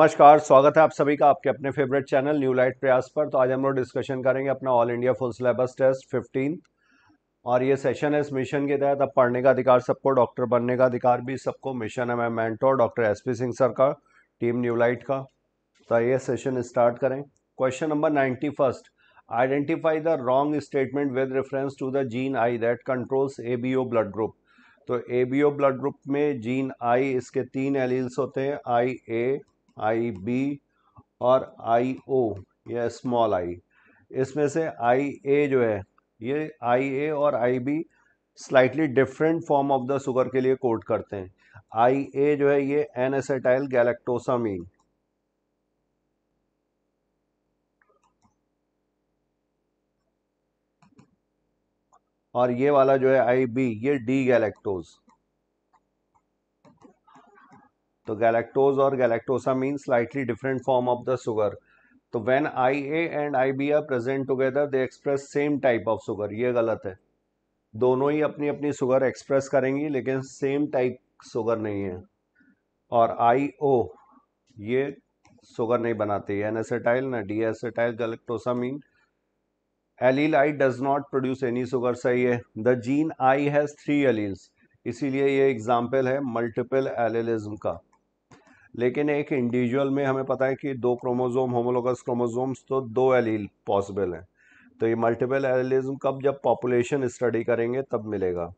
नमस्कार, स्वागत है आप सभी का आपके अपने फेवरेट चैनल न्यू लाइट प्रयास पर। तो आज हम लोग डिस्कशन करेंगे अपना all India full syllabus test 15 और ये सेशन है इस मिशन के तहत। अब पढ़ने का अधिकार सबको, डॉक्टर बनने का अधिकार भी सबको। मिशन है मैं mentor doctor SP Singh sir का, टीम न्यू लाइट का। तो ये सेशन स्टार्ट करें। Question number 91, identify the wrong statement with reference to the gene I that controls ABO blood group. तो एबीओ ब्लड ग्रुप में जीन आई, इसके 3 alleles होते हैं, आई ए, आई बी और आई ओ या स्मॉल आई। इसमें से आई ए जो है, ये आई ए और I B slightly different form of the sugar के लिए कोड करते हैं। आई ए जो है ये एन एसेटाइल गैलेक्टोसामीन, और ये वाला जो है आई बी, ये डी गैलेक्टोज। तो गैलेक्टोज और galactosamine slightly different form of the sugar. तो when I A and I B are present together they express same type of sugar. ये गलत है, दोनों ही अपनी अपनी शुगर एक्सप्रेस करेंगी लेकिन सेम टाइप शुगर नहीं है। और आई ओ ये शुगर नहीं बनाती है, एन एसेटाइल ना D acetyl galactosamine. Allele I does not produce any sugar, सही है। The gene I has 3 alleles, इसीलिए ये एग्जाम्पल है मल्टीपल एलिलिज्म का। लेकिन एक इंडिविजुअल में हमें पता है कि 2 क्रोमोसोम, होमोलोगस क्रोमोसोम्स, तो 2 एलील पॉसिबल हैं। तो ये मल्टीपल एलिलिज्म कब, जब पॉपुलेशन स्टडी करेंगे तब मिलेगा।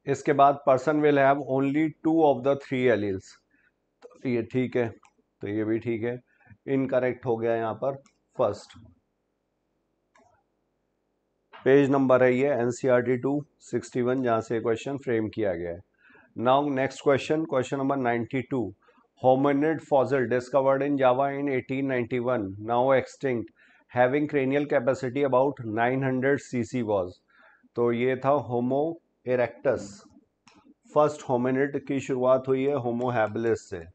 इसके बाद person will have only 2 of the 3 alleles. तो ये ठीक है, तो ये भी ठीक है। इनकरेक्ट हो गया यहाँ पर फर्स्ट। पेज नंबर है ये एनसीईआरटी 261 जहाँ से क्वेश्चन फ्रेम किया गया है। Now next question, question number 92। Hominid fossil discovered in Java in 1891 now extinct having cranial capacity about 900 CC was. तो ये था होमो इरेक्टस। फर्स्ट होमिनिड की शुरुआत हुई है होमो हैबिलिस से।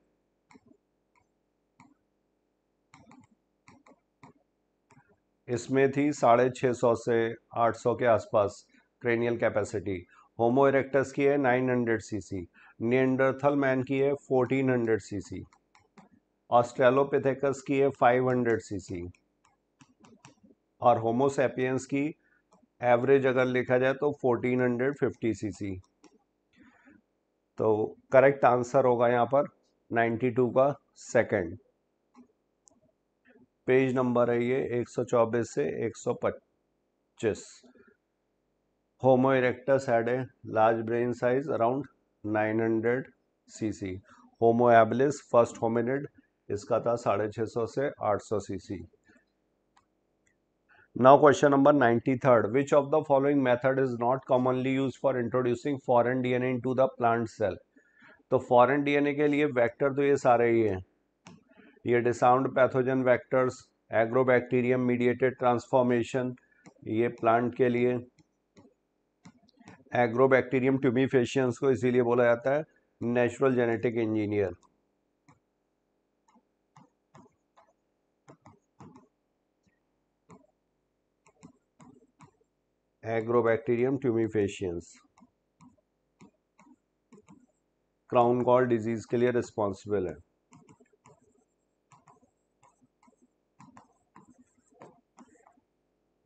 इसमें थी 650 से 800 के आसपास क्रेनियल कैपेसिटी। होमो इरेक्टस की है 900 सीसी, निएंडरथल मैन की है 1400 सीसी, ऑस्ट्रेलोपिथेकस की है 500 सीसी, और होमोसेपियंस की एवरेज अगर लिखा जाए तो 1450 सीसी। तो करेक्ट आंसर होगा यहाँ पर 92 का सेकंड। पेज नंबर है ये 124 से 125। Homo erectus had a large brain size around 900 cc. Homo habilis first hominid, इसका था 650 से 800 cc. Now question number 93, which of the following method is not commonly use for introducing foreign DNA into the plant cell. तो foreign DNA के लिए vector तो ये सारे ही हैं, ये disarmed pathogen vectors, Agrobacterium mediated transformation ये प्लांट के लिए, एग्रोबैक्टीरियम ट्यूबिफेशियंस को इसीलिए बोला जाता है natural genetic engineer. Agrobacterium tumefaciens crown gall disease के लिए रिस्पॉन्सिबल है।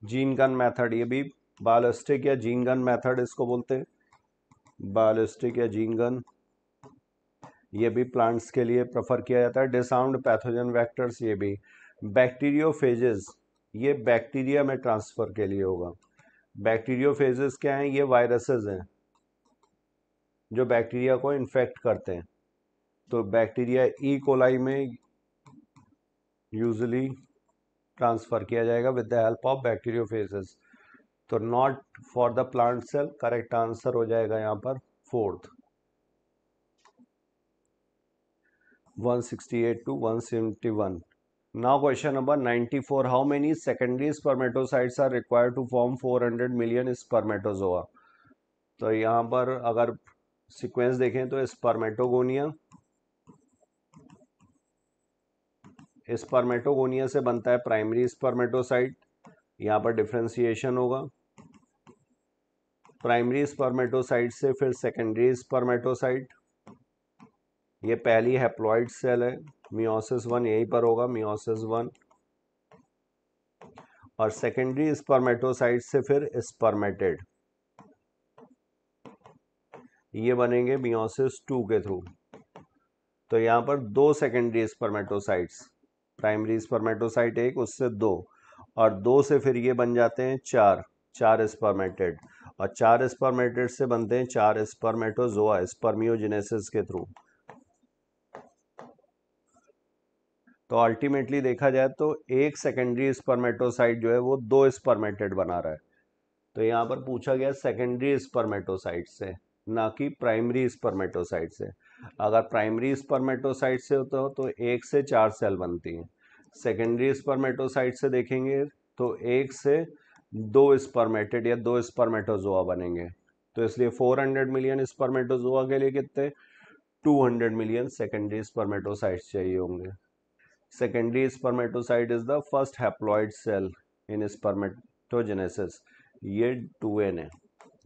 जीन गन मेथड, ये भी बायोलिस्टिक या जीन गन मेथड इसको बोलते हैं, बायोलिस्टिक या जीन गन, ये भी प्लांट्स के लिए प्रेफर किया जाता है। डिसाउंड पैथोजन वेक्टर्स, ये भी। बैक्टीरियोफेजेस, ये बैक्टीरिया में ट्रांसफर के लिए होगा। बैक्टीरियोफेजेस क्या हैं, ये वायरसेस हैं जो बैक्टीरिया को इन्फेक्ट करते हैं। तो बैक्टीरिया ई कोलाई में यूजुअली ट्रांसफर किया जाएगा with the help of bacteriophages. तो not for the plant cell, correct answer हो जाएगा यहाँ पर fourth. 168 to 171। Now question number 94, how many secondary spermatocytes are required to form 400 million spermatozoa। तो यहाँ पर अगर सीक्वेंस देखें तो स्पर्मेटोगोनिया, स्पर्मेटोगोनिया से बनता है प्राइमरी स्पर्मेटोसाइट, यहाँ पर डिफ्रेंसिएशन होगा। प्राइमरी स्पर्मेटोसाइट से फिर सेकेंडरी स्पर्मेटोसाइट, ये पहली हैप्लॉइड सेल है, मियोसिस 1 यहीं पर होगा, मियोसिस 1, और सेकेंडरी स्पर्मेटोसाइट से फिर स्पर्मेटेड, ये बनेंगे मियोसिस 2 के थ्रू। तो यहाँ पर दो सेकेंडरी स्पर्मेटोसाइट्स, प्राइमरी स्पर्मेटोसाइट एक, उससे दो, और दो से फिर ये बन जाते हैं चार, चार स्पर्मेटेड, और चार स्पर्मेटेड से बनते हैं चार स्पर्मेटोजोआ, स्पर्मियोजेनेसिस के थ्रू। तो अल्टीमेटली देखा जाए तो एक सेकेंडरी स्पर्मेटोसाइट जो है वो दो स्पर्मेटेड बना रहा है। तो यहाँ पर पूछा गया सेकेंडरी स्पर्मेटोसाइट से, ना कि प्राइमरी स्पर्मेटोसाइट से। अगर प्राइमरी स्पर्मेटोसाइट से होता हो तो एक से चार सेल बनती हैं, सेकेंडरी स्पर्मेटोसाइट से देखेंगे तो एक से दो स्पर्मेटेड या दो स्पर्मेटोजोआ बनेंगे। तो इसलिए 400 मिलियन स्पर्मेटोजोआ के लिए कितने, 200 मिलियन सेकेंडरी स्पर्मेटोसाइट्स चाहिए होंगे। Secondary spermatocyte is the first haploid cell in spermatogenesis, ये 2n है,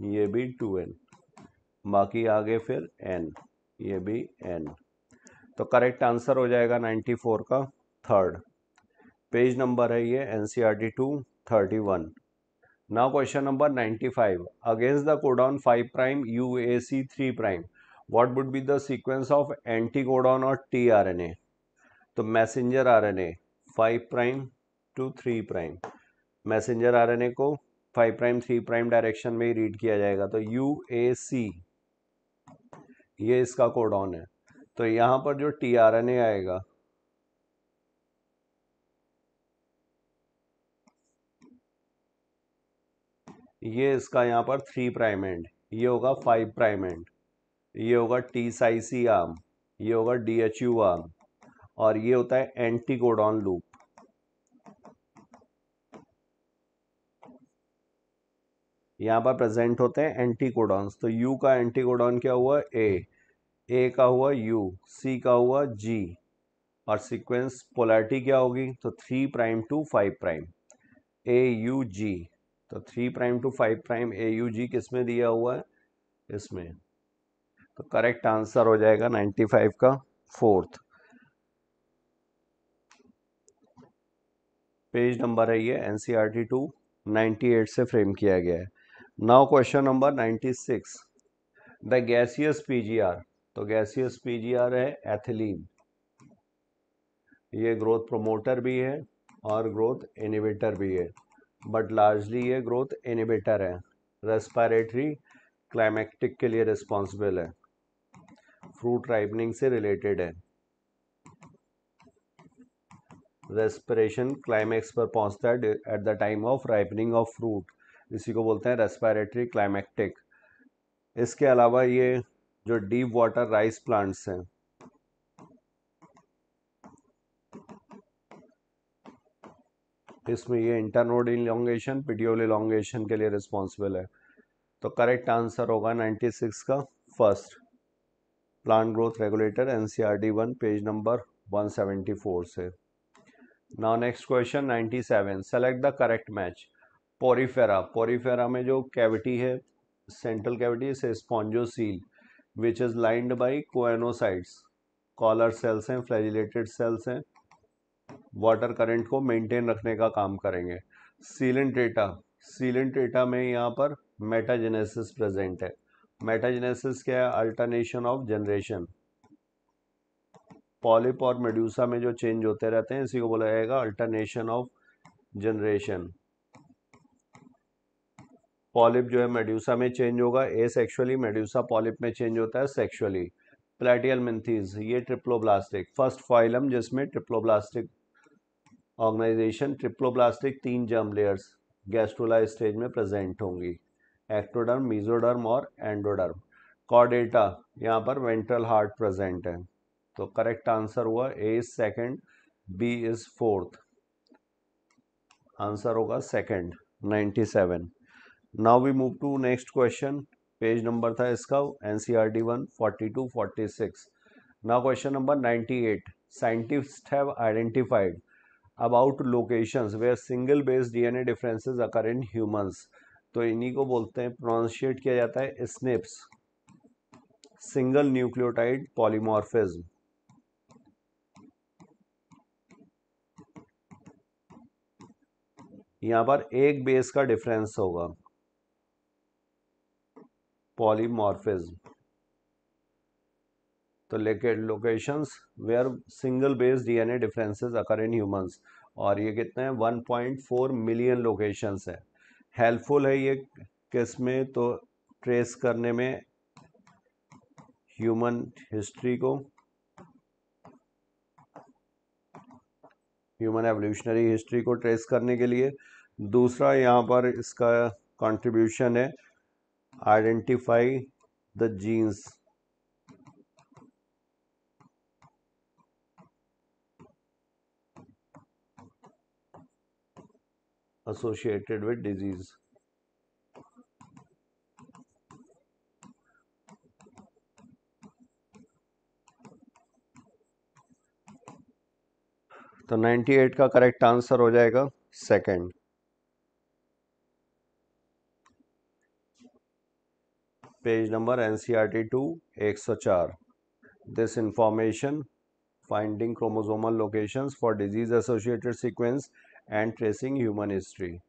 ये भी 2n, बाकी आगे फिर n, ये भी n। तो करेक्ट आंसर हो जाएगा 94 का थर्ड। पेज नंबर है ये NCERT 231। Now question number 95, against the codon 5 prime UAC 3 prime what would be the sequence of anticodon और tRNA। तो messenger RNA 5 prime to 3 prime, messenger RNA को 5 prime 3 prime direction में ही read किया जाएगा। तो UAC ये इसका कोडॉन है। तो यहाँ पर जो tRNA आएगा ये इसका यहाँ पर 3 प्राइम एंड, ये होगा 5 प्राइम एंड, ये होगा T-साइसी आर्म, ये होगा DHU आर्म, और ये होता है एंटीकोडॉन लूप। यहाँ पर प्रेजेंट होते हैं एंटीकोडॉन्स। तो U का एंटीकोडॉन क्या हुआ, A का हुआ U, C का हुआ G, और सीक्वेंस पोलैरिटी क्या होगी, तो 3 प्राइम टू 5 प्राइम AUG। तो 3 प्राइम टू 5 प्राइम AUG किस में दिया हुआ है, इसमें। तो करेक्ट आंसर हो जाएगा 95 का फोर्थ। पेज नंबर है ये NCERT 298 से फ्रेम किया गया है। Now question number 96, the gaseous PGR। तो गैसियस PGR है एथिलीन, ये ग्रोथ प्रोमोटर भी है और ग्रोथ इनिबिटर भी है, बट लार्जली ये ग्रोथ इनिबिटर है, रेस्पिरेटरी क्लाइमेक्टिक के लिए रिस्पॉन्सिबल है, फ्रूट राइपनिंग से रिलेटेड है, रेस्पिरेशन क्लाइमेक्स पर पहुंचता है at the time of ripening of fruit, इसी को बोलते हैं रेस्पिरेटरी क्लाइमेक्टिक। इसके अलावा ये जो डीप वाटर राइस प्लांट्स हैं, इसमें ये इंटरनोड इलोंगेशन पेटियोल इलोंगेशन के लिए रिस्पॉन्सिबल है। तो करेक्ट आंसर होगा 96 का first, plant growth regulator NCERT 1 page number 174 से। Now next question 97, select the correct match. Porifera, Porifera में जो कैविटी है, सेंट्रल कैविटी से spongocoel which is lined by choanocytes, collar cells हैं, फ्लैजिलेटेड सेल्स हैं, water current को maintain रखने का काम करेंगे। सीलेंट्रेटा, सीलेंट्रेटा में यहाँ पर मेटाजेनेसिस प्रेजेंट है। मेटाजेनेसिस क्या है, अल्टरनेशन ऑफ जनरेशन, पॉलिप और मेड्यूसा में जो चेंज होते रहते हैं इसी को बोला जाएगा अल्टरनेशन ऑफ जनरेशन। पॉलिप जो है मेड्यूसा में चेंज होगा एसेक्सुअली, मेड्यूसा पॉलिप में चेंज होता है सेक्सुअली। प्लेटियल मिंथीज ये ट्रिप्लोब्लास्टिक, फर्स्ट फाइलम जिसमें triploblastic organisation, triploblastic 3 germ layers gastrula stage में प्रेजेंट होंगी, एक्टोडर्म, मेसोडर्म और एंडोडर्म। कॉर्डेटा यहाँ पर वेंट्रल हार्ट प्रेजेंट है। तो करेक्ट आंसर हुआ A is second, B is fourth, answer होगा second 97। Now we move to next question, page number था इसका NCERT 1 42-46। Now question number 98, scientist have identified about locations where single base DNA differences occur in humans तो इन्हीं को बोलते हैं, pronunciate किया जाता है स्निप्स, सिंगल न्यूक्लियोटाइड पॉलीमॉर्फिज्म। यहाँ पर एक बेस का डिफरेंस होगा, पॉलीमॉर्फिज्म। तो locations where single base DNA differences occur in humans, और ये कितने हैं, 1.4 मिलियन लोकेशंस है। हेल्पफुल है ये किस में, तो ट्रेस करने में ह्यूमन हिस्ट्री को, ह्यूमन एवोल्यूशनरी हिस्ट्री को ट्रेस करने के लिए। दूसरा यहाँ पर इसका कंट्रीब्यूशन है, identify the genes associated with disease। तो 98 का करेक्ट आंसर हो जाएगा second. Page number NCERT 2 104। This information finding chromosomal locations for disease associated sequence and tracing human history।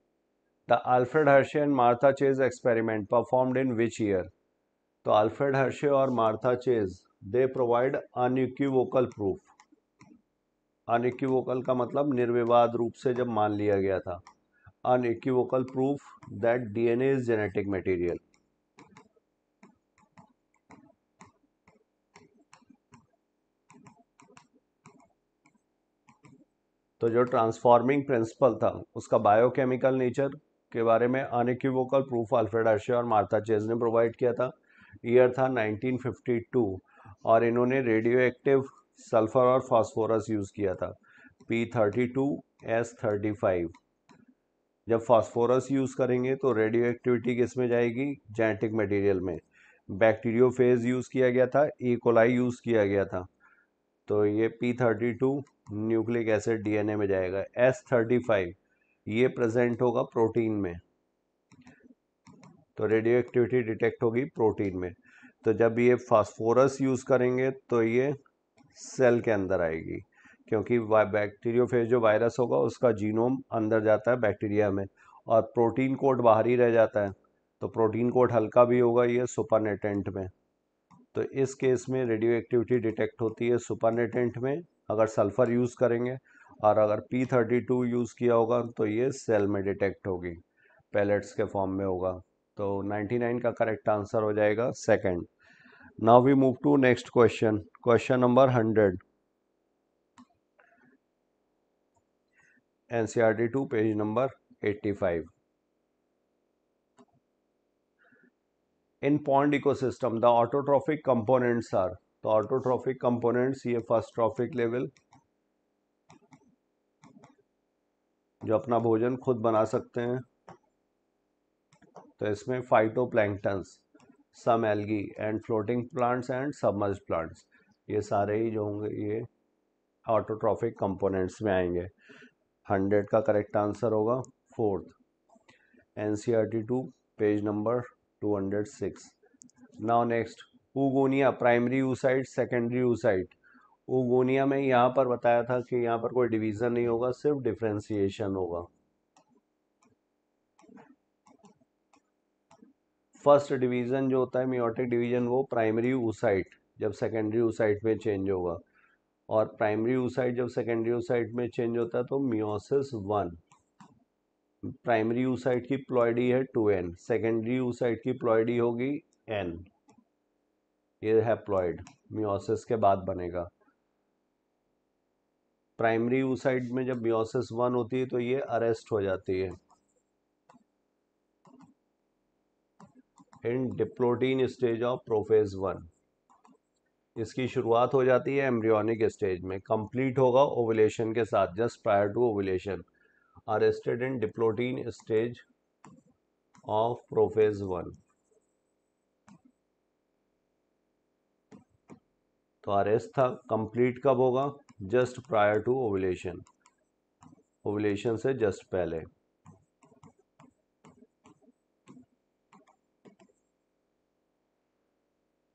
The Alfred Hershey and Martha Chase experiment performed in which year? तो Alfred Hershey और Martha chase they provide unequivocal proof. Unequivocal का मतलब निर्विवाद रूप से जब मान लिया गया था, unequivocal proof that DNA is genetic material. तो जो ट्रांसफॉर्मिंग प्रिंसिपल था उसका बायोकेमिकल नेचर के बारे में अनइक्विवोकल प्रूफ अल्फ्रेड हर्शे और मार्था चेज ने प्रोवाइड किया था। ईयर था 1952 और इन्होंने रेडियो एक्टिव सल्फर और फास्फोरस यूज किया था, P32S35। जब फास्फोरस यूज करेंगे तो रेडियो एक्टिविटी किस में जाएगी, जेनेटिक मटेरियल में। बैक्टीरियोफेज यूज किया गया था, ई कोलाई यूज किया गया था, तो ये P32 न्यूक्लिक एसिड डीएनए में जाएगा। S35 ये प्रेजेंट होगा प्रोटीन में, तो रेडियो एक्टिविटी डिटेक्ट होगी प्रोटीन में। तो जब ये फास्फोरस यूज करेंगे तो ये सेल के अंदर आएगी, क्योंकि बैक्टीरियोफेज जो वायरस होगा उसका जीनोम अंदर जाता है बैक्टीरिया में, और प्रोटीन कोड बाहर ही रह जाता है, तो प्रोटीन कोड हल्का भी होगा ये सुपरनेटेंट में। तो इस केस में रेडियो एक्टिविटी डिटेक्ट होती है सुपरनेटेंट में अगर सल्फर यूज़ करेंगे, और अगर P32 यूज़ किया होगा तो ये सेल में डिटेक्ट होगी, पैलेट्स के फॉर्म में होगा। तो 99 का करेक्ट आंसर हो जाएगा second. Now we move to next question, question number 100, NCERT 2 page number 85। In pond ecosystem the autotrophic components are, तो ऑटोट्रॉफिक कंपोनेंट्स ये फर्स्ट ट्रॉफिक लेवल जो अपना भोजन खुद बना सकते हैं, तो इसमें phytoplanktons, some algae and floating plants and submerged plants, ये सारे ही जो होंगे ये ऑटोट्रॉफिक कंपोनेंट्स में आएंगे। 100 का करेक्ट आंसर होगा fourth, NCERT 2 page number 206। Now next, oogonia primary oocyte secondary oocyte. Oogonia में यहाँ पर बताया था कि यहाँ पर कोई डिवीजन नहीं होगा, सिर्फ डिफ्रेंसिएशन होगा। फर्स्ट डिवीजन जो होता है मियोटिक डिवीजन, वो प्राइमरी ऊसाइट जब सेकेंडरी ऊसाइट में चेंज होगा, और प्राइमरी ऊसाइट जब सेकेंडरी ऊसाइट में चेंज होता है तो मियोसिस 1। प्राइमरी ऊसाइट की प्लॉइडी है 2n, सेकेंडरी ऊसाइट की प्लॉइडी होगी n, ये है प्लॉइड, मियोसिस के बाद बनेगा। प्राइमरी ऊसाइट में जब मियोसिस 1 होती है तो ये अरेस्ट हो जाती है in diplotene stage of prophase 1। इसकी शुरुआत हो जाती है एम्ब्रियोनिक स्टेज में, कंप्लीट होगा ओवुलेशन के साथ, just prior to ovulation, arrested in diplotene stage of prophase 1। तो अरेस्ट था, कंप्लीट कब होगा, just prior to ovulation, ovulation से जस्ट पहले।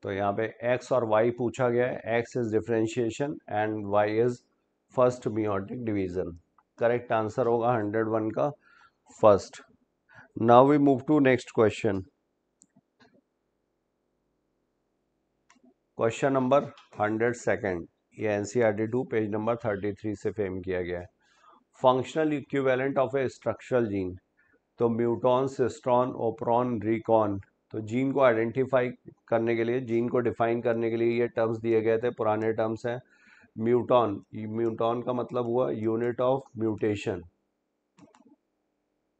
तो यहाँ पे x और y पूछा गया है, x is differentiation and y is first meiotic division. Correct answer होगा 101 का first. Now we move to next question. Question number 102, ये एनसीईआरटी 2 पेज नंबर 33 से फ्रेम किया गया है। Functional equivalent of a structural gene, तो म्यूटॉन, सिस्ट्रॉन, ओप्रॉन, रिकॉन। तो gene को आइडेंटिफाई करने के लिए, जीन को डिफाइन करने के लिए ये टर्म्स दिए गए थे, पुराने टर्म्स हैं। म्यूटॉन, म्यूटॉन का मतलब हुआ unit of mutation.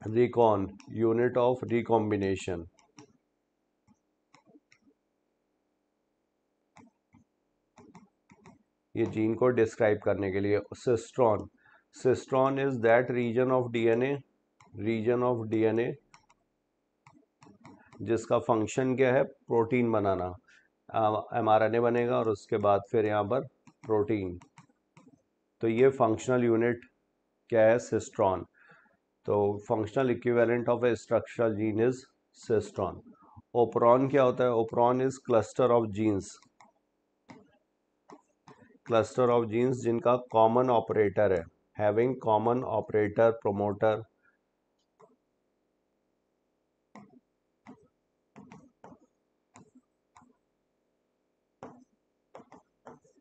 Recon, unit of recombination. ये जीन को डिस्क्राइब करने के लिए। Cistron, cistron is that region of DNA, region of DNA जिसका फंक्शन क्या है, प्रोटीन बनाना। एमआरएनए बनेगा और उसके बाद फिर यहाँ पर प्रोटीन। तो ये फंक्शनल यूनिट क्या है, सिस्ट्रॉन। तो functional equivalent of a structural gene is cistron. Operon क्या होता है, operon is cluster of genes, cluster of genes जिनका कॉमन ऑपरेटर है, हैविंग कॉमन ऑपरेटर, प्रोमोटर।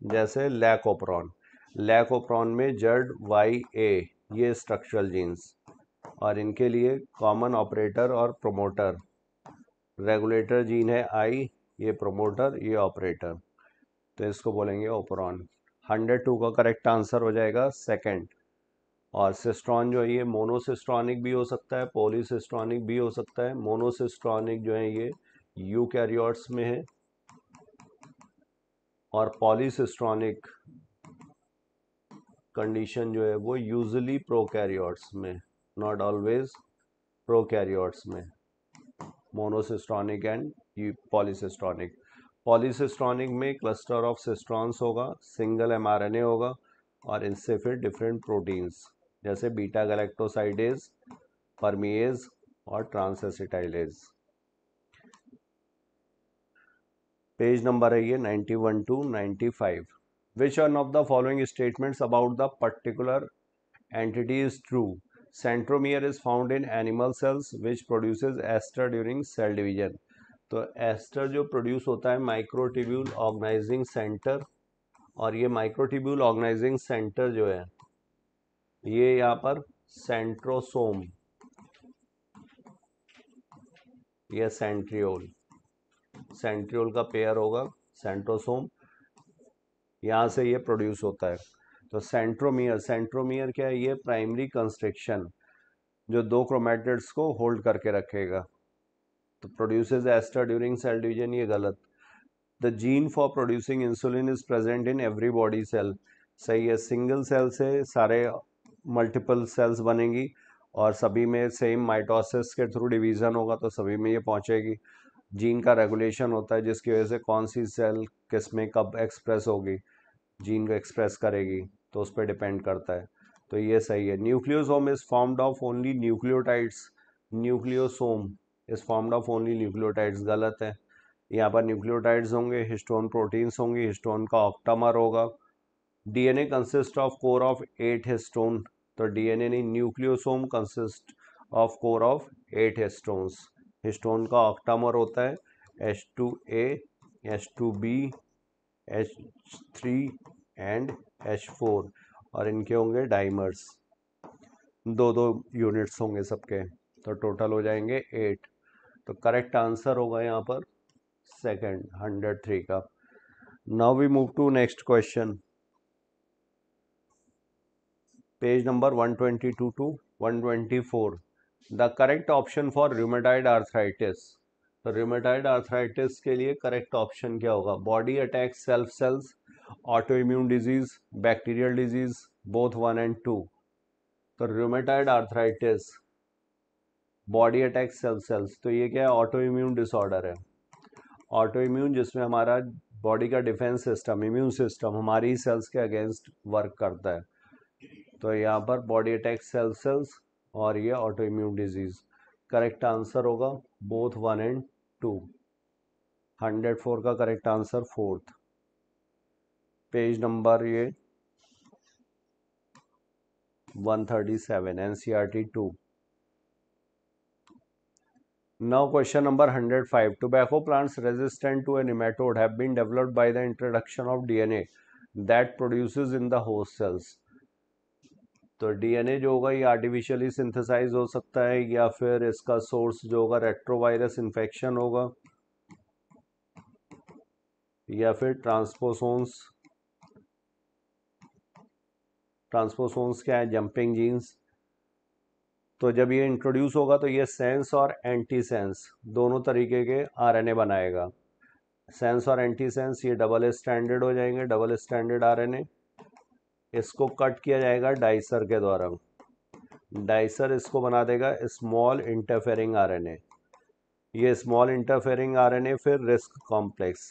जैसे लैकोप्रॉन, लैकोप्रॉन में जेड वाई ए, ये स्ट्रक्चरल जीन्स, और इनके लिए कॉमन ऑपरेटर और प्रोमोटर। रेगुलेटर जीन है आई, ये प्रोमोटर, ये ऑपरेटर। तो इसको बोलेंगे ओपरॉन। 102 का करेक्ट आंसर हो जाएगा सेकंड। और सिस्ट्रॉन जो है ये मोनोसिस्ट्रॉनिक भी हो सकता है, पॉलीसिस्ट्रॉनिक भी हो सकता है। मोनोसिस्ट्रॉनिक जो है ये यूकैरियोट्स में है, और पॉलीसिस्ट्रॉनिक कंडीशन जो है वो यूजुअली प्रोकैरियोट्स में, नॉट ऑलवेज प्रोकैरियोट्स में। Monocistronic and polycistronic. पॉलीसिस्ट्रॉनिक में क्लस्टर ऑफ सिस्ट्रॉन्स होगा, सिंगल एमआरएनए होगा, और इनसे फिर डिफरेंट प्रोटीन्स जैसे बीटा गैलेक्टोसाइडेज, परमीएज और ट्रांसएसिटाइलेज। पेज नंबर है ये 91 to 95। Which one of the following statements about the particular entity is true? Centromere is found in animal cells which produces ester during cell division. तो ester जो produce होता है microtubule organising centre, और ये microtubule organising centre जो है ये यहाँ पर सेंट्रोसोम या सेंट्रियोल, सेंट्रियोल का पेयर होगा सेंट्रोसोम, यहाँ से ये प्रोड्यूस होता है। तो सेंट्रोमियर, सेंट्रोमियर क्या है, ये प्राइमरी कंस्ट्रक्शन जो दो क्रोमेटिड्स को होल्ड करके रखेगा। तो produces aster during cell division, ये गलत। The gene for producing insulin is present in every body cell, सही है। सिंगल सेल से सारे मल्टीपल सेल्स बनेंगी और सभी में सेम माइटोसिस के थ्रू डिवीजन होगा, तो सभी में ये पहुंचेगी। जीन का रेगुलेशन होता है जिसकी वजह से कौन सी सेल किस में कब एक्सप्रेस होगी, जीन को एक्सप्रेस करेगी, तो उस पर डिपेंड करता है। तो ये सही है। Nucleosome is formed of only nucleotides, nucleosome is formed of only nucleotides, गलत है। यहाँ पर न्यूक्लियोटाइड्स होंगे, हिस्टोन प्रोटीन्स होंगी, हिस्टोन का ऑक्टामर होगा। DNA consist of core of 8 histone, तो डीएनए नहीं, nucleosome consist of core of 8 histones. Histone का ऑक्टामर होता है H2A, H2B, H3 and H4, और इनके होंगे डाइमर्स, दो दो यूनिट्स होंगे सबके, तो टोटल हो जाएंगे 8। तो करेक्ट आंसर होगा यहाँ पर सेकंड, 103 का। Now we move to next question. Page number 122 to 124। The correct option for rheumatoid arthritis, तो रूमेटॉइड आर्थराइटिस के लिए करेक्ट ऑप्शन क्या होगा? Body attack self cells, autoimmune disease, bacterial disease, both 1 and 2। तो rheumatoid arthritis, body attack self cells, तो ये क्या है? ऑटो इम्यून डिसऑर्डर है। ऑटो इम्यून जिसमें हमारा बॉडी का डिफेंस सिस्टम, इम्यून सिस्टम हमारी सेल्स के अगेंस्ट वर्क करता है। तो यहाँ पर बॉडी अटैक सेल सेल्स और ये auto immune disease. Correct answer होगा बोथ 1 एंड 2। 104 का correct answer fourth, page number ये 137, NCERT 2। Now question number 105. Tobacco plants resistant to a nematode have been developed by the introduction of DNA that produces in the host cells. तो DNA जो होगा ये artificially synthesise हो सकता है या फिर इसका सोर्स जो होगा रेट्रोवायरस इन्फेक्शन होगा या फिर ट्रांसपोसोन्स क्या है, जंपिंग जीन्स। तो जब ये इंट्रोड्यूस होगा तो ये सेंस और एंटी सेंस दोनों तरीके के आरएनए बनाएगा। सेंस और एंटी सेंस ये डबल स्टैंडर्ड हो जाएंगे, डबल स्टैंडर्ड आरएनए। इसको कट किया जाएगा डाइसर के द्वारा, डाइसर इसको बना देगा स्मॉल इंटरफेरिंग आरएनए। ये स्मॉल इंटरफेरिंग आरएनए फिर risk complex,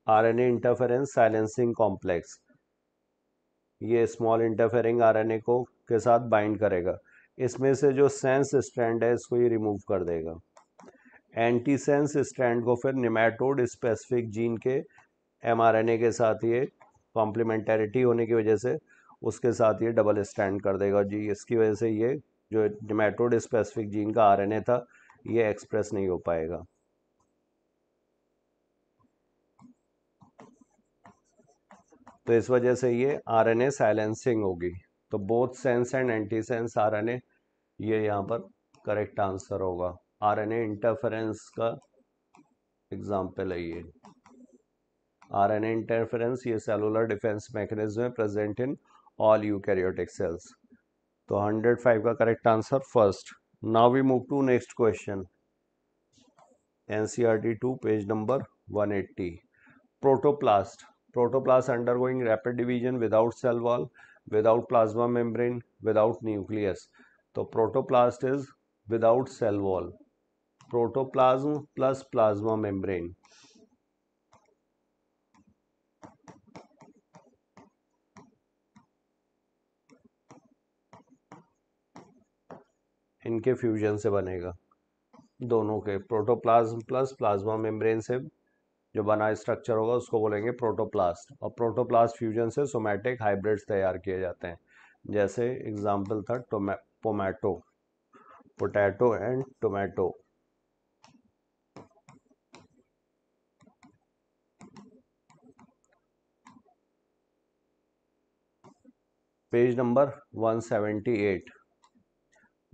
RNA interference silencing complex, ये स्मॉल इंटरफेरिंग आरएनए को के साथ बाइंड करेगा। इसमें से जो सेंस स्ट्रैंड है इसको ये रिमूव कर देगा। एंटी सेंस स्ट्रैंड को फिर निमेटोड स्पेसिफिक जीन के एमआरएनए के साथ ये कॉम्प्लीमेंटरिटी होने की वजह से उसके साथ ये डबल स्टैंड कर देगा जी। इसकी वजह से ये जो निमेटोड स्पेसिफिक जीन का आरएनए था ये एक्सप्रेस नहीं हो पाएगा। तो इस वजह से ये आरएनए साइलेंसिंग होगी। तो both sense and anti sense RNA ये यहाँ पर करेक्ट आंसर होगा। आरएनए इंटरफेरेंस का एग्जाम्पल है ये। आरएनए इंटरफेरेंस ये सेलुलर डिफेंस मैकेनिज्म है present in all eukaryotic cells. तो 105 का correct answer first. Now we move to next question, NCERT 2 page number 180। Protoplast, protoplast undergoing rapid division without cell wall, without plasma membrane, without nucleus. तो protoplast is without cell wall, protoplasm plus plasma membrane. इनके fusion से बनेगा, दोनों के protoplasm plus plasma membrane से जो बना structure होगा उसको बोलेंगे प्रोटोप्लास्ट। और प्रोटोप्लास्ट फ्यूजन से सोमैटिक हाइब्रिड्स तैयार किए जाते हैं। जैसे एग्जांपल था pomato, potato and tomato. Page number 178।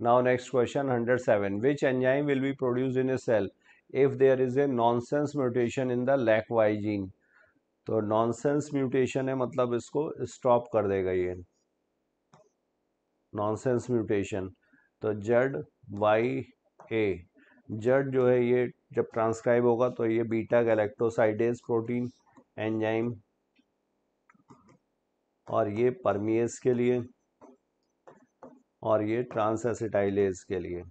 Now next question 107. Which enzyme will be produced in a cell if there is a nonsense mutation in the LAC-Y gene? तो nonsense mutation है मतलब इसको स्टॉप कर देगा ये nonsense mutation. तो ZYA, Z जो है ये जब ट्रांसक्राइब होगा तो ये बीटा गैलेक्टोसाइडेज प्रोटीन एंजाइम, और ये परमिएस के लिए, और ये ट्रांसएसिटाइलेज के लिए।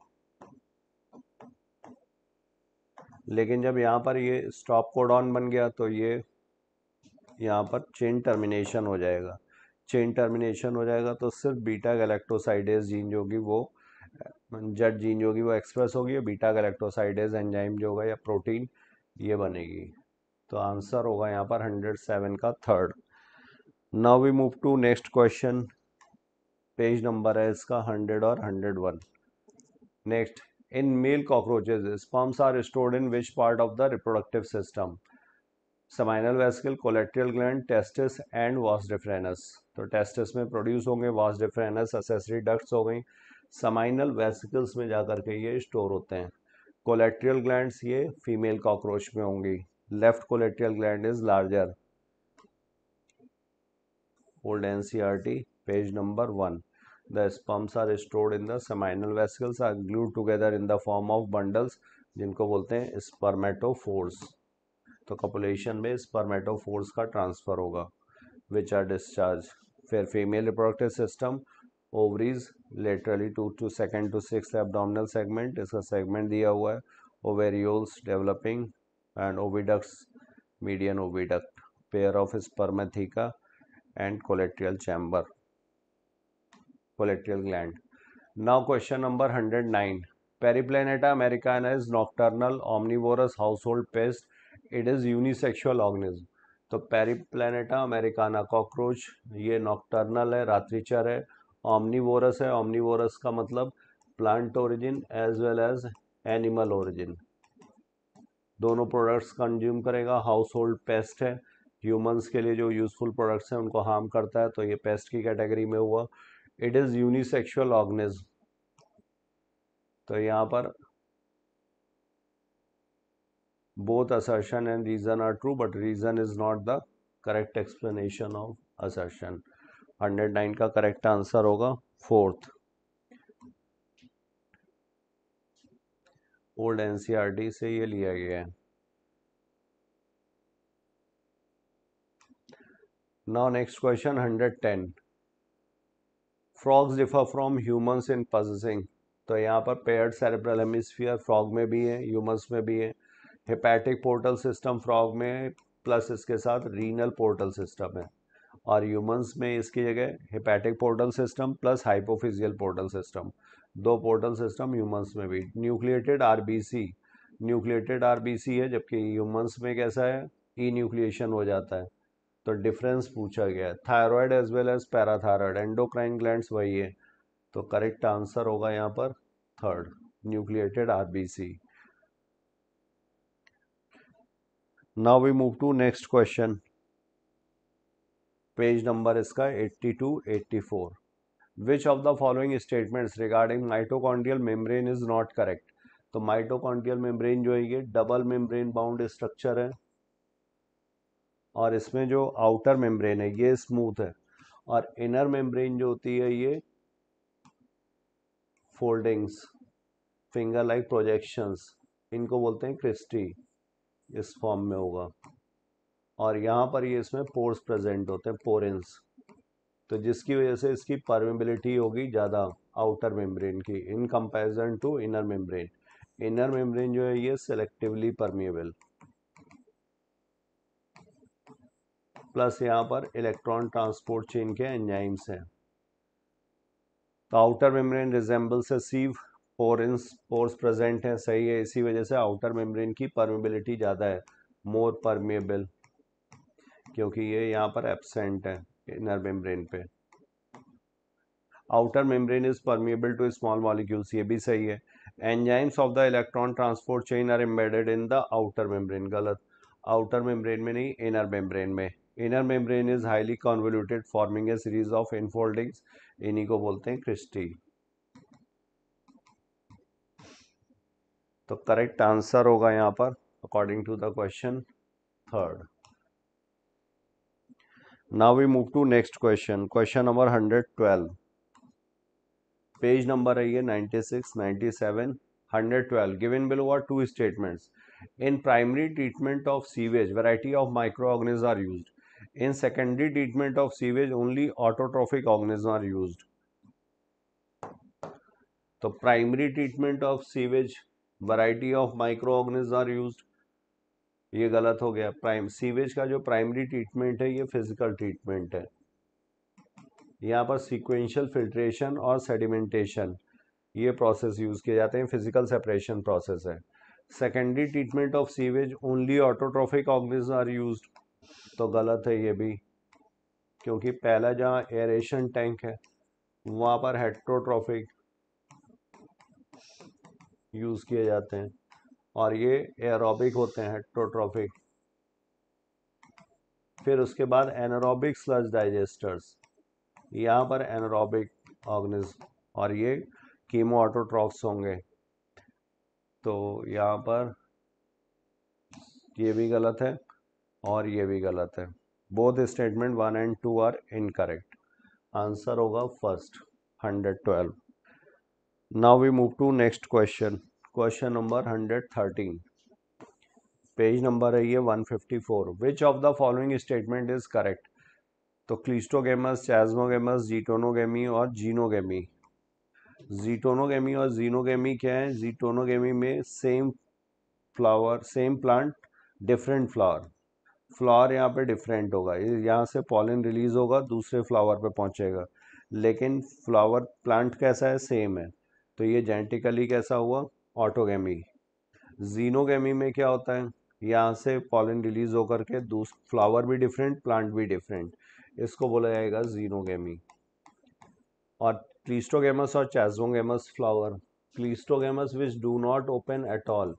लेकिन जब यहाँ पर ये स्टॉप कोडॉन बन गया तो ये यहाँ पर चेन टर्मिनेशन हो जाएगा। चेन टर्मिनेशन हो जाएगा तो सिर्फ बीटा गैलेक्टोसाइडेज जीन जो होगी वो, जेड जीन जो होगी वो एक्सप्रेस होगी, बीटा गैलेक्टोसाइडेज एंजाइम जो होगा या प्रोटीन ये बनेगी। तो आंसर होगा यहाँ पर 107 का third. Now we move to next question, page number है इसका 100 और 101। Next, in male cockroaches sperms are stored in which part of the reproductive system? Seminal vesicle, collaterial gland, testis and vas deferens. तो testis में produce होंगे, वास डिफरेनस accessory ducts हो गई, seminal vesicles में जाकर के ये स्टोर होते हैं। कोलेट्रियल ग्लैंड्स ये फीमेल कॉकरोच में होंगी। Left collaterial gland is larger. Old NCERT page number 1। The sperms are stored in the seminal vesicles, are glued together in the form of bundles जिनको बोलते हैं spermatophores। तो copulation में spermatophores का transfer होगा which are discharge. फिर female reproductive system, ovaries laterally to second to six abdominal segment, इसका segment दिया हुआ है, ovarioles developing and oviducts, median oviduct, pair of spermatheca and collaterial chamber, collaterial gland. Now question number 109। Periplaneta americana is nocturnal omnivorous household pest it is unisexual organism. तो periplaneta americana cockroach ये nocturnal है, रात्रिचर है। Omnivorous है, omnivorous का मतलब plant origin as well as animal origin, दोनों products consume करेगा। हाउस होल्ड पेस्ट है, ह्यूमंस के लिए जो यूजफुल प्रोडक्ट्स हैं उनको हार्म करता है, तो ये पेस्ट की कैटेगरी में हुआ। इट इज़ यूनिसेक्सुअल ऑर्गेनिज्म, तो यहाँ पर both assertion and reason are true but reason is not the correct explanation of assertion। 109 का करेक्ट आंसर होगा फोर्थ, ओल्ड एनसीईआरटी से ये लिया गया है। Now next question 110, frogs differ from humans in possessing. तो यहाँ पर पेयर्ड सेरेब्रल हेमिस्फीयर फ्रॉग में भी है, ह्यूमंस में भी है। हेपेटिक पोर्टल सिस्टम फ्रॉग में प्लस इसके साथ रीनल पोर्टल सिस्टम है, और ह्यूमंस में इसकी जगह hepatic portal system plus hypophyseal portal system, दो पोर्टल सिस्टम ह्यूमंस में भी। न्यूक्लिएटेड आरबीसी, न्यूक्लिएटेड आरबीसी है, जबकि ह्यूमंस में कैसा है, ई न्यूक्लिएशन हो जाता है। तो डिफरेंस पूछा गया है, thyroid as well as parathyroid, endocrine glands वही है, तो करेक्ट आंसर होगा यहाँ पर third, nucleated RBC. Now we move to next question, page number इसका 82 84। Which of the following statements regarding mitochondrial membrane is not correct. तो mitochondrial membrane जो है ये डबल मेम्ब्रेन बाउंड स्ट्रक्चर है, और इसमें जो आउटर मेम्ब्रेन है ये स्मूथ है, और इनर मेम्ब्रेन जो होती है ये फोल्डिंग्स, फिंगर लाइक प्रोजेक्शंस, इनको बोलते हैं क्रिस्टी, इस फॉर्म में होगा। और यहाँ पर ये इसमें पोर्स प्रेजेंट होते हैं, पोरेंस, तो जिसकी वजह से इसकी परमेबिलिटी होगी ज़्यादा आउटर मेम्ब्रेन की in comparison to inner membrane. Inner membrane जो है ये सेलेक्टिवली परमिएबल, प्लस यहाँ पर इलेक्ट्रॉन ट्रांसपोर्ट चेन के एंजाइम्स हैं। तो outer membrane resembles a sieve, pores present है, सही है, इसी वजह से आउटर मेम्ब्रेन की परमेबिलिटी ज़्यादा है, मोर परमिएबल, क्योंकि ये यहाँ पर एब्सेंट है इनर मेम्ब्रेन पे। Outer membrane is permeable to small molecules, ये भी सही है। Enzymes of the electron transport chain are embedded in the outer membrane, गलत, आउटर मेम्ब्रेन में नहीं, इनर मेम्ब्रेन में। Inner membrane is highly convoluted forming a series of infoldings, इन्हीं को बोलते हैं क्रिस्टी। तो करेक्ट आंसर होगा यहाँ पर according to the question third. Now we move to next question, question number 112, page number है ये 96 97 112। Given below are two statements, in primary treatment of sewage variety of micro organism are used, in secondary treatment of sewage only autotrophic organism are used. तो primary treatment of sewage variety of micro organism are used, ये गलत हो गया। Sewage का जो primary treatment है ये physical treatment है, यहाँ पर सीक्वेंशियल फिल्ट्रेशन और सेडिमेंटेशन ये प्रोसेस यूज किए जाते हैं, फिजिकल सेपरेशन प्रोसेस है। Secondary treatment of sewage only autotrophic organism are used, तो गलत है ये भी, क्योंकि पहला जहाँ एरेशन टैंक है वहाँ पर हेट्रोट्रॉफिक यूज किए जाते हैं, और ये एरोबिक होते हैं हेट्रोट्रॉफिक। फिर उसके बाद एनारोबिक स्लज डाइजेस्टर्स, यहाँ पर एनारोबिक ऑर्गेनिज्म, और ये कीमो ऑटोट्रॉफ्स होंगे, तो यहाँ पर ये भी गलत है और ये भी गलत है। Both statement 1 and 2 are incorrect, answer होगा first 112। Now we move to next question, question number 113, page number है ये 154। Which of the following statement is correct. तो क्लिस्टोगेमस, चैज्मोगेमस, जीटोनोगेमी और जीनोगेमी। जीटोनोगेमी और जीनोगेमी क्या है, जीटोनोगेमी में same flower same plant different flower, flower यहाँ पे डिफरेंट होगा, यहाँ से पॉलन रिलीज होगा दूसरे फ्लावर पे पहुँचेगा, लेकिन फ्लावर प्लांट कैसा है, सेम है, तो ये जेनेटिकली कैसा हुआ, ऑटोगेमी। जीनोगेमी में क्या होता है, यहाँ से पॉलन रिलीज होकर के फ्लावर भी डिफरेंट, प्लांट भी डिफरेंट, इसको बोला जाएगा जीनोगेमी। और क्लीस्टोगेमस और chasmogamous flower, cleistogamous which do not open at all,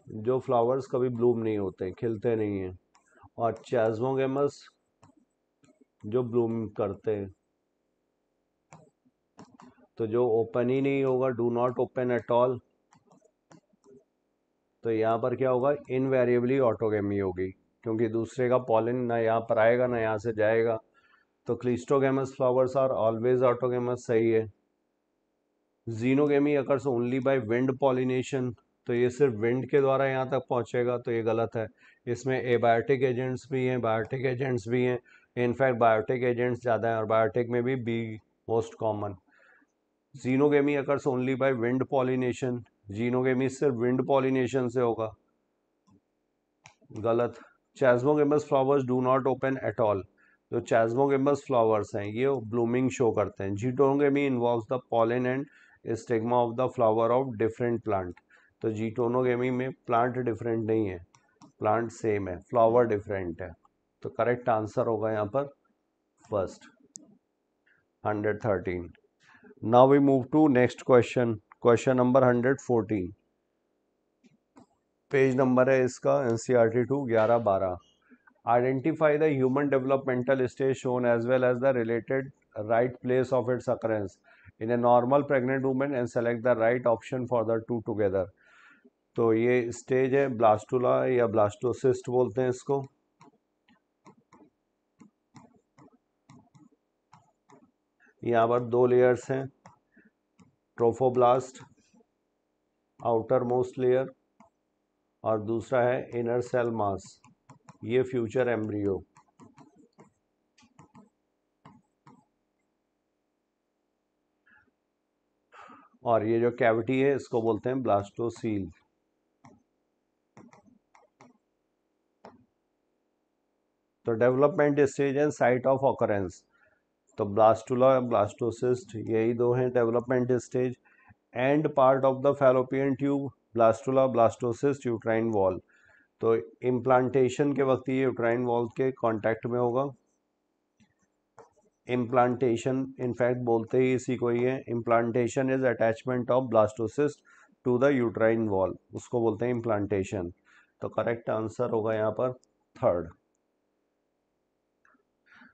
जो फ्लावर्स कभी ब्लूम नहीं होते, खिलते नहीं हैं। और चैजोगेमस जो ब्लूम करते हैं, तो जो ओपन ही नहीं होगा, do not open at all, तो यहाँ पर क्या होगा, इनवेरिएबली ऑटोगेमी होगी, क्योंकि दूसरे का पॉलन ना यहाँ पर आएगा ना यहाँ से जाएगा। तो क्लिस्टोगेमस फ्लावर्स आर ऑलवेज ऑटोगेमस, सही है। Xenogamy occurs only by wind pollination, तो ये सिर्फ विंड के द्वारा यहाँ तक पहुँचेगा, तो ये गलत है। इसमें एबायोटिक एजेंट्स भी हैं, बायोटिक एजेंट्स भी हैं, इनफैक्ट बायोटिक एजेंट्स ज़्यादा हैं, और बायोटिक में भी be most common. Xenogamy occurs only by wind pollination, xenogamy सिर्फ विंड पॉलिनेशन से होगा, गलत। Chasmogamous flowers do not open at all, जो चैस्मोगेमस फ्लावर्स हैं ये ब्लूमिंग शो करते हैं। Geitonogamy involves the pollen and stigma of the flower of different plant, तो जीटोनोगेमी में प्लांट डिफरेंट नहीं है, प्लांट सेम है, फ्लावर डिफरेंट है। तो करेक्ट आंसर होगा यहाँ पर first, 113। Now we move to next question, question number 114। Page number है इसका NCERT 2 11-12। Identify the human developmental stage shown as well as the related right place of its occurrence in a normal pregnant woman and select the right option for the two together। तो ये stage है blastula या blastocyst बोलते हैं इसको। यहाँ पर दो लेयर्स हैं, ट्रोफोब्लास्ट आउटर मोस्ट लेयर और दूसरा है इनर सेल मास, ये फ्यूचर एम्ब्रियो। और ये जो कैविटी है इसको बोलते हैं ब्लास्टोसील। तो development stage and site of occurrence, तो ब्लास्टुला ब्लास्टोसिस्ट यही दो हैं development stage. And part of the fallopian tube, blastula blastocyst uterine wall, तो इम्प्लांटेशन के वक्त ये यूट्राइन वॉल के कांटेक्ट में होगा। इम्प्लांटेशन इनफैक्ट बोलते ही इसी को ही है, implantation is attachment of blastocyst to the uterine wall, उसको बोलते हैं इम्प्लांटेशन। तो करेक्ट आंसर होगा यहाँ पर third.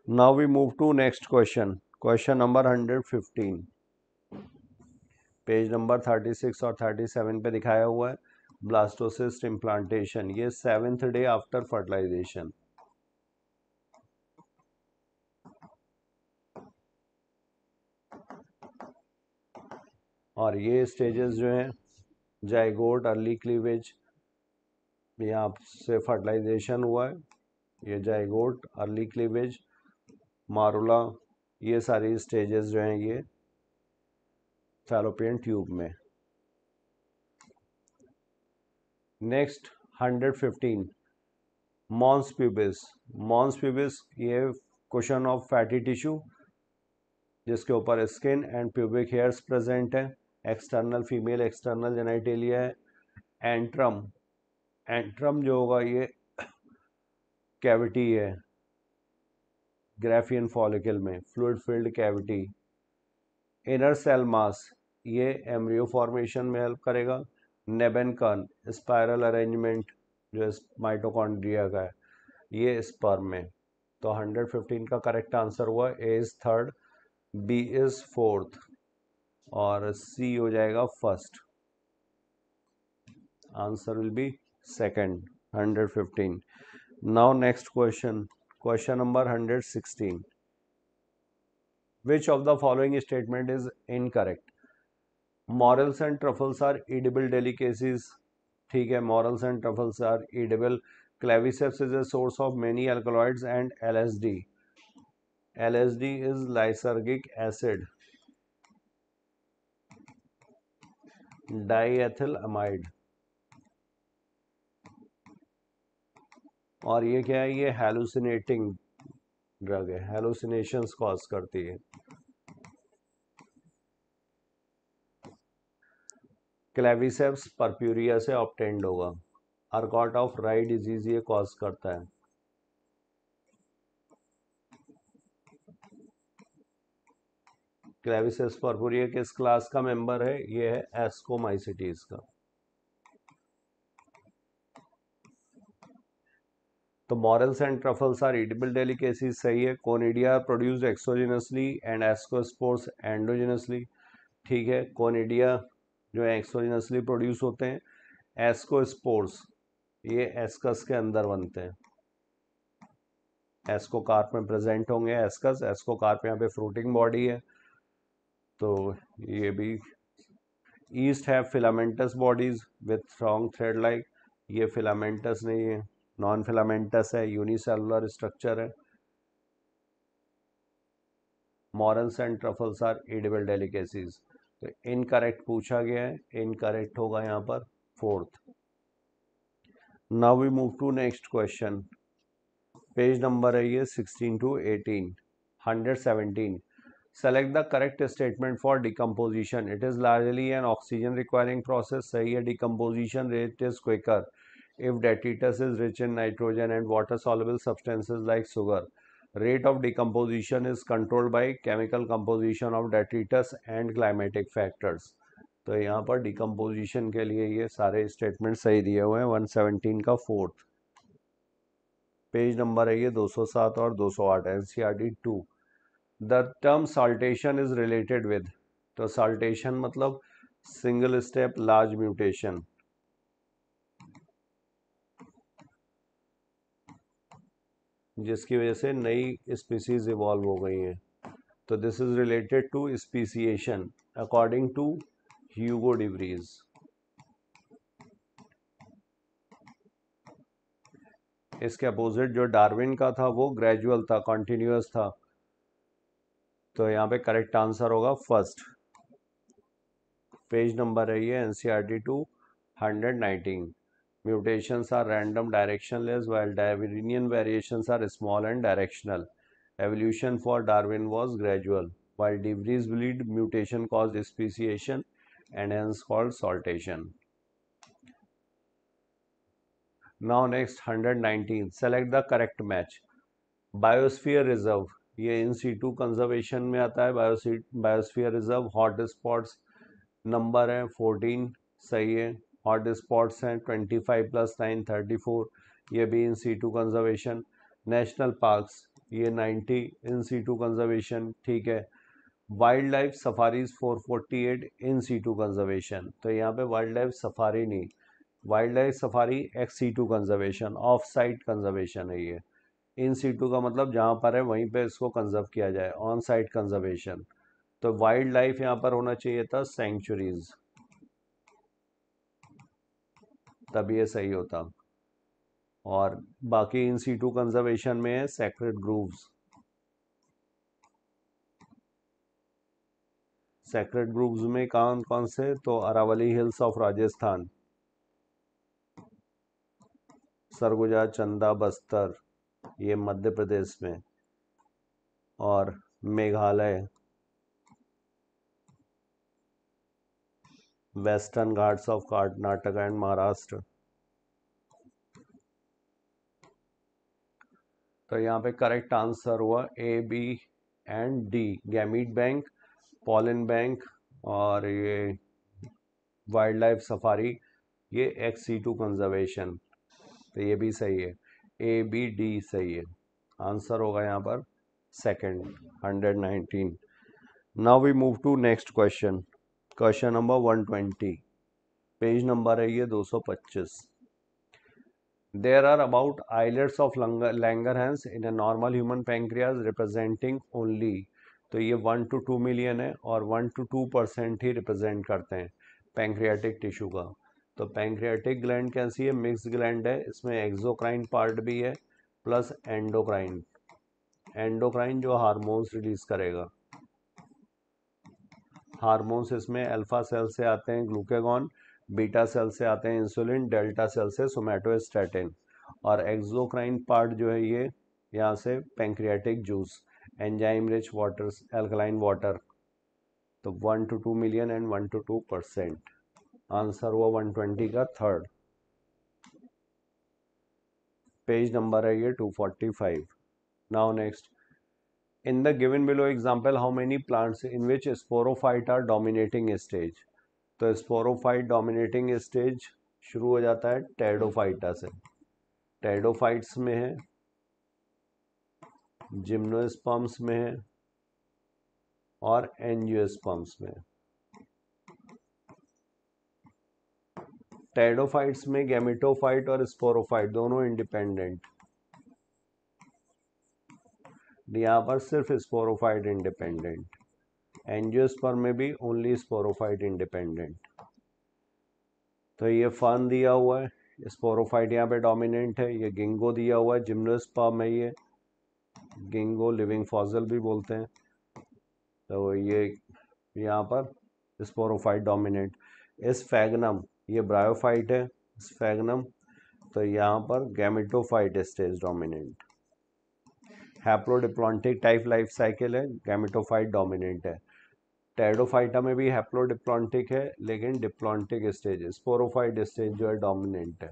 Now we move to next question, question number 115। Page number 36 और 37 पे दिखाया हुआ है ब्लास्टोसिस्ट इम्प्लांटेशन, ये 7th डे आफ्टर फर्टिलाइजेशन। और ये स्टेजेस जो हैं, जाइगोट, अर्ली क्लीवेज, यहाँ से फर्टिलाइजेशन हुआ है, ये जाइगोट, अर्ली क्लीवेज, मारुला, ये सारी स्टेजेस जो हैं ये फैलोपियन ट्यूब में। Next 115, mons pubis. Mons pubis ये कुशन ऑफ फैटी टिश्यू जिसके ऊपर skin and pubic hairs present है, एक्सटर्नल फीमेल एक्सटर्नल जेनाइटेलिया है। एंट्रम, एंट्रम जो होगा ये कैविटी है ग्राफियन फॉलिकल में, fluid filled cavity. Inner cell mass ये एम्ब्रियो फॉर्मेशन में हेल्प करेगा। नेबेनकन स्पाइरल अरेंजमेंट जो माइटोकॉन्ड्रिया का है, ये स्पर्म में। तो 115 का करेक्ट आंसर हुआ, A is third, B is fourth और सी हो जाएगा first. Answer will be second, 115। Now next question, question number 116। Which of the following statement is incorrect? Morels and truffles are edible delicacies, ठीक है, morels and truffles are edible। Claviceps is a source of many alkaloids and LSD, LSD is lysergic acid, diethylamide। और ये क्या है, ये hallucinating drug है, हैलुसिनेशंस cause करती है। क्लेविसेप्स परप्यूरिया से ऑब्टेन्ड होगा। आर्कॉट ऑफ राई डिजीज ये कॉज करता है। क्लेविसिस पर्पुरी ये किस क्लास का मेंबर है? ये है एस्कोमाइसिटीज का। तो morels and truffles are edible delicacies सही है। Conidia produced exogenously and ascospores endogenously, ठीक है। कोनिडिया जो है एक्सोजिनसली प्रोड्यूस होते हैं, एस्कोस्पोर्स ये एस्कस के अंदर बनते हैं, एस्कोकार्प में प्रेजेंट होंगे एस्कस। एस्कोकार्प यहाँ पे फ्रूटिंग बॉडी है, तो ये भी। Yeast have filamentous bodies with strong thread like, ये फिलामेंटस नहीं है, नॉन फिलामेंटस है, यूनिसेलुलर स्ट्रक्चर है। Morels and truffles are edible delicacies, तो इनकरेक्ट पूछा गया है, इनकरेक्ट होगा यहाँ पर fourth. Now we move to next question. Page number है ये 16 to 18, 117। Select the correct statement for decomposition. It is largely an oxygen requiring process. सही है। Decomposition rate is quicker if detritus is rich in nitrogen and water soluble substances like sugar. Rate of decomposition is controlled by chemical composition of detritus and climatic factors. तो यहाँ पर decomposition के लिए ये सारे statement सही दिए हुए हैं। 117 का फोर्थ पेज नंबर है ये 207 और 208 NCERT 2। The term saltation is related with, तो साल्टेशन मतलब सिंगल स्टेप लार्ज म्यूटेशन, जिसकी वजह से नई स्पीसीज इवॉल्व हो गई हैं। तो this is related to speciation according to Hugo de Vries. इसके अपोजिट जो डार्विन का था वो ग्रेजुअल था, कॉन्टिन्यूअस था। तो यहाँ पे करेक्ट आंसर होगा फर्स्ट। पेज नंबर है ये NCERT 219। Mutations are random directionless while Darwinian variations are small and directional. Evolution for Darwin was gradual, while De Vries believed mutation caused speciation and hence called saltation. Now next 119. Select the correct match. Biosphere Reserve ये इन situ conservation में आता है। Biosphere reserve hot spots number है 14 सही है। Hot spots हैं 25 + 9 34, ये भी in situ conservation. National parks ये 90 इन सीटू कंजर्वेशन, ठीक है। Wildlife safaris 448 in situ conservation, तो यहाँ पे वाइल्ड लाइफ सफारी नहीं, wildlife safari ex situ conservation, off site conservation है ये। इन सीटू का मतलब जहाँ पर है वहीं पे इसको कंजर्व किया जाए, ऑन साइट कंजर्वेशन। तो वाइल्ड लाइफ यहाँ पर होना चाहिए था सेंचुरीज, तब ये सही होता। और बाकी इन सीटू कंजर्वेशन में है सेक्रेड ग्रूव्स। सेक्रेड ग्रूव्स में कौन कौन से? तो अरावली हिल्स ऑफ राजस्थान, सरगुजा चंदा बस्तर ये मध्य प्रदेश में, और Meghalaya, western ghats of Karnataka and Maharashtra. तो यहाँ पे करेक्ट आंसर हुआ A, B and D. Gamete bank, pollen bank और ये वाइल्ड लाइफ सफारी, ये XC2 कंजर्वेशन, तो ये भी सही है। ए, बी, डी सही है। आंसर होगा यहाँ पर second 119। Now we move to next question. Question number 120, page number है ये 225। There are about islets of Langerhans in a normal human pancreas representing only, तो ये 1 to 2 मिलियन है और 1 to 2% ही रिप्रेजेंट करते हैं पैंक्रियाटिक टिश्यू का। तो पैंक्रियाटिक ग्लैंड कैसी है? मिक्स ग्लैंड है, इसमें एक्सोक्राइन पार्ट भी है प्लस एंडोक्राइन। एंडोक्राइन जो हार्मोन्स रिलीज करेगा, हार्मोन्स इसमें अल्फा सेल से आते हैं ग्लूकागॉन, बीटा सेल से आते हैं इंसुलिन, डेल्टा सेल से सोमैटोस्टैटिन, और एक्सोक्राइन पार्ट जो है ये यहाँ से pancreatic juice, enzyme rich water, alkaline water. तो 1 to 2 million and 1 to 2%। Answer हुआ 120 का थर्ड। पेज नंबर है ये 245। Now next, in the given below example how many plants in which sporophyte are dominating stage? तो sporophyte dominating stage शुरू हो जाता है टेरिडोफाइटा से। टेरिडोफाइट्स में है, जिम्नोस्पर्म्स में है और एंजियोस्पर्म्स में। टेरिडोफाइट्स में गैमेटोफाइट और स्पोरोफाइट दोनों इंडिपेंडेंट, यहाँ पर सिर्फ स्पोरोफाइट इंडिपेंडेंट। एंजियोस्पर्म में भी ओनली स्पोरोफाइट इंडिपेंडेंट। तो ये फर्न दिया हुआ है, स्पोरोफाइट यहाँ पे डोमिनेंट है। ये गिंगो दिया हुआ है, जिम्नोस्पर्म है ये, गिंगो लिविंग फॉसिल भी बोलते हैं। तो ये यहाँ पर स्पोरोफाइट डोमिनेंट। स्फैग्नम ये ब्रायोफाइट है, स्फैग्नम। तो यहाँ पर gametophyte stage dominant. Haplodiplontic type life cycle है, गैमेटोफाइट डोमिनेंट है। टेरिडोफाइटा में भी हैप्लोडिप्लॉन्टिक है लेकिन डिप्लॉन्टिक स्टेज, स्पोरोफाइट स्टेज जो है डोमिनेंट है।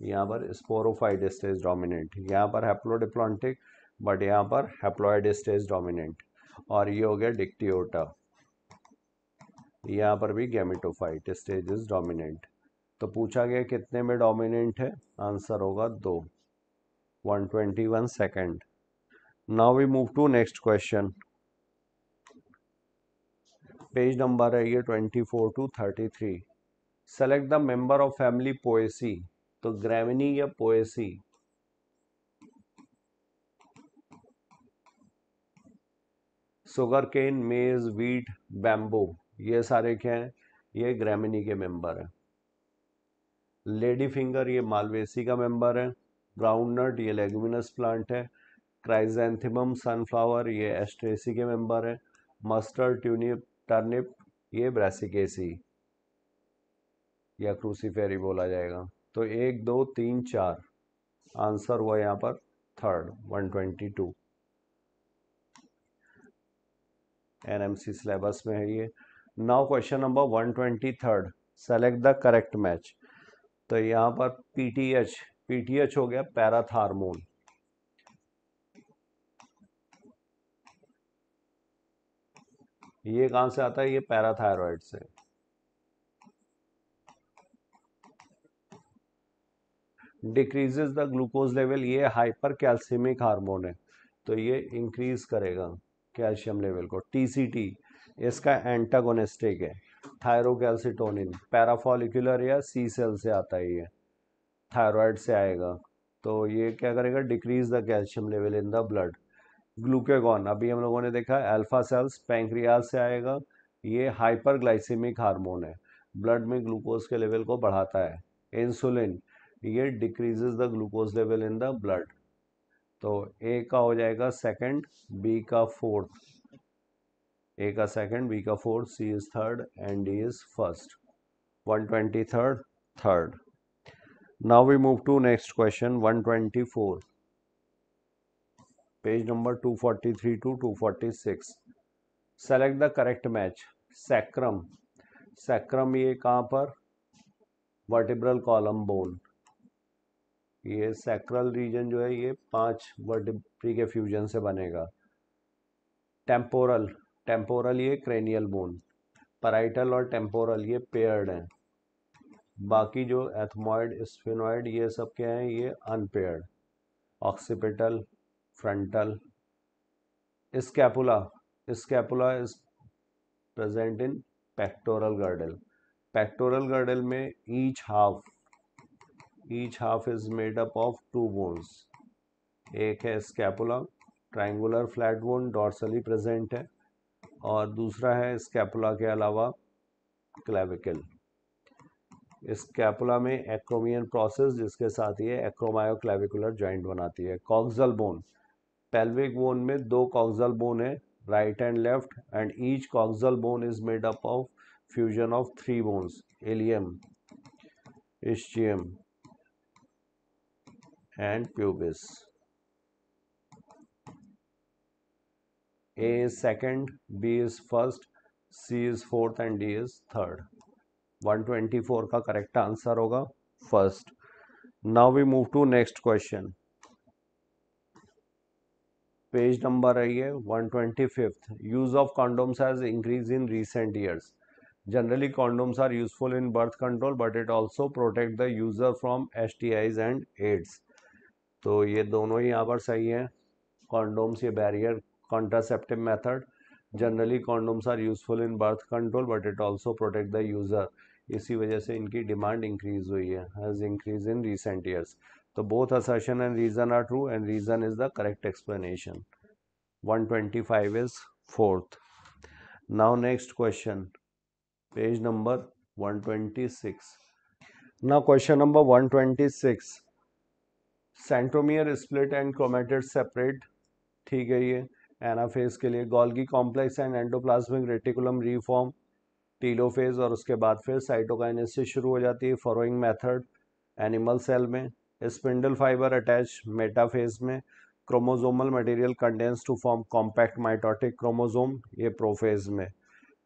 यहाँ पर स्पोरोफाइट स्टेज डोमिनेंट, यहाँ पर हैप्लोडिप्लॉन्टिक बट यहाँ पर हैप्लॉइड स्टेज डोमिनेंट। और ये हो गया डिक्टियोटा, यहाँ पर भी गैमेटोफाइट स्टेज इज डोमिनेंट। तो पूछा गया कितने में डोमिनेंट है, आंसर होगा 2, 121 second. Now we move to next question. Page number है ये 24 to 33। Select the member of family Poaceae. तो ग्रेविनी या पोएसी, शुगर केन, मेज, वीट, बैम्बो, ये सारे क्या हैं, ये ग्रेमिनी के मेंबर हैं। लेडी फिंगर ये मालवेसी का मेंबर है। ग्राउंडनट ये लेगुमिनस प्लांट है। क्राइजेंथेमम सनफ्लावर ये एस्ट्रेसी के मेंबर है। मस्टर्ड, ट्यूनिप, टर्निप ये ब्रासिकेसी या क्रूसीफेरी बोला जाएगा। तो 1 2 3 4 आंसर हुआ यहाँ पर थर्ड, 122। एनएमसी सिलेबस में है ये। Now question number 123, select the correct match. तो यहाँ पर पीटीएच, पीटीएच हो गया पैराथार्मोन। ये कहां से आता है, ये पैराथायरॉइड से। डिक्रीजेस द ग्लूकोज लेवल, ये हाइपर कैल्सिमिक हार्मोन है तो ये इंक्रीज करेगा कैल्शियम लेवल को। टीसीटी इसका एंटागोनिस्टिक है। थायरोकैल्सिटोनिन पैराफॉलिकुलर या सी सेल से आता है, ये थायराइड से आएगा। तो ये क्या करेगा, decrease the calcium level in the blood. Glucagon अभी हम लोगों ने देखा अल्फा सेल्स पैंक्रियाज से आएगा, ये हाइपरग्लाइसेमिक हार्मोन है, ब्लड में ग्लूकोज के लेवल को बढ़ाता है। इंसुलिन ये decreases the glucose level in the blood. तो ए का हो जाएगा सेकंड, बी का फोर्थ, ए का सेकंड, बी का fourth, C is third and D is first. 123 third. Now we move to next question 124। Page number 243 to 246। Select the correct match. Sacrum, sacrum ये कहाँ पर, vertebral column bone. ये sacral reason जो है ये 5 vertebrae के fusion से बनेगा। टेम्पोरल, टेम्पोरल ये क्रेनियल बोन। पैराइटल और टेम्पोरल ये पेयर्ड हैं। बाकी जो एथमॉइड, स्फेनॉइड ये सब क्या हैं, ये unpaired. Occipital, frontal. Scapula, scapula is present in pectoral girdle. Pectoral girdle में each half is made up of 2 bones. एक है scapula, triangular flat bone dorsally present है, और दूसरा है स्कैपुला के अलावा क्लेविकल। स्कैपुला में एक्रोमियन प्रोसेस जिसके साथ ये एक्रोमायोक्लेविकुलर जॉइंट बनाती है। कॉक्सल बोन, पेल्विक बोन में 2 कॉक्सल बोन है, right and left, and each coxal bone is made up of fusion of 3 bones, ilium, ischium and pubis. A is second, B is first, C is fourth and D is third. 124 का correct answer होगा first. Now we move to next question. Page number है ये 125th। Use of condoms has increased in recent years. Generally, condoms are useful in birth control, but it also protect the user from STIs and AIDS. तो ये दोनों ही यहाँ पर सही है। condoms ये barrier contraceptive method. Generally, condoms are useful in birth control, but it also protect the user. इसी वजह से इनकी डिमांड इंक्रीज हुई है, has increased in recent years. तो both assertion and reason are true, and reason is the correct explanation. 125 is fourth. Now next question, page number 126. Now question number 126. Centromere split and chromatid separate, ठीक है। ये anaphase के लिए Golgi complex and endoplasmic reticulum reform, telophase, और उसके बाद फिर cytokinesis शुरू हो जाती है फॉरोइंग मेथड एनिमल सेल में। स्पिंडल फाइबर अटैच मेटाफेज में। Chromosomal material condense to form compact mitotic chromosome, ये प्रोफेज में।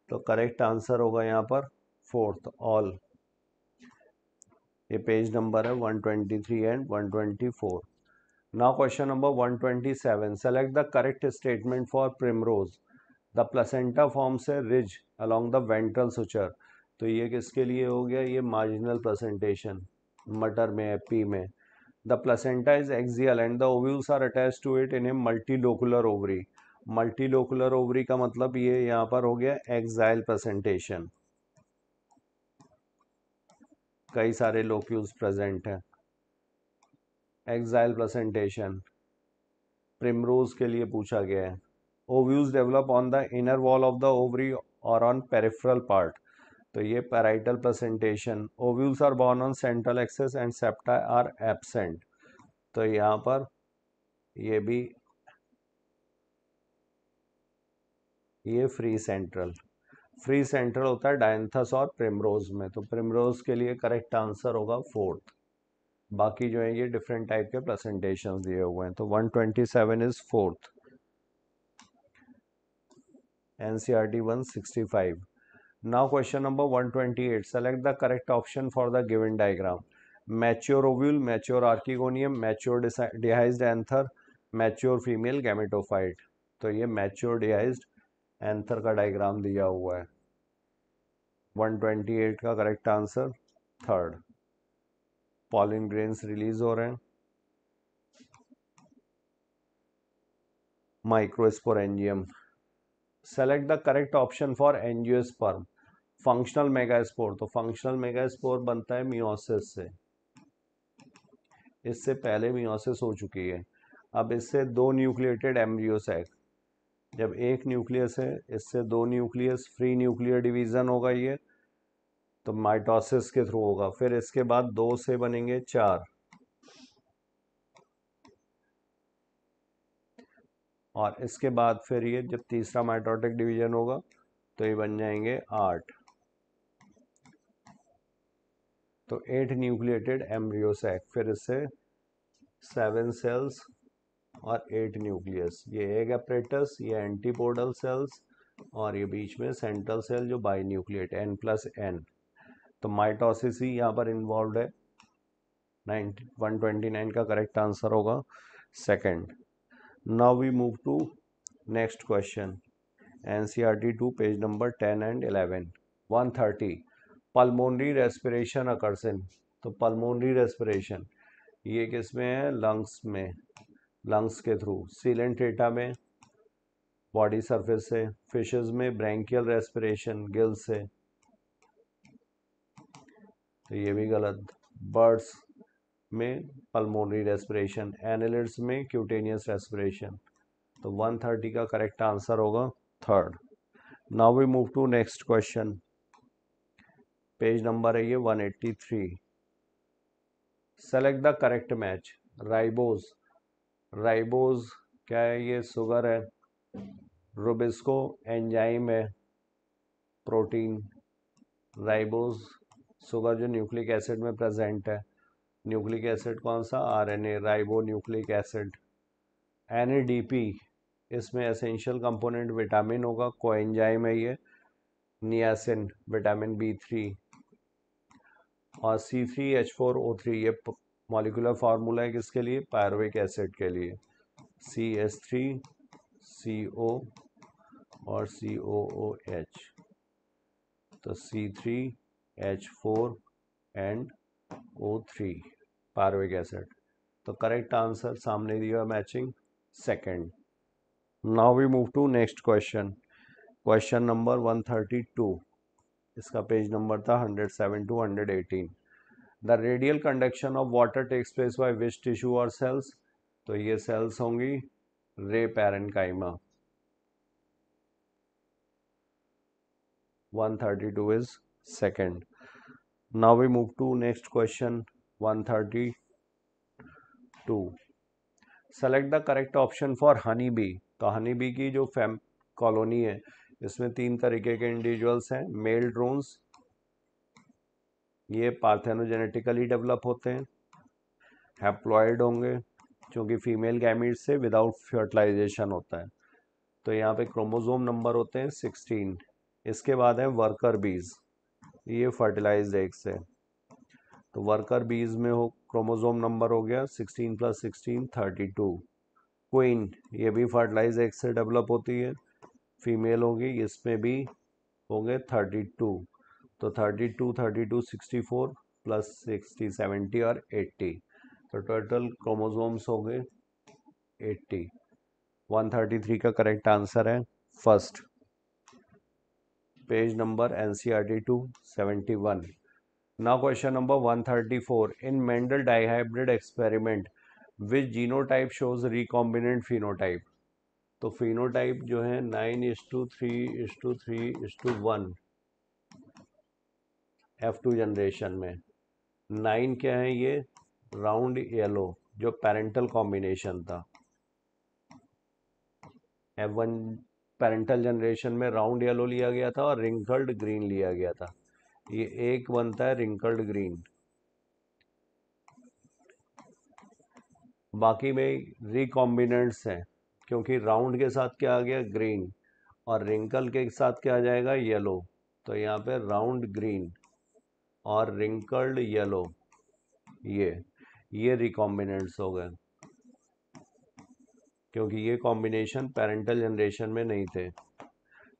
तो करेक्ट आंसर होगा यहाँ पर फोर्थ, ऑल। ये पेज नंबर है 123 and 124। Now question number 127। Select the correct statement for primrose. The placenta forms a ridge along the ventral suture. तो ये किसके लिए हो गया? ये मार्जिनल प्रेजेंटेशन मटर में है, पी में। The placenta is axial and the ovules are attached to it in a multilocular ovary. Multilocular ovary का मतलब ये यहाँ पर हो गया एक्साइल प्रेजेंटेशन, कई सारे लोक्यूल्स प्रेजेंट हैं। एक्साइल प्रेजेंटेशन प्रिमरोज के लिए पूछा गया है। Ovules develop on the inner wall of the ovary और ऑन पेरिफेरल पार्ट, तो ये parietal presentation. Ovules are borne on central axis and septa are absent, तो यहाँ पर ये भी, ये फ्री सेंट्रल होता है डायंथस और प्रिमरोज में, तो प्रिमरोज के लिए करेक्ट आंसर होगा फोर्थ। बाकी जो है ये डिफरेंट टाइप के प्रेजेंटेशंस दिए हुए हैं, तो 127 is fourth. NCERT 165. Now question number 128. Select the correct option for the given diagram. Mature ovule, mature archegonium, mature dehisced anther, mature female gametophyte. तो ये mature dehisced anther का डायग्राम दिया हुआ है। 128 का correct answer third. Pollen grains release हो रहे हैं। Microsporangium. Select the correct option for angiosperm. Functional megaspore, तो फंक्शनल मेगास्पोर बनता है मियोसिस से, इससे पहले मियोसिस हो चुकी है। अब इससे दो न्यूक्लिएटेड एम्ब्रियो सैक, जब एक न्यूक्लियस है इससे दो न्यूक्लियस, फ्री न्यूक्लियर डिवीजन होगा ये, तो माइटोसिस के थ्रू होगा। फिर इसके बाद दो से बनेंगे चार, और इसके बाद फिर ये जब तीसरा माइटोटिक डिवीजन होगा तो ये बन जाएंगे 8, तो 8 न्यूक्लिएटेड एम्ब्रियो सैक। फिर इससे 7 सेल्स और 8 न्यूक्लियस, ये एग अपरेटस, ये एंटीपोडल सेल्स, और ये बीच में सेंट्रल सेल जो बाई न्यूक्लिएट N+N। तो माइटोसिस ही यहाँ पर इन्वॉल्व है। 129 का करेक्ट आंसर होगा second. Now we move to next question, NCERT 2 page number 10 and 11। 130। Pulmonary respiration occurs in, तो पल्मोनरी रेस्पिरेशन ये किस में है? लंग्स में, लंग्स के थ्रू। सीलेंट्रेटा में बॉडी सरफेस से, फिशेस में ब्रैंकियल रेस्पिरेशन गिल से, तो ये भी गलत। बर्ड्स में पल्मोनरी रेस्पिरेशन, एनिलिड्स में क्यूटेनियस रेस्पिरेशन, तो 130 का करेक्ट आंसर होगा third. Now we move to next question, page number है ये 183। Select the correct match. Ribose, ribose क्या है? ये शुगर है। रुबिस्को एंजाइम है, प्रोटीन। राइबोज शुगर जो न्यूक्लिक एसिड में प्रेजेंट है। न्यूक्लिक एसिड कौन सा? RNA, ribo nucleic acid. NADP इसमें एसेंशियल कंपोनेंट विटामिन होगा, कोएंजाइम है ये। नियासिन विटामिन B3, और C3H4O3 ये मॉलिक्यूलर फार्मूला है किसके लिए, पायरुविक एसिड के लिए, CH3CO और COOH, तो C3H4 and O3 pyruvic acid. तो करेक्ट आंसर सामने दिया matching second. Now we move to next question, question number 132। इसका पेज नंबर था 107 to 118। The radial conduction of water takes place by which tissue और cells, तो ये cells होंगी ray parenchyma. 132 is second. Now we move to next question 132. Select the correct option for honey bee। तो honey bee की जो fam colony है इसमें 3 तरीके के इंडिविजुअल्स हैं। मेल ड्रोन्स, ये पार्थेनोजेनेटिकली डेवलप होते हैं। हैप्लॉइड होंगे क्योंकि फीमेल गैमीट से विदाउट फर्टिलाइजेशन होता है। तो यहाँ पे क्रोमोसोम नंबर होते हैं 16। इसके बाद है वर्कर बीज, ये फर्टिलाइज्ड एग से। तो वर्कर बीज में हो क्रोमोसोम नंबर हो गया 16 + 16 32। क्वीन, ये भी फर्टिलाइज एग से डेवलप होती है, फीमेल होगी, इसमें भी हो गए 32। तो 32 32 64 + 60 70 और 80, तो टोटल क्रोमोसोम्स हो गए 80। 133 का करेक्ट आंसर है first. Page number NCERT 271। Now question number 134. In Mendel dihybrid experiment, which genotype shows recombinant phenotype? तो phenotype जो है 9:3:3:1 F2 जनरेशन में। 9 क्या है, ये राउंड येलो जो पेरेंटल कॉम्बिनेशन था। F1 पेरेंटल जनरेशन में राउंड येलो लिया गया था और रिंकल्ड ग्रीन लिया गया था। ये एक बनता है रिंकल्ड ग्रीन। बाकी में रिकॉम्बिनेंट्स हैं क्योंकि राउंड के साथ क्या आ गया, ग्रीन, और रिंकल के साथ क्या आ जाएगा, येलो। तो यहाँ पे राउंड ग्रीन और रिंकल्ड येलो, ये रिकॉम्बिनेंट्स हो गए क्योंकि ये कॉम्बिनेशन पेरेंटल जनरेशन में नहीं थे।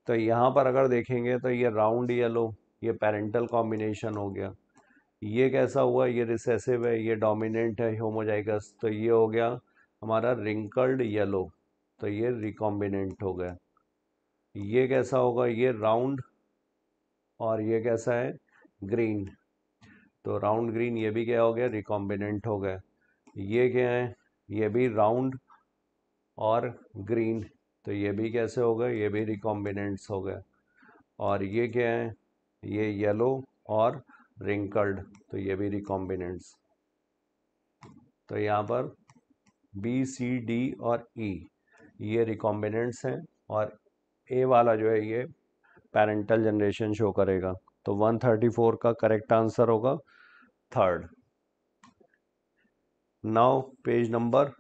तो यहाँ पर अगर देखेंगे तो ये राउंड येलो, ये पेरेंटल कॉम्बिनेशन हो गया। ये कैसा हुआ, ये रिसेसिव है, ये डोमिनेंट है होमोजाइगस, तो ये हो गया हमारा रिंकल्ड येलो, तो ये रिकॉम्बिनेंट हो गया। ये कैसा होगा, ये राउंड, और ये कैसा है, ग्रीन, तो राउंड ग्रीन, ये भी क्या हो गया, रिकॉम्बिनेंट हो गया। ये क्या है, ये भी राउंड और ग्रीन, तो ये भी कैसे हो गए, ये भी रिकॉम्बिनेंट्स हो गए। और ये क्या है, ये येलो और रिंकल्ड, तो ये भी रिकॉम्बिनेंट्स। तो यहाँ पर बी सी डी और ई ये रिकॉम्बिनेंट्स हैं, और ए वाला जो है ये पेरेंटल जनरेशन शो करेगा। तो 134 का करेक्ट आंसर होगा third. Now page number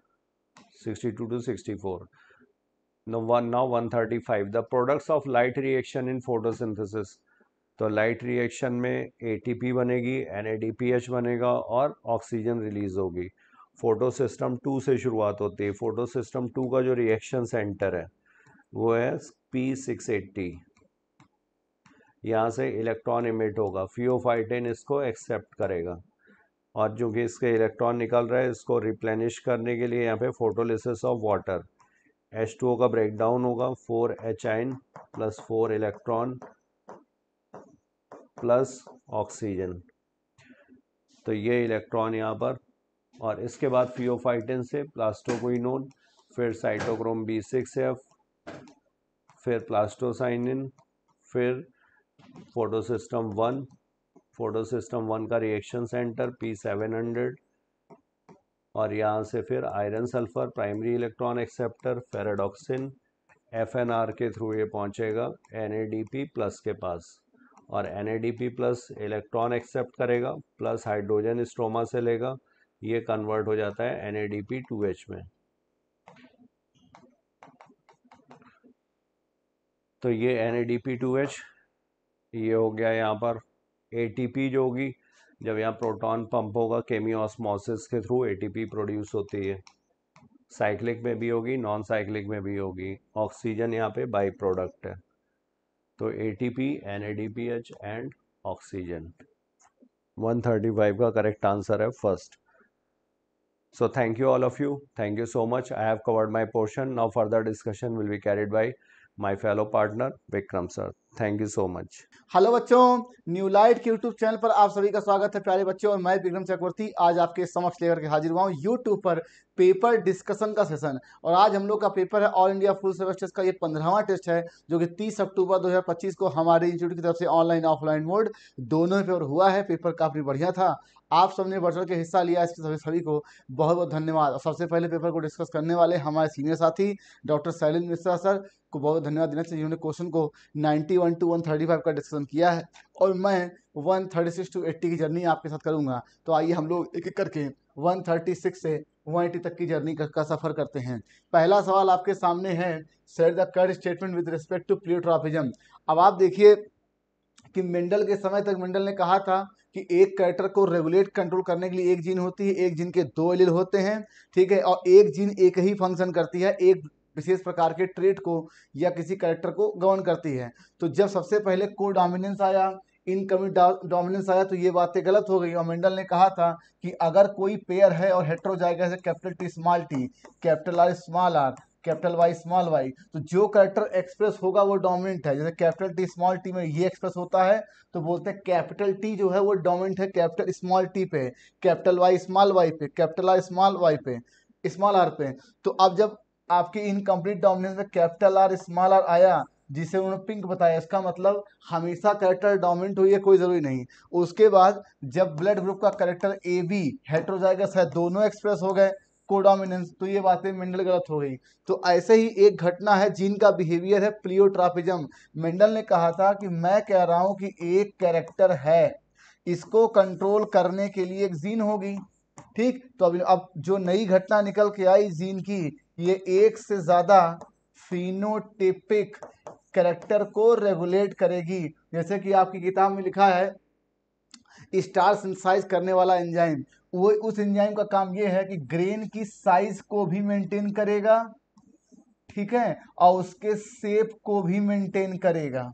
62 to 64। now 135, the products of light reaction in photosynthesis. तो लाइट रिएक्शन में ATP बनेगी, NADPH बनेगा और ऑक्सीजन रिलीज होगी। फोटो सिस्टम 2 से शुरुआत होती है। फोटो सिस्टम 2 का जो रिएक्शन सेंटर है वो है P680। यहाँ से इलेक्ट्रॉन इमिट होगा, फियोफाइटिन इसको एक्सेप्ट करेगा, और जो कि इसके इलेक्ट्रॉन निकल रहा है इसको रिप्लेनिश करने के लिए यहाँ पे फोटोलिसिस ऑफ वाटर, H2O का ब्रेकडाउन होगा, 4H + 4 इलेक्ट्रॉन प्लस ऑक्सीजन, तो ये इलेक्ट्रॉन यहाँ पर, और इसके बाद फियोफाइटिन से प्लास्टोक्विनोन, फिर साइटोक्रोम B6F, फिर प्लास्टोसाइनिन, फिर फोटोसिस्टम 1, फोटोसिस्टम 1 का रिएक्शन सेंटर P700, और यहाँ से फिर iron sulphur primary electron acceptor ferredoxin, FNR के थ्रू ये पहुँचेगा NADP+ के पास, और NADP+ इलेक्ट्रॉन एक्सेप्ट करेगा प्लस हाइड्रोजन स्ट्रोमा से लेगा, ये कन्वर्ट हो जाता है NADP2H में। तो ये NADP2H ये हो गया। यहाँ पर ATP जो होगी जब यहाँ प्रोटॉन पंप होगा केमियोस्मोसिस के थ्रू एटीपी प्रोड्यूस होती है, साइक्लिक में भी होगी, नॉन साइक्लिक में भी होगी। ऑक्सीजन यहाँ पे बाई प्रोडक्ट है, तो एटीपी, NADPH एंड ऑक्सीजन। 135 का करेक्ट आंसर है first. So thank you all of you. Thank you so much. I have covered my portion. Now further discussion will be carried by my fellow partner Vikram sir. Thank you so much. Hello बच्चों, new light के YouTube channel पर आप सभी का स्वागत है प्यारे बच्चों। और मैं विक्रम चक्रवर्ती आज आपके समक्ष लेकर के हाजिर हुआ हूँ यूट्यूब पर पेपर डिस्कशन का सेशन। और आज हम लोग का पेपर है all India full syllabus test का ये 15वां टेस्ट है, जो कि 30 अक्टूबर 2025 को हमारे इंस्टीट्यूट की तरफ से ऑनलाइन ऑफलाइन मोड दोनों पेपर हुआ है। पेपर काफ़ी बढ़िया था, आप सबने बढ़ चढ़ के हिस्सा लिया, इसके सभी को बहुत बहुत धन्यवाद। और सबसे पहले पेपर को डिस्कस करने वाले हमारे सीनियर साथी डॉक्टर शैलेंद्र मिश्रा सर को बहुत धन्यवाद देना चाहिए, जिन्होंने क्वेश्चन को 91 to 135 का डिस्कशन किया है और मैं 136 to 80 की जर्नी आपके साथ करूंगा। तो आइए हम लोग एक एक करके 136 से 180 तक की जर्नी का सफर करते हैं। पहला सवाल आपके सामने है, set the correct statement with respect to pleiotropism. अब आप देखिए कि मेंडल के समय तक मेंडल ने कहा था कि एक कैरेक्टर को रेगुलेट कंट्रोल करने के लिए एक जीन होती है, एक जीन के 2 एलील होते हैं, ठीक है, और एक जीन एक ही फंक्शन करती है, एक विशेष प्रकार के ट्रेट को या किसी कैरेक्टर को गवर्न करती है। तो जब सबसे पहले को डोमिनेंस आया, इनकमिंग डोमिनेंस आया, तो ये बातें गलत हो गई। और मेंडल ने कहा था कि अगर कोई पेयर है और हेटेरोजाइगस है, capital T small T, capital R small R, capital Y small Y, तो जो कैरेक्टर एक्सप्रेस होगा वो डोमिनेंट है। जैसे कैपिटल टी स्मॉल टी में ये एक्सप्रेस होता है तो बोलते हैं कैपिटल टी जो है वो डोमिनेंट है कैपिटल स्मॉल टी पे, कैपिटल वाई स्मॉल वाई पे, कैपिटल आर स्मॉल वाई पे, स्मॉल आर पे। तो अब जब आपकी इनकम्प्लीट डोमिनेंस में कैपिटल आर स्मॉल आर आया, जिसे उन्होंने पिंक बताया, इसका मतलब हमेशा कैरेक्टर डोमिनेंट हुई है, कोई जरूरी नहीं। उसके बाद जब ब्लड ग्रुप का कैरेक्टर ए बी हेटेरोजाइगस है, दोनों एक्सप्रेस हो गए कोडोमिनेंस, तो ये बातें मेंडल गलत हो गई। तो ऐसे ही एक घटना है जिनका बिहेवियर है प्लियोट्रॉपिज्म। मेंडल ने कहा था कि मैं कह रहा हूं कि एक कैरेक्टर है, इसको कंट्रोल करने के लिए एक जीन होगी, ठीक। तो अब जो नई घटना निकल के आई जीन की, ये एक से ज्यादा फिनोटिपिक कैरेक्टर को रेगुलेट करेगी। जैसे कि आपकी किताब में लिखा है स्टार सिंथेसाइज करने वाला एंजाइम, वो उस एंजाइम का काम ये है कि ग्रेन की साइज को भी मेंटेन करेगा, ठीक है, और उसके शेप को भी मेंटेन करेगा।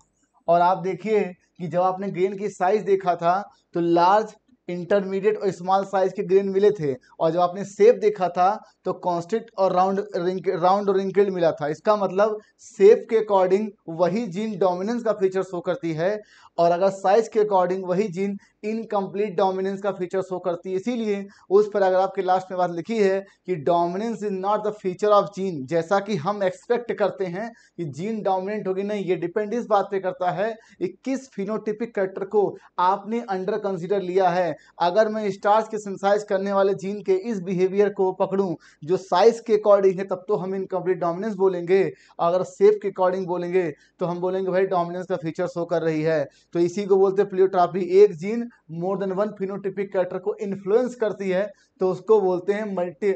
और आप देखिए कि जब आपने ग्रेन की साइज देखा था तो लार्ज, इंटरमीडिएट और स्मॉल साइज के ग्रेन मिले थे, और जब आपने शेप देखा था तो कॉन्स्ट्रिक्ट और राउंड और रिंकल्ड मिला था। इसका मतलब शेप के अकॉर्डिंग वही जीन डोमिनेंस का फीचर शो करती है, और अगर साइज के अकॉर्डिंग वही जीन इनकम्प्लीट डोमिनेंस का फीचर शो करती है। इसीलिए उस पैराग्राफ के लास्ट में बात लिखी है कि dominance is not the feature of gene, जैसा कि हम एक्सपेक्ट करते हैं कि जीन डोमिनेंट होगी, नहीं, ये डिपेंड इस बात पे करता है कि किस फिनोटिपिक कैरेक्टर को आपने अंडर कंसीडर लिया है। अगर मैं स्टार्स के सिंथेसाइज करने वाले जीन के इस बिहेवियर को पकड़ूं जो साइज के अकॉर्डिंग है, तब तो हम इनकम्प्लीट डोमिनेंस बोलेंगे। अगर शेप के अकॉर्डिंग बोलेंगे तो हम बोलेंगे भाई डोमिनेंस का फीचर शो कर रही है। तो इसी को बोलते हैं प्लियोट्रॉपी। एक जीन मोर देन वन फिनोटिपिक कैरेक्टर को इन्फ्लुएंस करती है तो उसको बोलते हैं मल्टी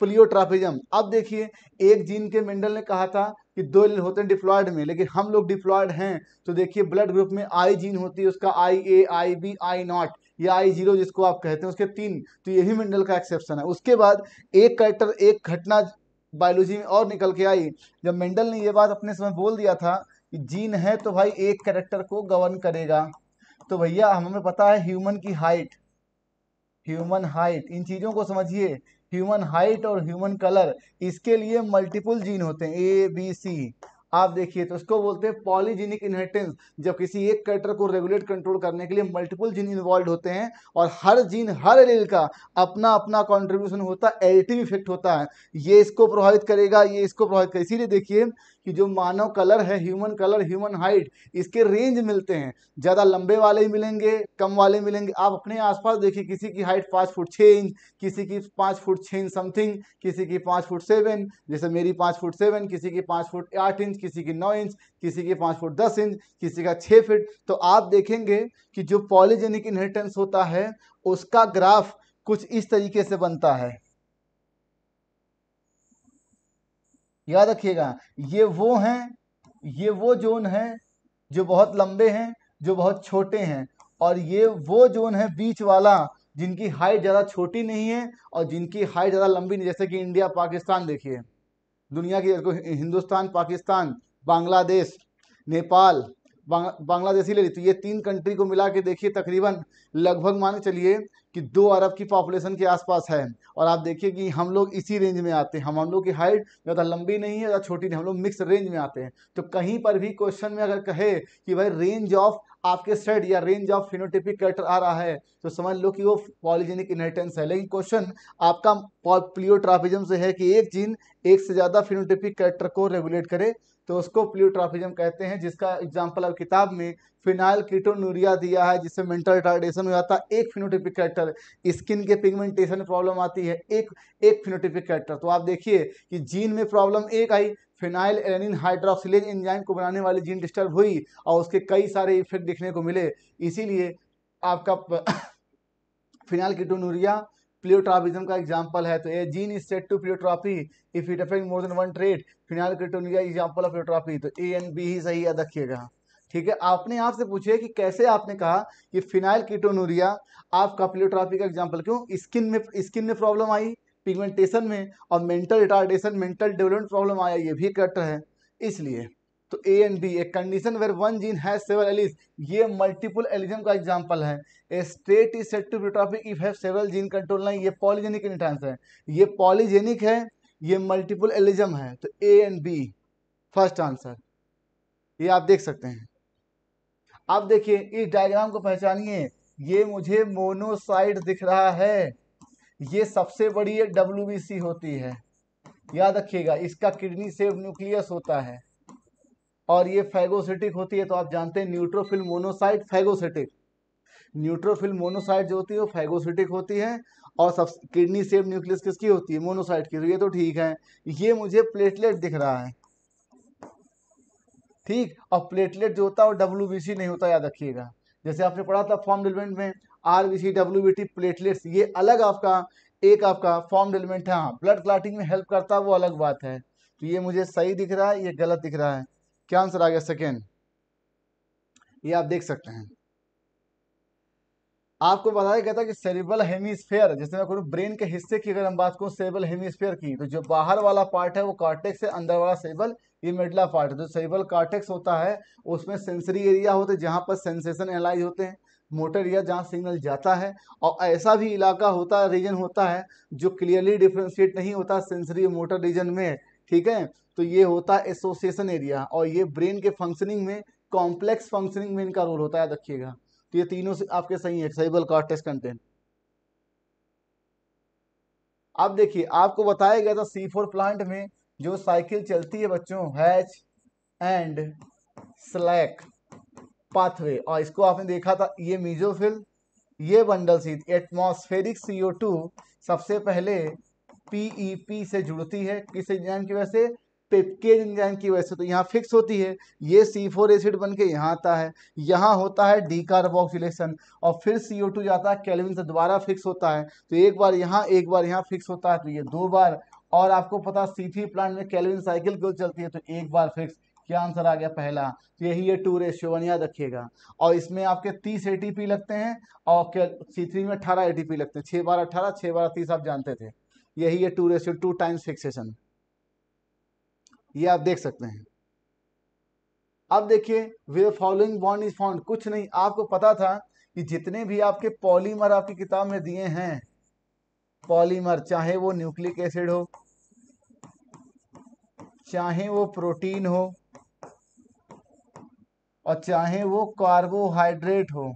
प्लियोट्रॉपिज्म। अब देखिए, एक जीन के मेंडल ने कहा था कि 2 एलील होते हैं डिप्लॉयड में, लेकिन हम लोग डिप्लॉयड हैं। तो देखिए ब्लड ग्रुप में आई जीन होती है, उसका IA, IB, I0 या I0 जिसको आप कहते हैं, उसके 3, तो यही मेंडल का एक्सेप्शन है। उसके बाद एक कैरेक्टर, एक घटना बायोलॉजी में और निकल के आई, जब मेंडल ने ये बात अपने समय बोल दिया था कि जीन है तो भाई एक कैरेक्टर को गवर्न करेगा। तो भैया हमें पता है ह्यूमन की हाइट, ह्यूमन हाइट, इन चीज़ों को समझिए, ह्यूमन हाइट और ह्यूमन कलर, इसके लिए मल्टीपल जीन होते हैं ABC। आप देखिए तो इसको बोलते हैं पॉलीजेनिक इनहेरिटेंस, जब किसी एक कैरेक्टर को रेगुलेट कंट्रोल करने के लिए मल्टीपल जीन इन्वॉल्व होते हैं, और हर जीन, हर एलील का अपना अपना कंट्रीब्यूशन होता है, एडिटिव इफेक्ट होता है, ये इसको प्रभावित करेगा, ये इसको प्रभावित करेगा। इसीलिए देखिए कि जो मानव कलर है, ह्यूमन कलर, ह्यूमन हाइट, इसके रेंज मिलते हैं, ज़्यादा लंबे वाले ही मिलेंगे, कम वाले मिलेंगे। आप अपने आसपास देखिए, किसी की हाइट 5 फुट 6 इंच, किसी की 5 फुट 6 इंच समथिंग, किसी की 5 फुट 7, जैसे मेरी 5 फुट 7, किसी की 5 फुट 8 इंच, किसी की 9 इंच, किसी की 5 फुट 10 इंच, किसी का 6 फीट। तो आप देखेंगे कि जो पॉलीजेनिक इनहेरिटेंस होता है उसका ग्राफ कुछ इस तरीके से बनता है। याद रखिएगा, ये वो जोन है जो बहुत लंबे हैं, जो बहुत छोटे हैं, और ये वो जोन है बीच वाला जिनकी हाइट ज़्यादा छोटी नहीं है और जिनकी हाइट ज़्यादा लंबी नहीं, जैसे कि इंडिया पाकिस्तान देखिए, दुनिया की हिंदुस्तान, पाकिस्तान, बांग्लादेश, नेपाल, बांग्लादेश ही ले ली तो ये 3 कंट्री को मिला के देखिए तकरीबन लगभग मान के चलिए कि 2 अरब की पॉपुलेशन के आसपास है। और आप देखिए कि हम लोग इसी रेंज में आते हैं, हम लोग की हाइट ज़्यादा लंबी नहीं है ज़्यादा छोटी नहीं, हम लोग मिक्स रेंज में आते हैं। तो कहीं पर भी क्वेश्चन में अगर कहे कि भाई रेंज ऑफ आपके सेट या रेंज ऑफ फिनोटिपिक कैरेक्टर आ रहा है तो समझ लो कि वो पॉलीजेनिक इनहेरिटेंस है। लेकिन क्वेश्चन आपका प्लियोट्रॉपिज्म से है कि एक जीन एक से ज़्यादा फिनोटिपिक कैरेक्टर को रेगुलेट करे, तो उसको प्लियोट्रॉपिज्म कहते हैं, जिसका एग्जाम्पल अब किताब में फिनाइल कीटोन्यूरिया दिया है, जिससे मेंटल रिटार्डेशन हो जाता है एक फिनोटिपिक कैरेक्टर, स्किन के पिगमेंटेशन में प्रॉब्लम आती है एक फिनोटिपिक कैरेक्टर। तो आप देखिए कि जीन में प्रॉब्लम एक आई, फिनाइल एलेनिन हाइड्रोक्सिलेज एंजाइम को बनाने वाली जीन डिस्टर्ब हुई और उसके कई सारे इफेक्ट दिखने को मिले। इसीलिए आपका फिनाइल कीटोन्यूरिया प्लियोट्रॉपिज्म का एग्जांपल है। तो ये gene is said to pleiotropy if it affect more than one trait, phenylketonuria example of pleiotropy. तो ए एंड बी ही सही याद रखिएगा। ठीक है, आपने आपसे पूछे कि कैसे आपने कहा कि फिनाइल कीटोन्यूरिया आपका प्लियोट्रॉपी का एग्जांपल, क्यों? स्किन में प्रॉब्लम आई, पिगमेंटेशन में, और mental retardation, mental development problem आया, ये भी करेक्ट है। इसलिए तो A and B, A condition where one gene has several alleles, ये मल्टीपल एलिज्म का एग्जांपल है। A state is said to be tropic if have several gene control, नहीं, ये पॉलीजेनिक इनहेरिटेंस है, ये पॉलीजेनिक है, ये मल्टीपल एलिज्म है। तो A and B first answer, ये आप देख सकते हैं। अब देखिए इस डायग्राम को पहचानिए, ये मुझे मोनोसाइट दिख रहा है, ये सबसे बड़ी एक WBC होती है, याद रखिएगा, इसका किडनी शेप न्यूक्लियस होता है, और ये फैगोसिटिक होती है। तो आप जानते हैं neutrophil monocyte phagocytic, neutrophil monocyte जो होती है वो फैगोसिटिक होती है, और सब किडनी शेप न्यूक्लियस किसकी होती है? मोनोसाइट की। तो ये तो ठीक है, ये मुझे प्लेटलेट दिख रहा है, ठीक, और प्लेटलेट जो होता है वो WBC नहीं होता, याद रखिएगा। जैसे आपने पढ़ा था फॉर्म एलिमेंट में RBC WBT प्लेटलेट्स, ये अलग आपका एक आपका फॉर्म एलिमेंट है। हाँ, ब्लड क्लॉटिंग में हेल्प करता है वो अलग बात है। तो ये मुझे सही दिख रहा है, ये गलत दिख रहा है। क्या आंसर आ गया? सेकेंड, ये आप देख सकते हैं। आपको बताया गया था कि सेरिब्रल हेमिस्फेयर, जैसे मैं करूँ ब्रेन के हिस्से की अगर हम बात करूँ सेरिब्रल हेमिस्फेयर की, तो जो बाहर वाला पार्ट है वो कॉर्टेक्स है, अंदर वाला सेरिब्रल ये मिडला पार्ट है। जो सेरिब्रल कॉर्टेक्स होता है उसमें सेंसरी एरिया होते हैं जहाँ पर सेंसेशन एनालाइज होते हैं, मोटर एरिया जहाँ सिग्नल जाता है, और ऐसा भी इलाका होता है, रीजन होता है जो क्लियरली डिफ्रेंशिएट नहीं होता सेंसरी और मोटर रीजन में, ठीक है। तो ये होता है एसोसिएशन एरिया, और ये ब्रेन के फंक्शनिंग में, कॉम्प्लेक्स फंक्शनिंग में इनका रोल होता है, याद रखिएगा। तो ये तीनों से आपके सही है, सेरिब्रल कॉर्टेक्स कंटेंट। अब देखिए आपको बताया गया था C4 प्लांट में जो साइकिल चलती है बच्चों, हैच एंड स्लैक पाथवे, और इसको आपने देखा था, ये मीजोफिल, ये बंडल शीथ, एटमॉस्फेरिक CO2 सबसे पहले PEP से जुड़ती है, किस एंजाइम की वजह से? पेप्केज एंजाइम की वजह से। तो यहाँ फिक्स होती है, ये C4 एसिड बन के यहाँ आता है, यहाँ होता है डीकार्बोक्सिलेशन, और फिर CO2 जाता है केल्विन से दोबारा फिक्स होता है। तो एक बार यहाँ फिक्स होता है, तो ये 2 बार। और आपको पता C3 प्लांट में केल्विन साइकिल क्यों चलती है? तो एक बार फिक्स। क्या आंसर आ गया? पहला। तो यही है 2:1, याद रखिएगा। और इसमें आपके 30 ATP लगते हैं, और C3 में 18 ATP लगते हैं, 6 बार 18, 6 बार 30, आप जानते थे। यही है 2:2 टाइम्स फिक्सेशन, ये आप देख सकते हैं। अब देखिए वे फॉलोइंग बॉन्ड इज फाउंड, कुछ नहीं, आपको पता था कि जितने भी आपके पॉलीमर आपकी किताब में दिए हैं, पॉलीमर चाहे वो न्यूक्लिक एसिड हो, चाहे वो प्रोटीन हो, और चाहे वो कार्बोहाइड्रेट हो,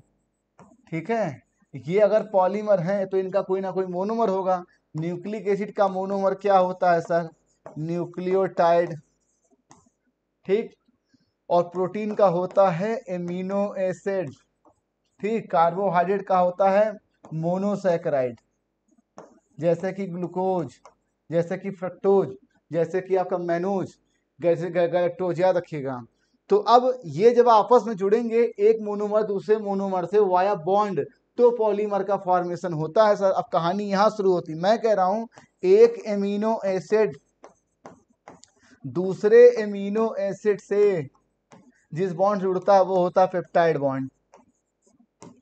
ठीक है, ये अगर पॉलीमर हैं तो इनका कोई ना कोई मोनोमर होगा। न्यूक्लिक एसिड का मोनोमर क्या होता है सर? न्यूक्लियोटाइड, ठीक, और प्रोटीन का होता है एमिनो एसिड, ठीक, कार्बोहाइड्रेट का होता है मोनोसैकेराइड, जैसे कि ग्लूकोज, जैसे कि फ्रक्टोज, जैसे कि आपका मैनोज, जैसे गैलेक्टोज, याद रखिएगा। तो अब ये जब आपस में जुड़ेंगे एक मोनोमर दूसरे मोनोमर से वाया बॉन्ड, तो पॉलीमर का फॉर्मेशन होता है सर। अब कहानी यहाँ शुरू होती, मैं कह रहा हूँ एक एमिनो एसिड दूसरे एमिनो एसिड से जिस बॉन्ड जुड़ता है वो होता है पेप्टाइड बॉन्ड,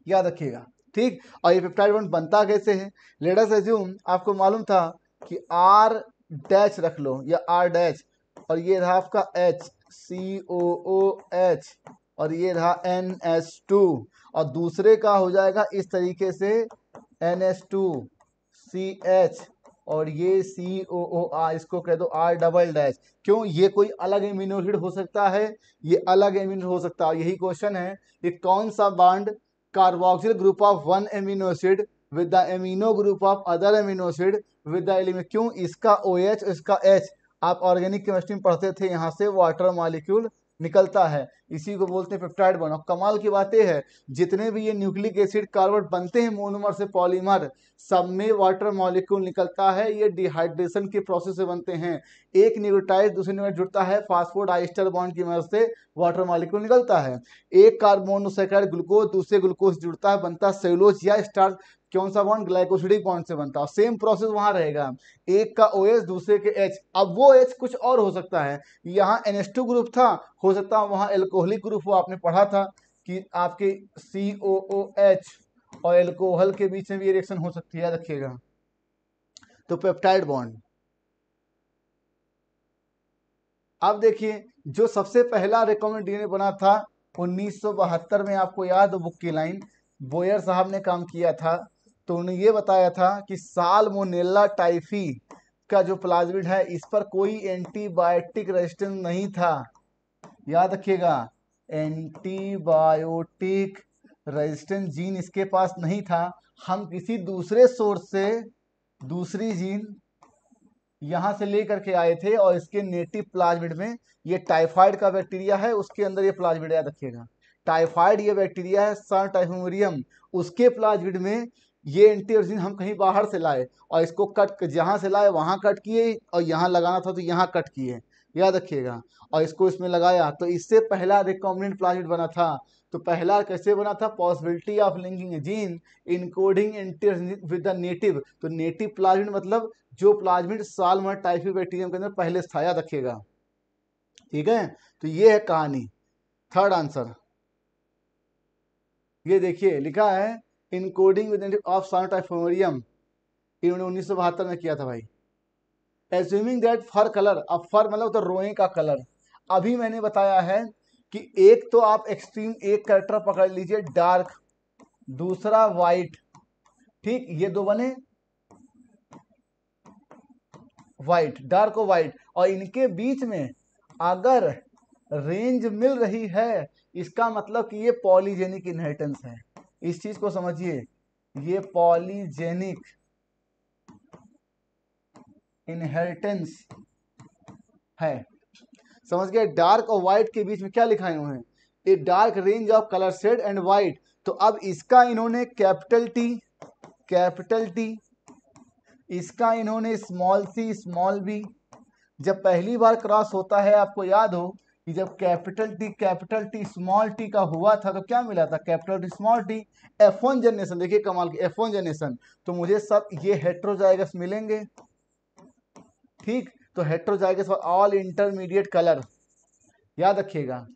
याद रखिएगा। ठीक, और ये पेप्टाइड बॉन्ड बनता कैसे है? लेट अस अज्यूम आपको मालूम था कि आर डैश रख लो या आर डैश, और ये रहा आपका H COOH, और ये रहा NH2, और दूसरे का हो जाएगा इस तरीके से NH2CH, और ये COOR, इसको कह दो R डबल डैश। क्यों? ये कोई अलग एमिनो एसिड हो सकता है, ये अलग एमिनो हो सकता है। यही क्वेश्चन है कि कौन सा bond carboxyl group of one amino acid with the amino group of other amino acid with the element. क्यों? इसका OH, इसका H, आप ऑर्गेनिक केमिस्ट्री में पढ़ते थे, यहाँ से वाटर मॉलिक्यूल निकलता है, इसी को बोलते हैं पेप्टाइड बॉन्ड। और कमाल की बात यह है, जितने भी ये न्यूक्लिक एसिड कार्बोनेट बनते हैं मोनोमर से पॉलीमर, सब में वाटर मॉलिक्यूल निकलता है। ये डिहाइड्रेशन के प्रोसेस से बनते हैं। एक न्यूक्लियोटाइड दूसरे न्यूक्लियोटाइड जुड़ता है, फास्फोडाइस्टर बॉन्ड की मदद से वाटर मॉलिक्यूल निकलता है। एक कार्बोनोसैकेराइड ग्लूकोज दूसरे ग्लूकोज जुड़ता है, बनता है सेलुलोज या स्टार्च। कौन सा बॉन्ड? ग्लाइकोसिडिक बॉन्ड से बनता है। सेम प्रोसेस वहां रहेगा, एक का OH दूसरे के H। अब वो H कुछ और हो सकता है, यहाँ NH2 ग्रुप था, हो सकता है वहाँ एल्कोहलिक ग्रुप हो। आपने पढ़ा था कि आपके COOH और एल्कोहल के बीच में भी रिएक्शन हो सकती है, याद रखिएगा। तो पेप्टाइड बॉन्ड, अब देखिए जो सबसे पहला रिकॉम्बिनेंट DNA बना था 1972 में, आपको याद हो बुक की लाइन, बोयर साहब ने काम किया था। तो उन्होंने ये बताया था कि साल्मोनेला टाइफी का जो प्लाज्मिड है, इस पर कोई एंटीबायोटिक रेजिस्टेंस नहीं था, याद रखिएगा। एंटीबायोटिक रेजिस्टेंस जीन इसके पास नहीं था। हम किसी दूसरे सोर्स से दूसरी जीन यहाँ से लेकर के आए थे, और इसके नेटिव प्लाज्मिड में ये टाइफाइड का बैक्टीरिया है, उसके अंदर ये प्लाज्मिड, याद रखिएगा। टाइफाइड ये बैक्टीरिया है, सन टाइफोमेरियम, उसके प्लाज्मिड में ये एंटीऑक्सीडेंट हम कहीं बाहर से लाए, और इसको कट, जहाँ से लाए वहाँ कट किए, और यहाँ लगाना था तो यहाँ कट किए, याद रखिएगा। और इसको इसमें लगाया, तो इससे पहला रिकॉम्बिनेंट प्लाज्मिड बना था। तो पहला कैसे बना था? Possibility of linking A gene encoding antioxidant with the native. तो नेटिव प्लाज्मिड मतलब जो प्लाज्मिड साल्मोनेला टाइफी बैक्टीरियम के अंदर पहले था, याद रखिएगा। ठीक है, तो ये है कहानी। थर्ड आंसर ये देखिए लिखा है, इनकोडिंग विद ऑफ साल्मोनेला टाइफोमेरियम, इन्होंने 1972 में किया था भाई। एज्यूमिंग दैट फर कलर, अब फर मतलब तो रोए का कलर। अभी मैंने बताया है कि एक तो आप एक्सट्रीम एक कैरेक्टर पकड़ लीजिए डार्क, दूसरा वाइट, ठीक, ये दो बने वाइट, डार्क और वाइट, और इनके बीच में अगर रेंज मिल रही है, इसका मतलब कि ये पॉलीजेनिक इनहेरिटेंस है। इस चीज को समझिए, ये पॉलीजेनिक इनहेरिटेंस है, समझ गए। डार्क और व्हाइट के बीच में क्या लिखा है इन्होंने? A dark range of colour shade and white. तो अब इसका इन्होंने कैपिटल टी, इसका इन्होंने स्मॉल सी स्मॉल बी। जब पहली बार क्रॉस होता है, आपको याद हो कि जब कैपिटल टी स्मॉल टी का हुआ था, तो क्या मिला था? Capital T small T. F1 generation, देखिए कमाल की F1 जनरेशन, तो मुझे सब ये हेट्रोजाइगस मिलेंगे, ठीक। तो हेट्रोजाइगस ऑल इंटरमीडिएट कलर, याद रखिएगा।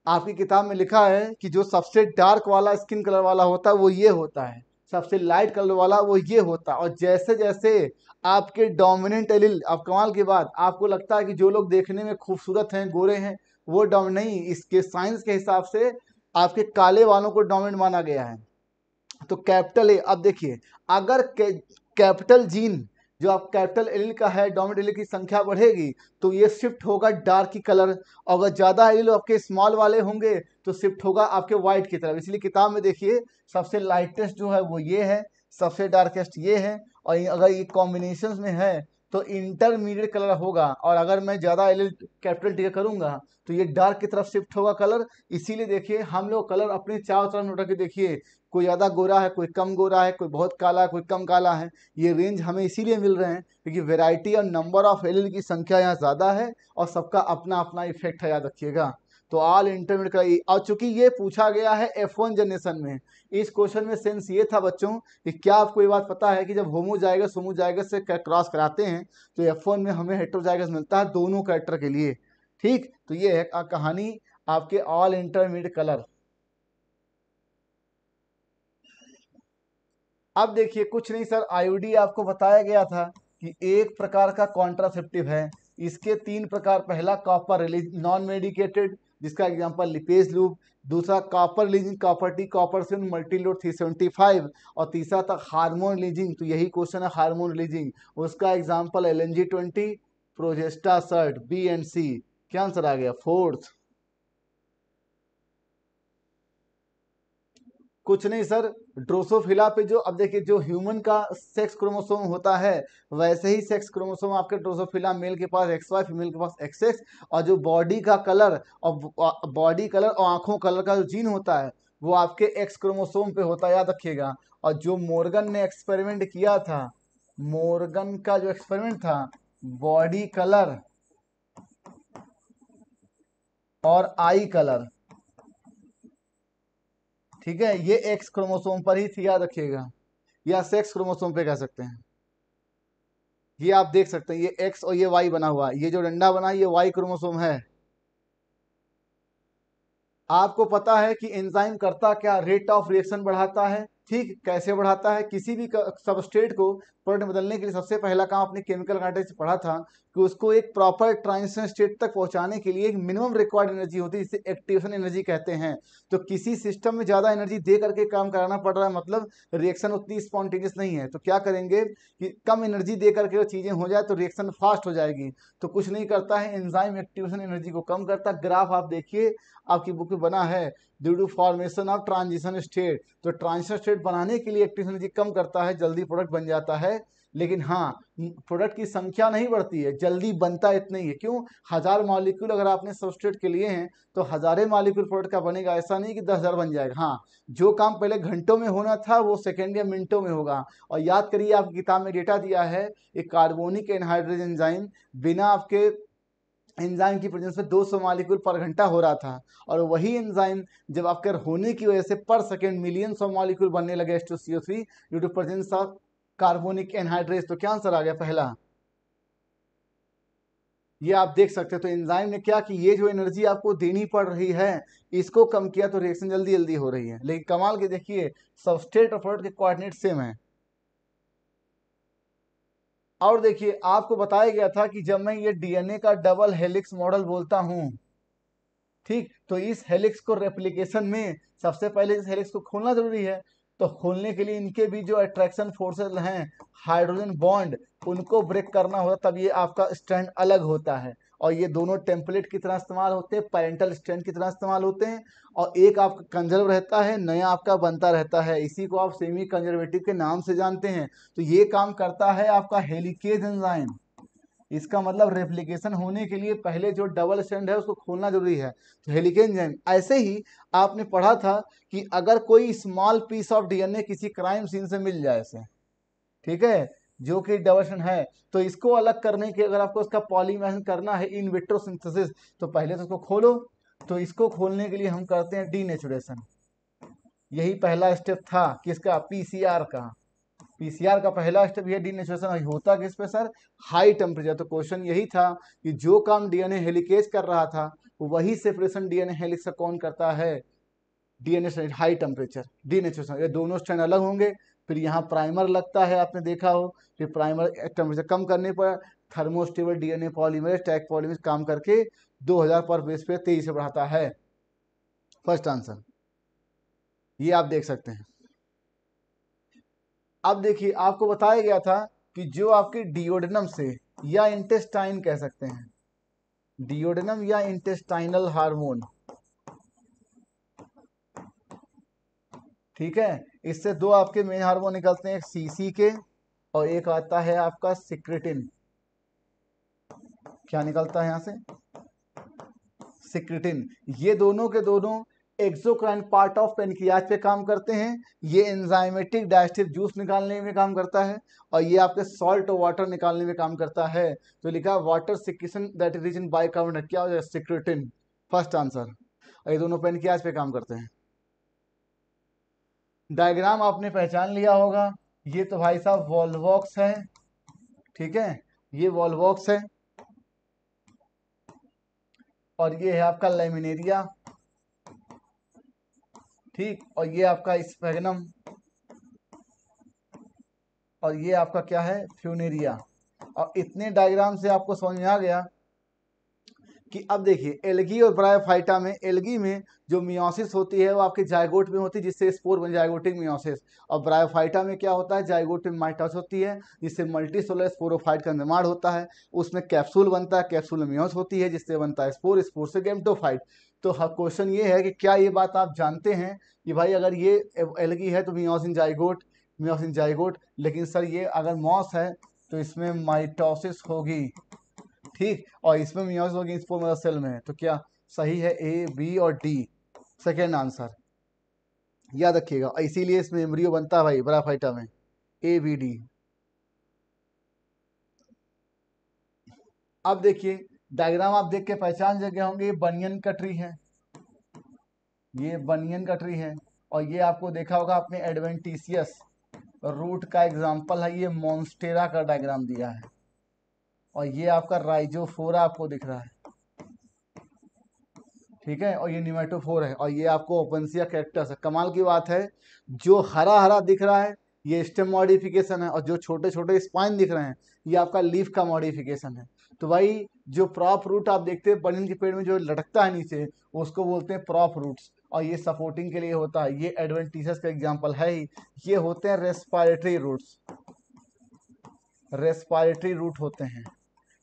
आपकी किताब में लिखा है कि जो सबसे डार्क वाला स्किन कलर वाला होता है वो ये होता है, सबसे लाइट कलर वाला वो ये होता है। और जैसे जैसे आपके डोमिनेंट एलील, अब कमाल की बात, आपको लगता है कि जो लोग देखने में खूबसूरत हैं, गोरे हैं, वो नहीं, इसके साइंस के हिसाब से आपके काले वालों को डोमिनेंट माना गया है। तो कैपिटल ए, अब देखिए अगर कैपिटल जीन जो आप कैपिटल एलील का है, डोमिनेंट एलील की संख्या बढ़ेगी तो ये शिफ्ट होगा डार्क की कलर, और अगर ज्यादा एलील आपके स्मॉल वाले होंगे तो शिफ्ट होगा आपके व्हाइट की तरफ। इसलिए किताब में देखिए सबसे लाइटेस्ट जो है वो ये है, सबसे डार्केस्ट ये है, और अगर ये कॉम्बिनेशन में है तो इंटरमीडिएट कलर होगा। और अगर मैं ज्यादा एलील कैपिटल टी करूंगा तो ये डार्क की तरफ शिफ्ट होगा कलर। इसीलिए देखिए हम लोग कलर अपने चारों तरफ नोट करके देखिए, कोई ज़्यादा गोरा है, कोई कम गोरा है, कोई बहुत काला है, कोई कम काला है। ये रेंज हमें इसीलिए मिल रहे हैं क्योंकि वैरायटी और नंबर ऑफ एलील की संख्या यहाँ ज़्यादा है, और सबका अपना अपना इफेक्ट है, याद रखिएगा। तो ऑल इंटरमीडिएट का, और चूंकि ये पूछा गया है F1 जनरेशन में, इस क्वेश्चन में सेंस ये था बच्चों कि क्या आपको ये बात पता है कि जब होमोजाइगस से क्रॉस कराते हैं तो F1 में हमें हेट्रोजाइगस मिलता है दोनों कैरेक्टर के लिए, ठीक। तो ये है कहानी आपके ऑल इंटरमीडिएट कलर। अब देखिए कुछ नहीं सर, आईयूडी आपको बताया गया था कि एक प्रकार का कॉन्ट्रासेप्टिव है। इसके तीन प्रकार, पहला कॉपर रिलीज नॉन मेडिकेटेड, जिसका एग्जांपल लिपेज लूप। दूसरा कॉपर रिलीजिंग प्रॉपर्टी, कॉपर से मल्टीलोड 375। और तीसरा था हार्मोन रिलीजिंग, तो यही क्वेश्चन है हार्मोन रिलीजिंग, उसका example LNG20, progestasert, B and C. क्या आंसर आ गया? फोर्थ। कुछ नहीं सर, ड्रोसोफिला पे जो, अब देखिए जो ह्यूमन का सेक्स क्रोमोसोम होता है वैसे ही सेक्स क्रोमोसोम आपके ड्रोसोफिला, मेल के पास XY, फीमेल के पास XX। और जो बॉडी का कलर और बॉडी कलर और आंखों कलर का जो जीन होता है वो आपके X क्रोमोसोम पे होता है, याद रखिएगा। और जो मोर्गन ने एक्सपेरिमेंट किया था, मोर्गन का जो एक्सपेरिमेंट था, बॉडी कलर और आई कलर, ठीक है, ये X क्रोमोसोम पर ही थी, याद रखिएगा, या सेक्स क्रोमोसोम पे कह सकते हैं। ये आप देख सकते हैं, ये एक्स और ये वाई बना हुआ है, ये जो डंडा बना है ये वाई क्रोमोसोम है। आपको पता है कि एंजाइम करता क्या? रेट ऑफ रिएक्शन बढ़ाता है। ठीक, कैसे बढ़ाता है? किसी भी सबस्ट्रेट को प्रोडक्ट में बदलने के लिए सबसे पहला काम आपने केमिकल काइनेटिक्स से पढ़ा था कि उसको एक प्रॉपर ट्रांजिशन स्टेट तक पहुंचाने के लिए एक मिनिमम रिक्वायर्ड एनर्जी होती है, जिसे एक्टिवेशन एनर्जी कहते हैं। तो किसी सिस्टम में ज्यादा एनर्जी दे करके काम कराना पड़ रहा है, मतलब रिएक्शन उतनी स्पॉन्टेनियस नहीं है, तो क्या करेंगे कि कम एनर्जी दे करके वो चीजें हो जाए तो रिएक्शन फास्ट हो जाएगी। तो कुछ नहीं करता है, एंजाइम एक्टिवेशन एनर्जी को कम करता है। ग्राफ आप देखिए, आपकी बुक में बना है, due to formation of transition state. तो ट्रांजिशन स्टेट बनाने के लिए एक्टिवेशन एनर्जी कम करता है, जल्दी प्रोडक्ट बन जाता है। लेकिन हाँ, प्रोडक्ट की संख्या नहीं बढ़ती है, जल्दी बनता इतना ही है। क्यों? 1000 मॉलिक्यूल अगर आपने सबस्ट्रेट के लिए हैं तो हजारे मॉलिक्यूल प्रोडक्ट का बनेगा, ऐसा नहीं कि 10,000 बन जाएगा। हाँ, जो काम पहले घंटों में होना था वो सेकेंड या मिनटों में होगा। और याद करिए, आपकी किताब में डेटा दिया है, एक कार्बोनिक एनहाइड्रेज एंजाइम बिना आपके एंजाइम की प्रेजेंस में 200 मॉलिक्यूल पर घंटा हो रहा था। और वही एंजाइम जब आपके होने की वजह से पर सेकेंड मिलियंस ऑफ मॉलिक्यूल बनने लगे H2CO3 due to presence of carbonic anhydrase. तो क्या आंसर आ गया? पहला। ये आप देख सकते हो, तो एंजाइम ने क्या कि ये जो एनर्जी आपको देनी पड़ रही है इसको कम किया, तो रिएक्शन जल्दी जल्दी हो रही है। लेकिन कमाल के देखिए, सबस्ट्रेट और प्रोडक्ट के कोऑर्डिनेट सेम है। और देखिए, आपको बताया गया था कि जब मैं ये डीएनए का डबल हेलिक्स मॉडल बोलता हूं, ठीक, तो इस हेलिक्स को रेप्लिकेशन में सबसे पहले इस हेलिक्स को खोलना जरूरी है। तो खोलने के लिए इनके भी जो अट्रैक्शन फोर्सेस हैं, हाइड्रोजन बॉन्ड, उनको ब्रेक करना होता, तब ये आपका स्ट्रैंड अलग होता है। और ये दोनों टेम्पलेट की तरह इस्तेमाल होते हैं, पेरेंटल स्ट्रैंड की तरह इस्तेमाल होते हैं। और एक आपका कंजर्व रहता है, नया आपका बनता रहता है, इसी को आप सेमी कंजर्वेटिव के नाम से जानते हैं। तो ये काम करता है आपका हेलिकेज एंजाइम। इसका मतलब रेप्लिकेशन होने के लिए पहले जो डबल स्ट्रैंड है उसको खोलना जरूरी है, तो हेलिकेज एंजाइम। ऐसे ही आपने पढ़ा था कि अगर कोई स्मॉल पीस ऑफ डीएनए किसी क्राइम सीन से मिल जाए से, ठीक है, जो कि डबल स्ट्रैंड है, तो इसको अलग करने के, अगर आपको इसका पॉलीमराइजेशन करना है इन विट्रो सिंथेसिस, तो पहले तो इसको खोलो। तो इसको खोलने के लिए हम करते हैं डीनेचुरेशन। यही पहला स्टेप था किसका? पीसीआर का। पीसीआर का पहला स्टेप ये डीनेचुरेशन होता किस पे सर? High temperature. तो क्वेश्चन यही था कि जो काम डीएनए हेलिकेज कर रहा था वही सेपरेशन डीएनए हेलिक्स का कौन करता है? DNA strand high temperature denaturation. ये दोनों स्ट्रैंड अलग होंगे, फिर यहाँ प्राइमर लगता है, आपने देखा हो। फिर प्राइमर टेम्परेचर कम करने पर thermostable DNA polymerase tag polymerase काम करके 2000 पर बेस पे तेजी से बढ़ाता है। फर्स्ट आंसर ये आप देख सकते हैं। अब देखिए, आपको बताया गया था कि जो आपके डिओडेनम से या इंटेस्टाइन कह सकते हैं, डिओडेनम या इंटेस्टाइनल हार्मोन, ठीक है, इससे दो आपके मेन हार्मोन निकलते हैं, एक सीसी के और एक आता है आपका सिक्रेटिन। क्या निकलता है यहां से? सिक्रेटिन। ये दोनों के दोनों एक्सोक्राइन पार्ट ऑफ पेनक्रियाज पे काम करते हैं। ये एंजाइमेटिक डाइजेस्टिव जूस निकालने में काम करता है, और ये आपके सॉल्ट और वाटर निकालने में काम करता है। तो लिखा water secretion that is rich in bicarbonate, क्या हो जाए? सिक्रेटिन। First answer. और ये दोनों पेनक्रियाज पे काम करते हैं। डायग्राम आपने पहचान लिया होगा, ये तो भाई साहब वॉल्वॉक्स है, ठीक है, ये वॉल्वॉक्स है। और ये है आपका लेमिनेरिया, ठीक, और ये आपका स्पेगनम। और ये आपका क्या है, फ्यूनेरिया। और इतने डायग्राम से आपको समझ में आ गया कि अब देखिए एल्गी और ब्रायोफाइटा में, एल्गी में जो मियोसिस होती है वो आपके जायगोट में होती है जिससे स्पोर बन, जायगोटिक मियोसिस। और ब्रायोफाइटा में क्या होता है, जायगोट में माइटोसिस होती है जिससे मल्टीसेलुलर स्पोरोफाइट का निर्माण होता है। उसमें कैप्सूल बनता है, कैप्सूल में मियोस होती है जिससे बनता है स्पोर, स्पोर से गैमेटोफाइट। तो क्वेश्चन ये है कि क्या ये बात आप जानते हैं कि भाई अगर ये एल्गी है तो मियोस इन जायगोट, मियोस इन जायगोट, लेकिन सर ये अगर मॉस है तो इसमें माइटोसिस होगी, ठीक, और इसमें मियोसिस होगी स्पोर मदर सेल में। तो क्या सही है, ए बी और डी, सेकेंड आंसर याद रखिएगा। इसीलिए इसमें एम्ब्रियो बनता है भाई ब्रायोफाइटा में, ए बी डी। अब देखिए डायग्राम आप देख के पहचान जगह होंगे, ये बनियन का ट्री है, ये बनियन का ट्री है। और ये आपको देखा होगा आपने एडवेंटिशियस रूट का एग्जांपल है, ये मॉन्स्टेरा का डायग्राम दिया है। और ये आपका राइजोफोरा आपको दिख रहा है, ठीक है, और ये निमेटोफोर है। और ये आपको ओपनसिया कैक्टस है। कमाल की बात है, जो हरा हरा दिख रहा है ये स्टेम मॉडिफिकेशन है, और जो छोटे छोटे स्पाइन दिख रहे हैं ये आपका लीफ का मॉडिफिकेशन है। तो भाई जो प्रॉप रूट आप देखते हैं बनियन के पेड़ में जो लटकता है नीचे, उसको बोलते हैं प्रॉप रूट्स, और ये सपोर्टिंग के लिए होता है। ये एडवेंटिशियस का एग्जाम्पल है ही। ये होते हैं रेस्पायरेटरी रूट्स, रेस्पायरेटरी रूट होते हैं,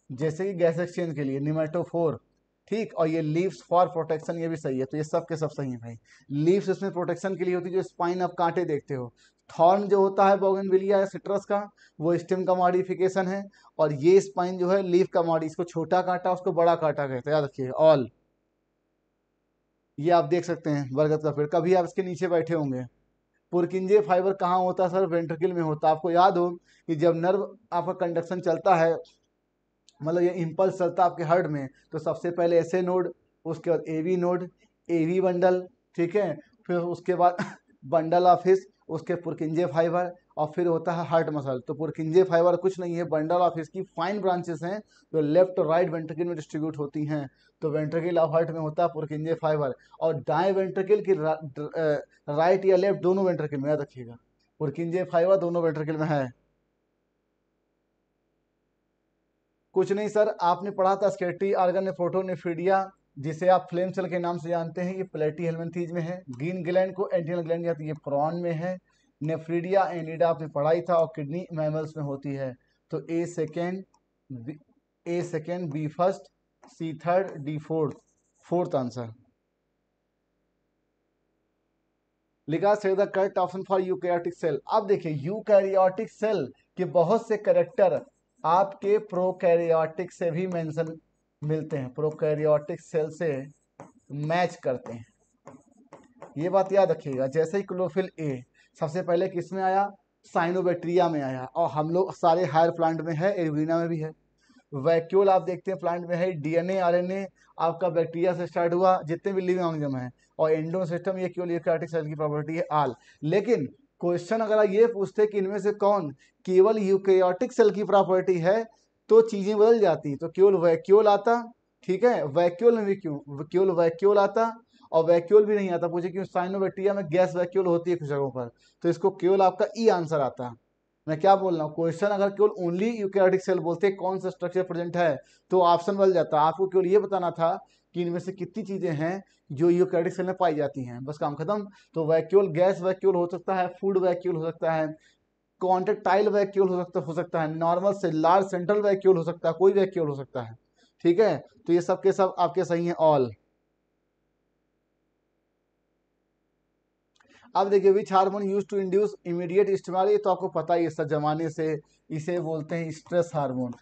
जैसे कि गैस एक्सचेंज के लिए निमेटोफोर, ठीक। और ये लीव्स फॉर प्रोटेक्शन, ये भी सही है। तो ये सब के सब सही है भाई। लीव्स इसमें प्रोटेक्शन के लिए होती है, जो स्पाइन आप कांटे देखते हो। थॉर्न जो होता है बोगनविलिया या सिट्रस का, वो स्टेम का मॉडिफिकेशन है। और ये स्पाइन जो है लीफ का मॉडि, इसको छोटा कांटा उसको बड़ा कांटा कहते हैं, याद रखिए ऑल। ये आप देख सकते हैं बरगद का पेड़, कभी आप इसके नीचे बैठे होंगे। पुरकिंजे फाइबर कहाँ होता है सर, वेंट्रिकल में होता है। आपको याद हो कि जब नर्व आपका कंडक्शन चलता है, मतलब ये इम्पल्स चलता है आपके हार्ट में, तो सबसे पहले ऐसे नोड, उसके बाद एवी नोड, एवी बंडल, ठीक है, फिर उसके बाद बंडल ऑफ हिस, उसके पुरकिंजे फाइबर, और फिर होता है हार्ट मसल। तो पुरकिंजे फाइबर कुछ नहीं है, बंडल ऑफ हिस की फाइन ब्रांचेस हैं जो लेफ्ट और राइट वेंट्रिकल में डिस्ट्रीब्यूट होती हैं। तो वेंट्रिकल ऑफ हार्ट में होता है पुरकिंजे फाइबर, और दाएं वेंट्रिकल की राइट या लेफ्ट दोनों वेंट्रिकल में, याद रखिएगा पुरकिंजे फाइबर दोनों वेंट्रिकल में है। कुछ नहीं सर, आपने पढ़ा था स्केटी आर्गन फोटोनेफ्रिडिया, जिसे आप फ्लेम सेल के नाम से जानते हैं, ये प्लेटी हेलमिंथीज में है। ग्रीन ग्लैंड को एंटीनल ग्लैंड कहते हैं, ये प्रॉन में है। नेफ्रिडिया एनिडा आपने पढ़ाई था, और किडनी मैमल्स में होती है। तो A second, A second, B first, C third, D fourth, fourth answer लिखा से the correct option for eukaryotic cell. अब देखिए यूकैरियोटिक सेल के बहुत से करेक्टर आपके प्रोकैरियोटिक से भी मेंशन मिलते हैं, प्रोकैरियोटिक सेल से मैच करते हैं। ये बात याद रखिएगा। जैसे ही क्लोरोफिल ए सबसे पहले किस में आया, साइनोबैक्टीरिया में आया, और हम लोग सारे हायर प्लांट में है, एरिना में भी है। वैक्यूल आप देखते हैं प्लांट में है, डीएनए आरएनए आपका बैक्टीरिया से स्टार्ट हुआ, जितने भी लिविंग ऑर्गेनिज्म है। और एंडो सिस्टम ये केवल यूकैरियोटिक सेल की प्रॉपर्टी है आल। लेकिन क्वेश्चन अगर आप ये पूछते कि इनमें से कौन केवल यूकैरियोटिक सेल की प्रॉपर्टी है, तो चीजें बदल जाती। तो केवल वैक्यूल आता, ठीक है, वैक्यूल में भी क्यों, केवल वैक्यूल आता, और वैक्यूल भी नहीं आता, पूछे क्यों, साइनोबैक्टीरिया में गैस वैक्यूल होती है कुछ जगहों पर। तो इसको केवल आपका ई आंसर आता। मैं क्या बोल रहा हूँ, क्वेश्चन अगर केवल ओनली यूकैरियोटिक सेल बोलते कौन सा स्ट्रक्चर प्रेजेंट है, तो ऑप्शन बदल जाता। आपको केवल ये बताना था कि इनमें से कितनी चीजें हैं जो यूकैरियोटिक सेल में पाई जाती हैं, बस काम खत्म। तो वैक्यूल गैस वैक्यूल हो सकता है, फूड वैक्यूल हो सकता है, कॉन्ट्रेक्टाइल वैक्यूल हो सकता है, नॉर्मल से लार्ज सेंट्रल वैक्यूल हो सकता है, कोई वैक्यूल हो सकता है, ठीक है। तो ये सब के सब आपके सही हैं ऑल। अब देखिए which hormone use to induce immediate stimulus, ये तो आपको पता ही है सर जमाने से, इसे बोलते हैं stress hormone.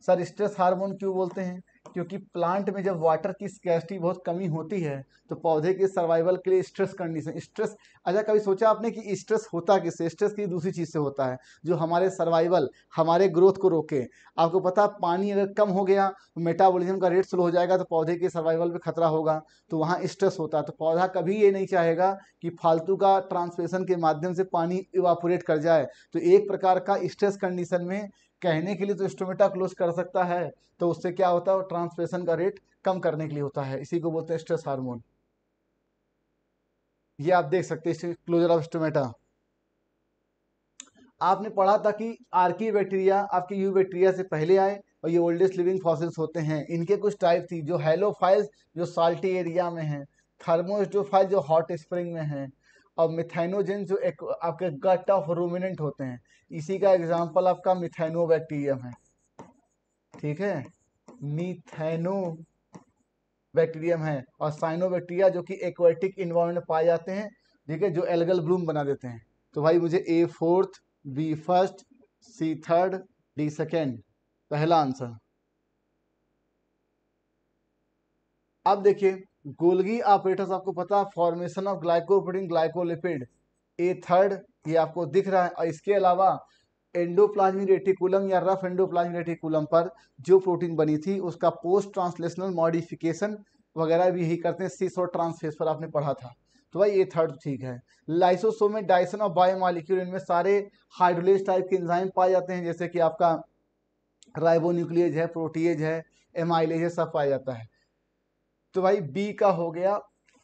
Sir stress hormone क्यों बोलते हैं, क्योंकि प्लांट में जब वाटर की स्कैर्सिटी बहुत कमी होती है तो पौधे के सर्वाइवल के लिए स्ट्रेस कंडीशन, स्ट्रेस, अच्छा कभी सोचा आपने कि स्ट्रेस होता किससे, स्ट्रेस की दूसरी चीज से होता है जो हमारे सर्वाइवल, हमारे ग्रोथ को रोके। आपको पता है पानी अगर कम हो गया तो मेटाबॉलिज्म का रेट स्लो हो जाएगा, तो पौधे के सर्वाइवल पे खतरा होगा, तो वहाँ स्ट्रेस होता है। तो पौधा कभी ये नहीं चाहेगा कि फालतू का ट्रांसप्रेशन के माध्यम से पानी इवापोरेट कर जाए। तो एक प्रकार का स्ट्रेस कंडीशन में कहने के लिए तो स्टोमेटा क्लोज कर सकता है, तो उससे क्या होता है, ट्रांसप्रेशन का रेट कम करने के लिए होता है, इसी को बोलते हैं स्ट्रेस हार्मोन। ये आप देख सकते हैं क्लोजर ऑफ स्टोमेटा। आपने पढ़ा था कि आर्की बैक्टीरिया आपके यू बैक्टीरिया से पहले आए और ये ओल्डेस्ट लिविंग फॉसिल्स होते हैं। इनके कुछ टाइप थी, जो हेलोफाइल्स जो साल्टी एरिया में हैं, थर्मोस्टोफाइल जो हॉट स्प्रिंग में हैं, और मिथेनोजेन जो एक आपके गट ऑफ रूमिनेंट होते हैं। इसी का एग्जांपल आपका मिथेनोबैक्टीरियम है। ठीक है, मिथेनो बैक्टीरियम है। और साइनोबैक्टीरिया जो कि एक्वेटिक इन्वायरमेंट में पाए जाते हैं, ठीक है, जो एल्गल ब्लूम बना देते हैं। तो भाई मुझे ए fourth, B first, C third, D second, पहला आंसर। अब देखिए, गोल्गी ऑपरेटर्स आपको पता, formation of glycoprotein glycolipid, A third, ये आपको दिख रहा है। और इसके अलावा एंडोप्लाज्मिक रेटिकुलम या रफ एंडोप्लाज्मिक रेटिकुलम पर जो प्रोटीन बनी थी उसका पोस्ट ट्रांसलेशनल मॉडिफिकेशन वगैरह भी यही करते हैं, सिस और ट्रांसफेस पर आपने पढ़ा था। तो भाई ये थर्ड ठीक है। लाइसोसोम में डाइसन ऑफ बायोमॉलिक्यूल, इनमें सारे हाइड्रोलेज टाइप के एंजाइम पाए जाते हैं, जैसे कि आपका राइबोन्यूक्लियेज है, प्रोटीएज है, एमाइलेज है, सब पाया जाता है। तो भाई बी का हो गया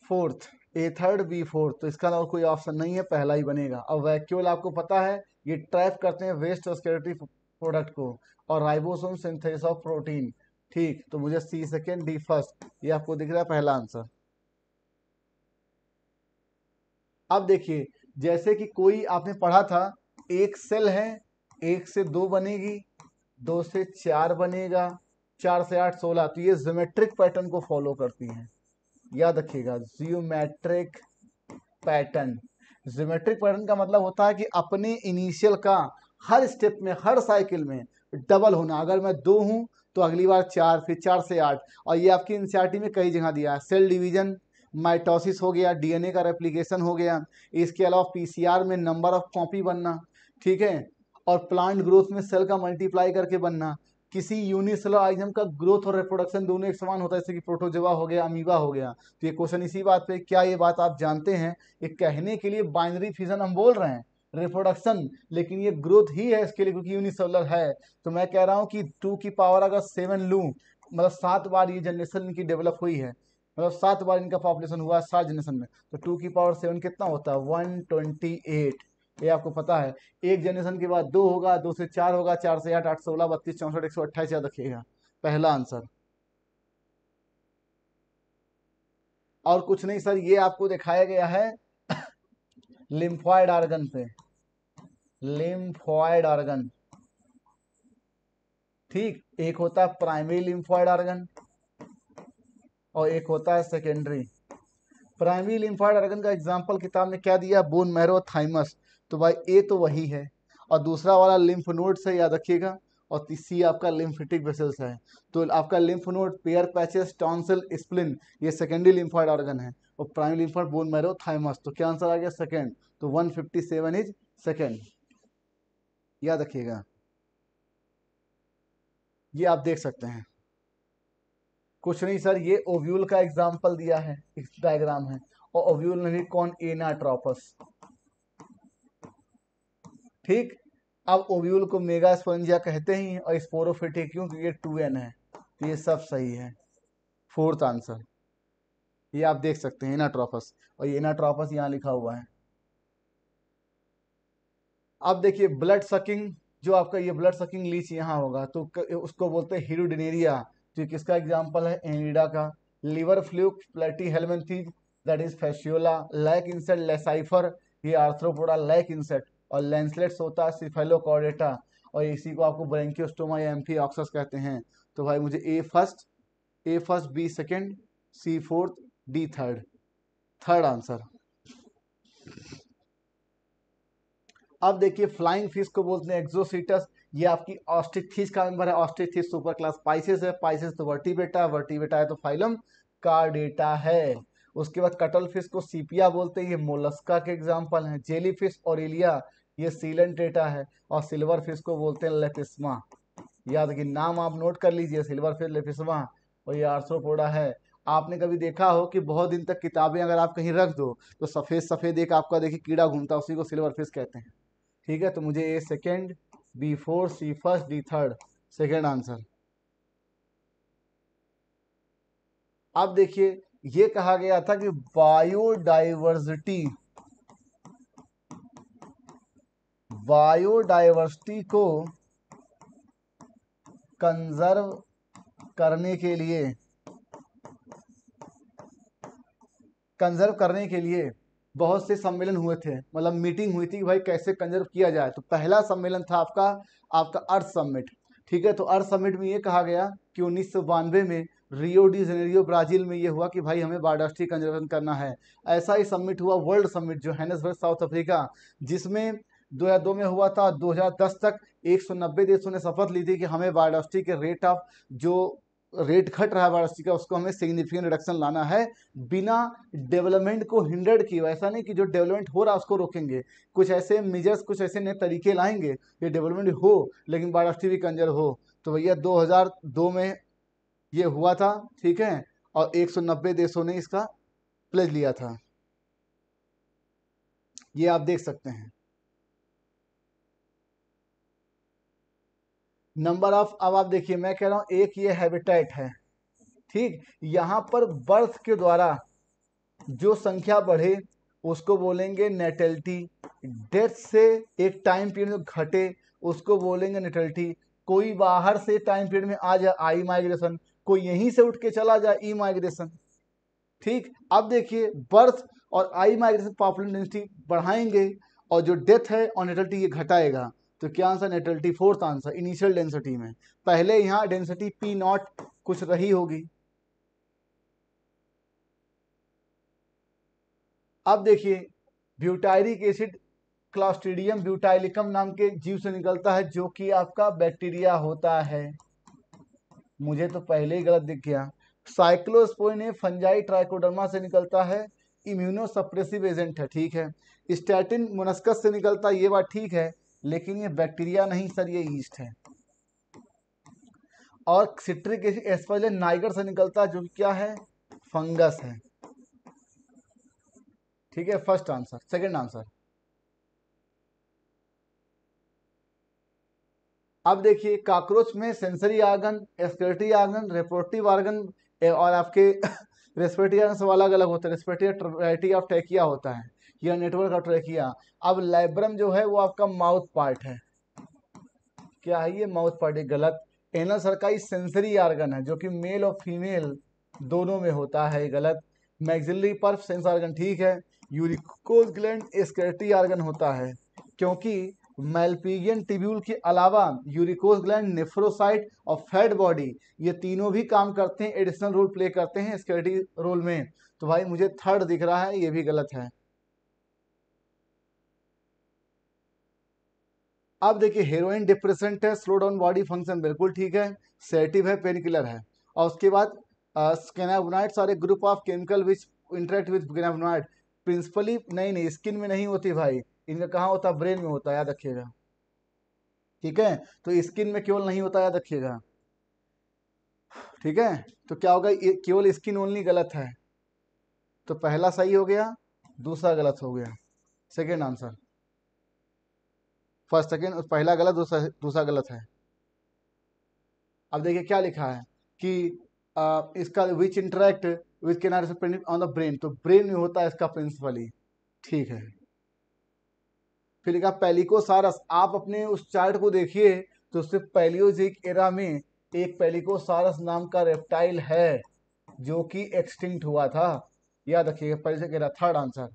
फोर्थ, ए थर्ड बी फोर्थ, तो इसका और कोई ऑप्शन नहीं है, पहला ही बनेगा। अब वैक्यूल आपको पता है ये ट्रैप करते हैं वेस्ट और स्केलेटरी प्रोडक्ट को, और राइबोसोम सिंथेसिस ऑफ प्रोटीन। ठीक, तो मुझे सी सेकेंड डी फर्स्ट, ये आपको दिख रहा है पहला आंसर। अब देखिए, जैसे कि कोई आपने पढ़ा था, एक सेल है, एक से दो बनेगी, दो से चार बनेगा, चार से आठ 16, तो ये ज्योमेट्रिक पैटर्न को फॉलो करती हैं। याद रखिएगा, जियोमेट्रिक पैटर्न। ज्योमेट्रिक पैटर्न का मतलब होता है कि अपने इनिशियल का हर स्टेप में, हर साइकिल में डबल होना। अगर मैं दो हूं तो अगली बार चार, फिर चार से आठ। और ये आपकी एनसीईआरटी में कई जगह दिया है, सेल डिवीजन, माइटोसिस हो गया, डीएनए का रेप्लिकेशन हो गया, इसके अलावा पीसीआर में नंबर ऑफ कॉपी बनना, ठीक है, और प्लांट ग्रोथ में सेल का मल्टीप्लाई करके बनना। किसी यूनिसेलुलर ऑर्गेनिज्म का ग्रोथ और रिप्रोडक्शन दोनों एक समान होता है, जैसे कि प्रोटोजोआ हो गया, अमीबा हो गया। तो ये क्वेश्चन इसी बात पे, क्या ये बात आप जानते हैं, ये कहने के लिए बाइनरी फिजन हम बोल रहे हैं, रिप्रोडक्शन, लेकिन ये ग्रोथ ही है इसके लिए, क्योंकि यूनिसेलुलर है। तो मैं कह रहा हूँ कि 2 की पावर अगर 7 लूँ, मतलब 7 बार ये जनरेशन इनकी डेवलप हुई है, मतलब 7 बार इनका पॉपुलेशन हुआ है 7 जनरेशन में, तो 2 की पावर 7 कितना होता है, 128। ये आपको पता है। एक जनरेशन के बाद दो होगा, दो से चार होगा, चार से आठ, आठ 16, 32, 64, 128, याद रखिएगा, पहला आंसर। और कुछ नहीं सर, ये आपको दिखाया गया है लिम्फॉइड ऑर्गन पे, लिम्फॉइड ऑर्गन। ठीक, एक होता है प्राइमरी लिम्फॉइड ऑर्गन और एक होता है सेकेंडरी। प्राइमरी लिम्फॉइड ऑर्गन का एग्जांपल किताब में क्या दिया, बोन मैरो, थाइमस। तो भाई ए तो वही है, और दूसरा वाला लिम्फ नोड्स है, याद रखिएगा, और तीसरी आपका लिम्फेटिक वेसल्स है। तो आपका lymph node, Peyer patches, tonsil, spleen, ये सेकेंडरी लिम्फॉइड ऑर्गन है, और primary lymphoid bone marrow, thymus. तो क्या आंसर आ गया, सेकेंड। तो 157 इज सेकेंड, याद रखिएगा। ये आप देख सकते हैं, कुछ नहीं सर, ये ओव्यूल का एग्जाम्पल दिया है, इस डायग्राम है, और ओव्यूल में भी कौन, एनाट्रोपस। ठीक, अब ओव्यूल को मेगा स्पोंजिया कहते ही हैं, और स्पोरोफिटिक क्यों, क्योंकि ये 2n है। तो ये सब सही है, फोर्थ आंसर। ये आप देख सकते हैं एनाट्रोपस, और ये एनाट्रोपस यहाँ लिखा हुआ है। अब देखिए, ब्लड सकिंग, जो आपका ये ब्लड सकिंग लीच यहाँ होगा, तो उसको बोलते हैं हिरुडिनेरिया। तो किसका एग्जाम्पल है, एनिडा का। Liver fluke, platyhelminthes, that is fasciola. Lac insect, laccifer, ये आर्थ्रोपोडा लैक इंसेक्ट। और लेंसलेट्स होता है सिफेलोकॉर्डेटा, और इसी को आपको ब्रेंकियोस्टोमा या एम्फीऑक्सस कहते हैं। तो भाई मुझे A first, B second, C fourth, D third, third answer. अब देखिए, फ्लाइंग फिश को बोलते हैं एक्सोसीटस। ये आपकी ऑस्ट्रिचफिश का मेंबर है, ऑस्ट्रिचफिश सुपर क्लास पाइसेस है, पाइसेस तो वर्टिब्रेटा, वर्टिब्रेटा है तो फाइलम कार्डेटा है। उसके बाद कटल फिश को सीपिया बोलते हैं, ये मोलस्का के एग्जांपल हैं। जेली फिश ऑरेलिया, ये सीलेंट्रेटा है। और सिल्वर फिश को बोलते हैं लेपिस्मा। याद कि नाम आप नोट कर लीजिए, सिल्वर फिश, लेपिस्मा, और ये आर्थ्रोपोडा है। आपने कभी देखा हो कि बहुत दिन तक किताबें अगर आप कहीं रख दो तो सफेद सफेद एक आपका देखिए कीड़ा घूमता है, उसी को सिल्वर फिश कहते हैं। ठीक है, तो मुझे A second, B fourth, C first, D third, second answer. अब देखिए, ये कहा गया था कि बायोडाइवर्सिटी को कंजर्व करने के लिए बहुत से सम्मेलन हुए थे, मतलब मीटिंग हुई थी कि भाई कैसे कंजर्व किया जाए। तो पहला सम्मेलन था आपका अर्थ समिट। ठीक है, तो अर्थ समिट में ये कहा गया कि 1992 में रियो डी जेनेरियो ब्राजील में ये हुआ कि भाई हमें बायोडायवर्सिटी कंजर्वेशन करना है। ऐसा ही समिट हुआ world summit Johannesburg south Africa, जिसमें 2002 में हुआ था। 2010 तक 190 देशों ने शपथ ली थी कि हमें बायोडायवर्सिटी के रेट घट रहा है बायोडायवर्सिटी का, उसको हमें सिग्निफिकेंट रिडक्शन लाना है बिना डेवलपमेंट को हिंडर्ड किए। ऐसा नहीं कि जो डेवलपमेंट हो रहा है उसको रोकेंगे, कुछ ऐसे मेजर्स, कुछ ऐसे नए तरीके लाएंगे ये डेवलपमेंट हो लेकिन बायोडायवर्सिटी भी कंजर्व हो। तो भैया 2002 में ये हुआ था। ठीक है, और 190 देशों ने इसका प्लेज लिया था, ये आप देख सकते हैं। नंबर ऑफ, अब आप देखिए मैं कह रहा हूं एक ये हैबिटेट है। ठीक, यहां पर बर्थ के द्वारा जो संख्या बढ़े उसको बोलेंगे नेटेलिटी। डेथ से एक टाइम पीरियड में घटे उसको बोलेंगे नेटेलिटी। कोई बाहर से टाइम पीरियड में आ जाए आई माइग्रेशन, कोई यहीं से उठ के चला जाए ई माइग्रेशन। ठीक, अब देखिए बर्थ और आई माइग्रेशन पॉपुलेशन डेंसिटी बढ़ाएंगे और जो डेथ है और नेटेलिटी ये घटाएगा। तो क्या answer? Natality. Fourth answer initial density में पहले यहाँ डेंसिटी पी नॉट कुछ रही होगी। अब देखिए ब्यूटायरिक एसिड क्लॉस्ट्रीडियम ब्यूटाइलिकम नाम के जीव से निकलता है जो कि आपका बैक्टीरिया होता है। मुझे तो पहले ही गलत दिख गया। साइक्लोस्पोइन फंजाई ट्राइकोडर्मा से निकलता है, इम्यूनो सप्रेसिव एजेंट है। ठीक है, स्टैटिन मोलस्कस से निकलता है, ये बात ठीक है, लेकिन ये बैक्टीरिया नहीं सर, ये ईस्ट है। और सिट्रिक एसिड एस्पर्जिलन नाइगर से निकलता है जो कि क्या है? फंगस है। ठीक है, फर्स्ट आंसर। सेकंड आंसर, अब देखिए काकरोच में sensory organ, excretory organ, reproductive organ और आपके रेस्पिरेटरी आर्गन सब अलग अलग होते हैं। रेस्पिरेटरी ऑफ ट्रैकिया होता है या नेटवर्क ऑफ ट्रैकिया। अब लाइब्रम जो है वो आपका माउथ पार्ट है। क्या है ये? माउथ पार्ट है, गलत। एनल सर्काई सेंसरी आर्गन है जो कि मेल और फीमेल दोनों में होता है, गलत। मैक्सिलरी पर्फ सेंस आर्गन, ठीक है। यूरिकोज ग्लैंड एक्सक्रीटरी आर्गन होता है क्योंकि मैल्पिगियन टिब्यूल के अलावा यूरिकोज ग्लैंड, नेफ्रोसाइट और फैट बॉडी ये तीनों भी काम करते हैं, एडिशनल रोल प्ले करते हैं एक्सक्रीटरी रोल में। तो भाई मुझे थर्ड दिख रहा है, ये भी गलत है। अब देखिए हेरोइन डिप्रेसेंट है, स्लो डाउन बॉडी फंक्शन, बिल्कुल ठीक है। सेटिव है, पेनकिलर है। और उसके बाद cannabinoids are a group of chemical which interact with cannabinoid. Principally नहीं, स्किन में नहीं होती भाई, इनका कहाँ होता है? ब्रेन में होता है, याद रखिएगा। ठीक है, तो स्किन में केवल नहीं होता, याद रखिएगा। ठीक है, तो क्या होगा? ये केवल स्किन ओनली गलत है। तो पहला सही हो गया, दूसरा गलत हो गया। सेकेंड आंसर, फर्स्ट सेकेंड, पहला गलत, दूसरा गलत है। अब देखिए क्या लिखा है कि इसका which interact which can on the brain, तो ब्रेन में होता है इसका प्रिंसिपली। ठीक है, फिर लिखा पेलिकोसारस। आप अपने उस चार्ट को देखिए तो उससे पैलियोजिक एरा में एक पेलिकोसारस नाम का रेप्टाइल है जो कि एक्सटिंक्ट हुआ था, याद रखिएगा। पैलियोजिक एरा, थर्ड आंसर।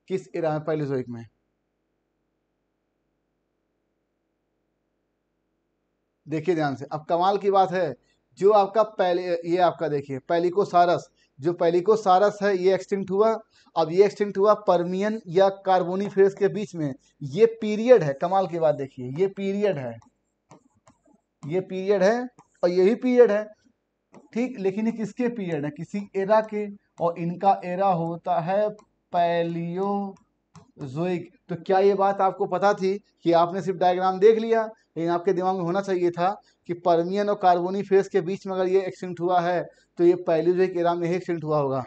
किस एरा में? पैलियोजिक में। देखिए ध्यान से, अब कमाल की बात है, जो आपका पहले ये आपका देखिए पेलिकोसारस, जो पेलिकोसारस है ये एक्सटिंक्ट हुआ। अब ये एक्सटिंक्ट हुआ पर्मियन या कार्बोनिफेरस के बीच में। ये पीरियड है, कमाल की बात देखिए, ये पीरियड है, ये पीरियड है और ये भी पीरियड है। ठीक, लेकिन ये किसके पीरियड है? किसी एरा के, और इनका एरा होता है पैलियोजोइक। तो क्या ये बात आपको पता थी कि आपने सिर्फ डायग्राम देख लिया, लेकिन आपके दिमाग में होना चाहिए था कि पर्मियन और कार्बोनिफेरस के बीच में अगर ये एक्सटिंक्ट हुआ है तो ये पैलियोजोइक एरा में ही एक्सटिंक्ट हुआ होगा।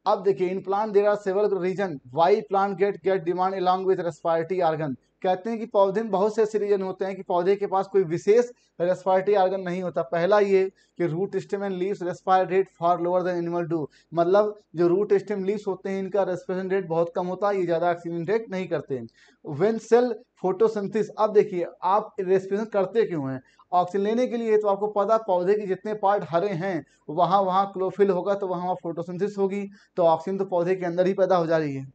अब देखिए in plant there are several reason why plant get demand along with respiratory organ. कहते हैं कि पौधे में बहुत से ऐसे रीजन होते हैं कि पौधे के पास कोई विशेष रेस्पिरेटरी ऑर्गन नहीं होता। पहला ये कि root stem and leaves respire rate for lower than animal do, मतलब जो रूट स्टेम लीव्स होते हैं इनका रेस्पिरेशन रेट बहुत कम होता है, ये ज्यादा ऑक्सीजन रेट नहीं करते। व्हेन सेल फोटोसिंथेसिस, अब देखिए आप रेस्पिरेशन करते क्यों हैं, ऑक्सीजन लेने के लिए। तो आपको पता पौधे के जितने पार्ट हरे हैं वहां वहां क्लोरोफिल होगा, तो वहां फोटोसिंथेसिस होगी, तो ऑक्सीजन तो पौधे के अंदर ही पैदा हो जा रही है।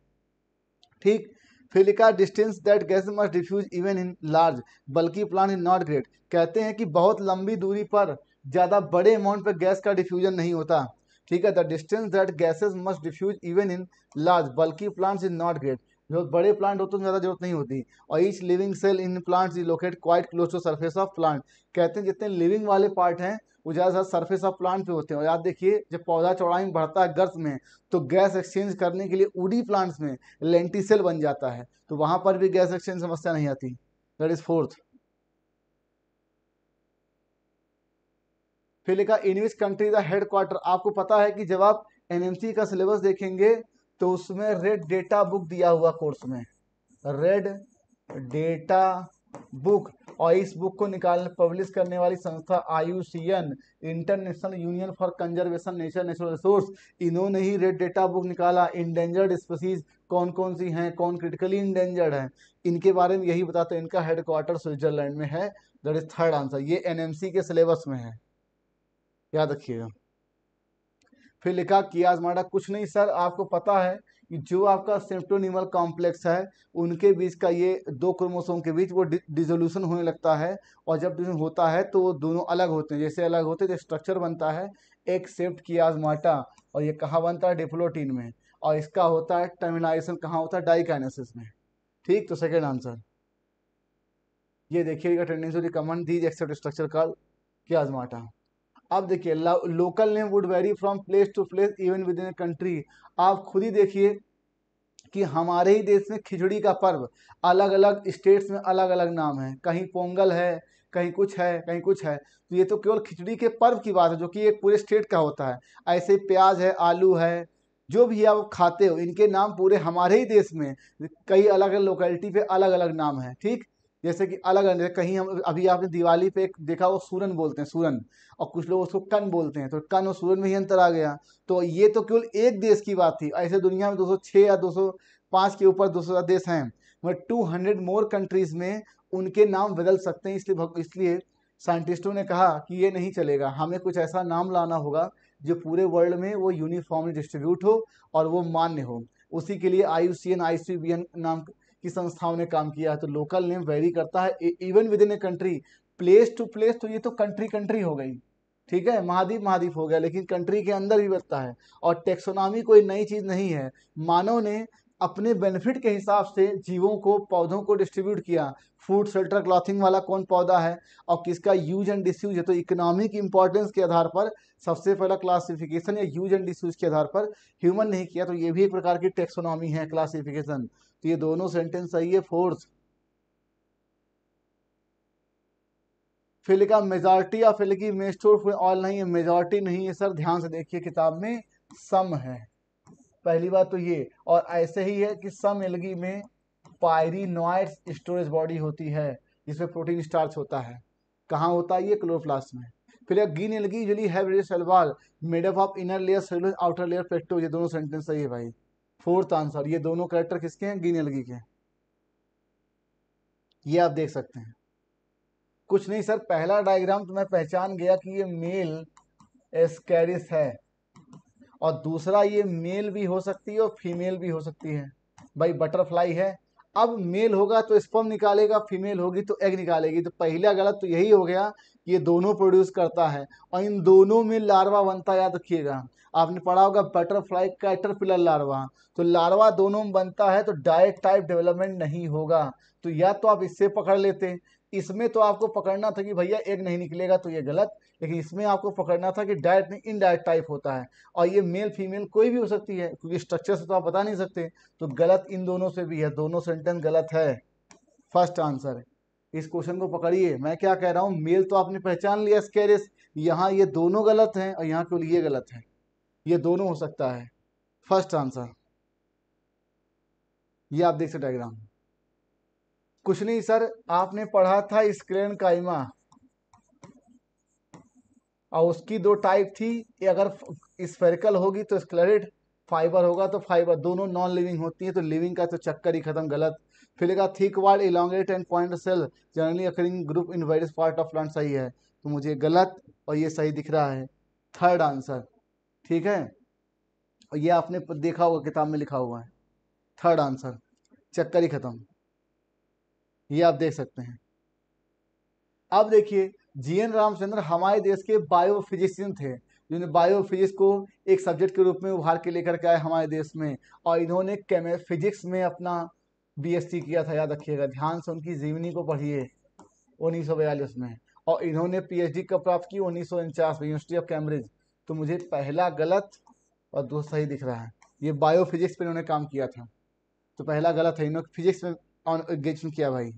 ठीक। फिर लिखा distance that gas must diffuse even in large, bulky plant is not great. कहते हैं कि बहुत लंबी दूरी पर ज्यादा बड़े अमाउंट पर गैस का डिफ्यूजन नहीं होता। ठीक है, the distance that gases must diffuse even in large bulky plants is not great, जो बड़े प्लांट होते हैं ज्यादा जरूरत नहीं होती। और each living cell in plants is located quite close to surface of plant. कहते हैं जितने लिविंग वाले पार्ट हैं वो ज्यादा सरफेस ऑफ प्लांट पे होते हैं। और याद देखिए जब पौधा चौड़ाई में बढ़ता है गर्थ में, तो गैस एक्सचेंज करने के लिए वुडी प्लांट्स में लेंटिसेल बन जाता है, तो वहां पर भी गैस एक्सचेंज समस्या नहीं आती। That is fourth. फिर लिखा इन विच कंट्री द हेडक्वार्टर। आपको पता है कि जब आप एनएमसी का सिलेबस देखेंगे तो उसमें रेड डेटा बुक दिया हुआ कोर्स में, रेड डेटा बुक, और इस बुक को निकालने पब्लिश करने वाली संस्था IUCN, international union for conservation nature natural resource, इन्होंने ही रेड डेटा बुक निकाला। इंडेंजर्ड स्पीसीज कौन कौन सी हैं, कौन क्रिटिकली इंडेंजर्ड हैं, इनके बारे में यही बताते हैं। इनका हेडक्वार्टर स्विट्जरलैंड में है। दैट इज थर्ड आंसर, ये एनएमसी के सिलेबस में है, याद रखिएगा। फिर लिखा कियाजमाटा, कुछ नहीं सर, आपको पता है कि जो आपका सेप्टोनिमल कॉम्प्लेक्स है उनके बीच का ये दो क्रोमोसोम के बीच वो डिसोल्यूशन होने लगता है, और जब डिसोल्यूशन होता है तो वो दोनों अलग होते हैं। जैसे अलग होते हैं तो स्ट्रक्चर बनता है एक सेप्ट कियाजमाटा, और ये कहाँ बनता है, डिप्लोटीन में, और इसका होता है टर्मिनाइजेशन कहाँ होता है, डाइकाइनेसिस में। ठीक, तो सेकेंड आंसर ये देखिएगा, tendency to recommend these except structure called chiasmata. अब देखिए local name would vary from place to place even within country. आप खुद ही देखिए कि हमारे ही देश में खिचड़ी का पर्व अलग अलग स्टेट्स में अलग अलग नाम है, कहीं पोंगल है, कहीं कुछ है, कहीं कुछ है। तो ये तो केवल खिचड़ी के पर्व की बात है जो कि एक पूरे स्टेट का होता है। ऐसे प्याज है, आलू है, जो भी आप खाते हो इनके नाम पूरे हमारे ही देश में कई अलग अलग लोकेलिटी पे अलग अलग नाम है। ठीक, जैसे कि अलग अलग कहीं हम अभी आपने दिवाली पे एक देखा वो सूरन बोलते हैं, सूरन, और कुछ लोग उसको कन बोलते हैं, तो कन और सूरन में ही अंतर आ गया। तो ये तो केवल एक देश की बात थी, ऐसे दुनिया में 206 या 205 के ऊपर 200 देश हैं, मगर 200 मोर कंट्रीज में उनके नाम बदल सकते हैं। इसलिए साइंटिस्टों ने कहा कि ये नहीं चलेगा, हमें कुछ ऐसा नाम लाना होगा जो पूरे वर्ल्ड में वो यूनिफॉर्मली डिस्ट्रीब्यूट हो और वो मान्य हो। उसी के लिए IUCN ICBN नाम की संस्थाओं ने काम किया है। तो लोकल नेम वेरी करता है even within a country, place to place, तो ये तो कंट्री कंट्री हो गई, ठीक है, महाद्वीप महाद्वीप हो गया, लेकिन कंट्री के अंदर भी बचता है। और टेक्सोनॉमी कोई नई चीज नहीं है, मानव ने अपने बेनिफिट के हिसाब से जीवों को, पौधों को डिस्ट्रीब्यूट किया। फूड शेल्टर क्लॉथिंग वाला कौन पौधा है और किसका यूज एंड डिसयूज है, तो इकोनॉमिक इंपॉर्टेंस के आधार पर सबसे पहला क्लासिफिकेशन या यूज एंड डिसयूज के आधार पर ह्यूमन नहीं किया, तो ये भी एक प्रकार की टेक्सोनॉमी है, क्लासिफिकेशन। तो ये दोनों सेंटेंस सही है, फोर्थ। फिर लिखा मेजॉरिटी ऑफ एल्गी में स्टोर ऑयल नहीं है, मेजॉरिटी नहीं है सर, ध्यान से देखिए किताब में सम है, पहली बात तो ये। और ऐसे ही है कि सम एल्गी में पायरिनोइड्स स्टोरेज बॉडी होती है जिसमें प्रोटीन स्टार्च होता है, कहाँ होता है ये, क्लोरोप्लास्ट में। फिर एक green algae usually have radial cell wall made up of inner layer cellulose outer layer pectose, ये दोनों सेंटेंस सही है भाई, फोर्थ आंसर। ये दोनों कैरेक्टर किसके हैं, ग्रीन एल्गी के, ये आप देख सकते हैं। कुछ नहीं सर, पहला डायग्राम तो मैं पहचान गया कि ये मेल एस्कैरिस है, और दूसरा ये मेल भी हो सकती है और फीमेल भी हो सकती है। भाई बटरफ्लाई है, अब मेल होगा तो स्पर्म निकालेगा, फीमेल होगी तो एग निकालेगी, तो पहला गलत तो यही हो गया कि ये दोनों प्रोड्यूस करता है और इन दोनों में लार्वा बनता है। याद रखिएगा, आपने पढ़ा होगा बटरफ्लाई कैटरपिलर लार्वा, तो लार्वा दोनों में बनता है, तो डायरेक्ट टाइप डेवलपमेंट नहीं होगा। तो या तो आप इससे पकड़ लेते, इसमें तो आपको पकड़ना था कि भैया एग नहीं निकलेगा, तो ये गलत, लेकिन इसमें आपको पकड़ना था कि डायरेक्ट नहीं इनडायरेक्ट टाइप होता है, और ये मेल फीमेल कोई भी हो सकती है क्योंकि स्ट्रक्चर से तो आप बता नहीं सकते। तो गलत इन दोनों से भी है, दोनों सेंटेंस गलत है, फर्स्ट आंसर। इस क्वेश्चन को पकड़िए, मैं क्या कह रहा हूँ, मेल तो आपने पहचान लिया स्केरिस, यहाँ ये दोनों गलत हैं और यहाँ केवल ये गलत है, ये दोनों हो सकता है, फर्स्ट आंसर। ये आप देख सकते डायग्राम। कुछ नहीं सर, आपने पढ़ा था स्क्लेरन काइमा और उसकी दो टाइप थी। ये अगर स्फेरिकल होगी तो स्क्लेरेट, फाइबर होगा तो फाइबर, दोनों नॉन लिविंग होती है, तो लिविंग का तो चक्कर ही खत्म, गलत। फिर लिखा thick wall elongate and point cell generally occurring group in various part of plant, सही है, तो मुझे गलत और ये सही दिख रहा है, थर्ड आंसर। ठीक है, और ये आपने देखा होगा किताब में लिखा हुआ है, थर्ड आंसर, चक्कर ही खत्म, ये आप देख सकते हैं। अब देखिए, जीएन रामचंद्र हमारे देश के बायोफिजिशियन थे, जिन्होंने बायोफिजिक्स को एक सब्जेक्ट के रूप में उभार के लेकर के आए हमारे देश में, और इन्होंने फिजिक्स में अपना बीएससी किया था, याद रखिएगा, ध्यान से उनकी जीवनी को पढ़िए 1942 में, और इन्होंने पीएचडी कब प्राप्त की, 1949 में, यूनिवर्सिटी ऑफ कैम्ब्रिज। तो मुझे पहला गलत और दो सही दिख रहा है, ये बायोफिजिक्स पे इन्होंने काम किया था, तो पहला गलत है, इन्होंने फिजिक्स में एंगेजमेंट किया भाई।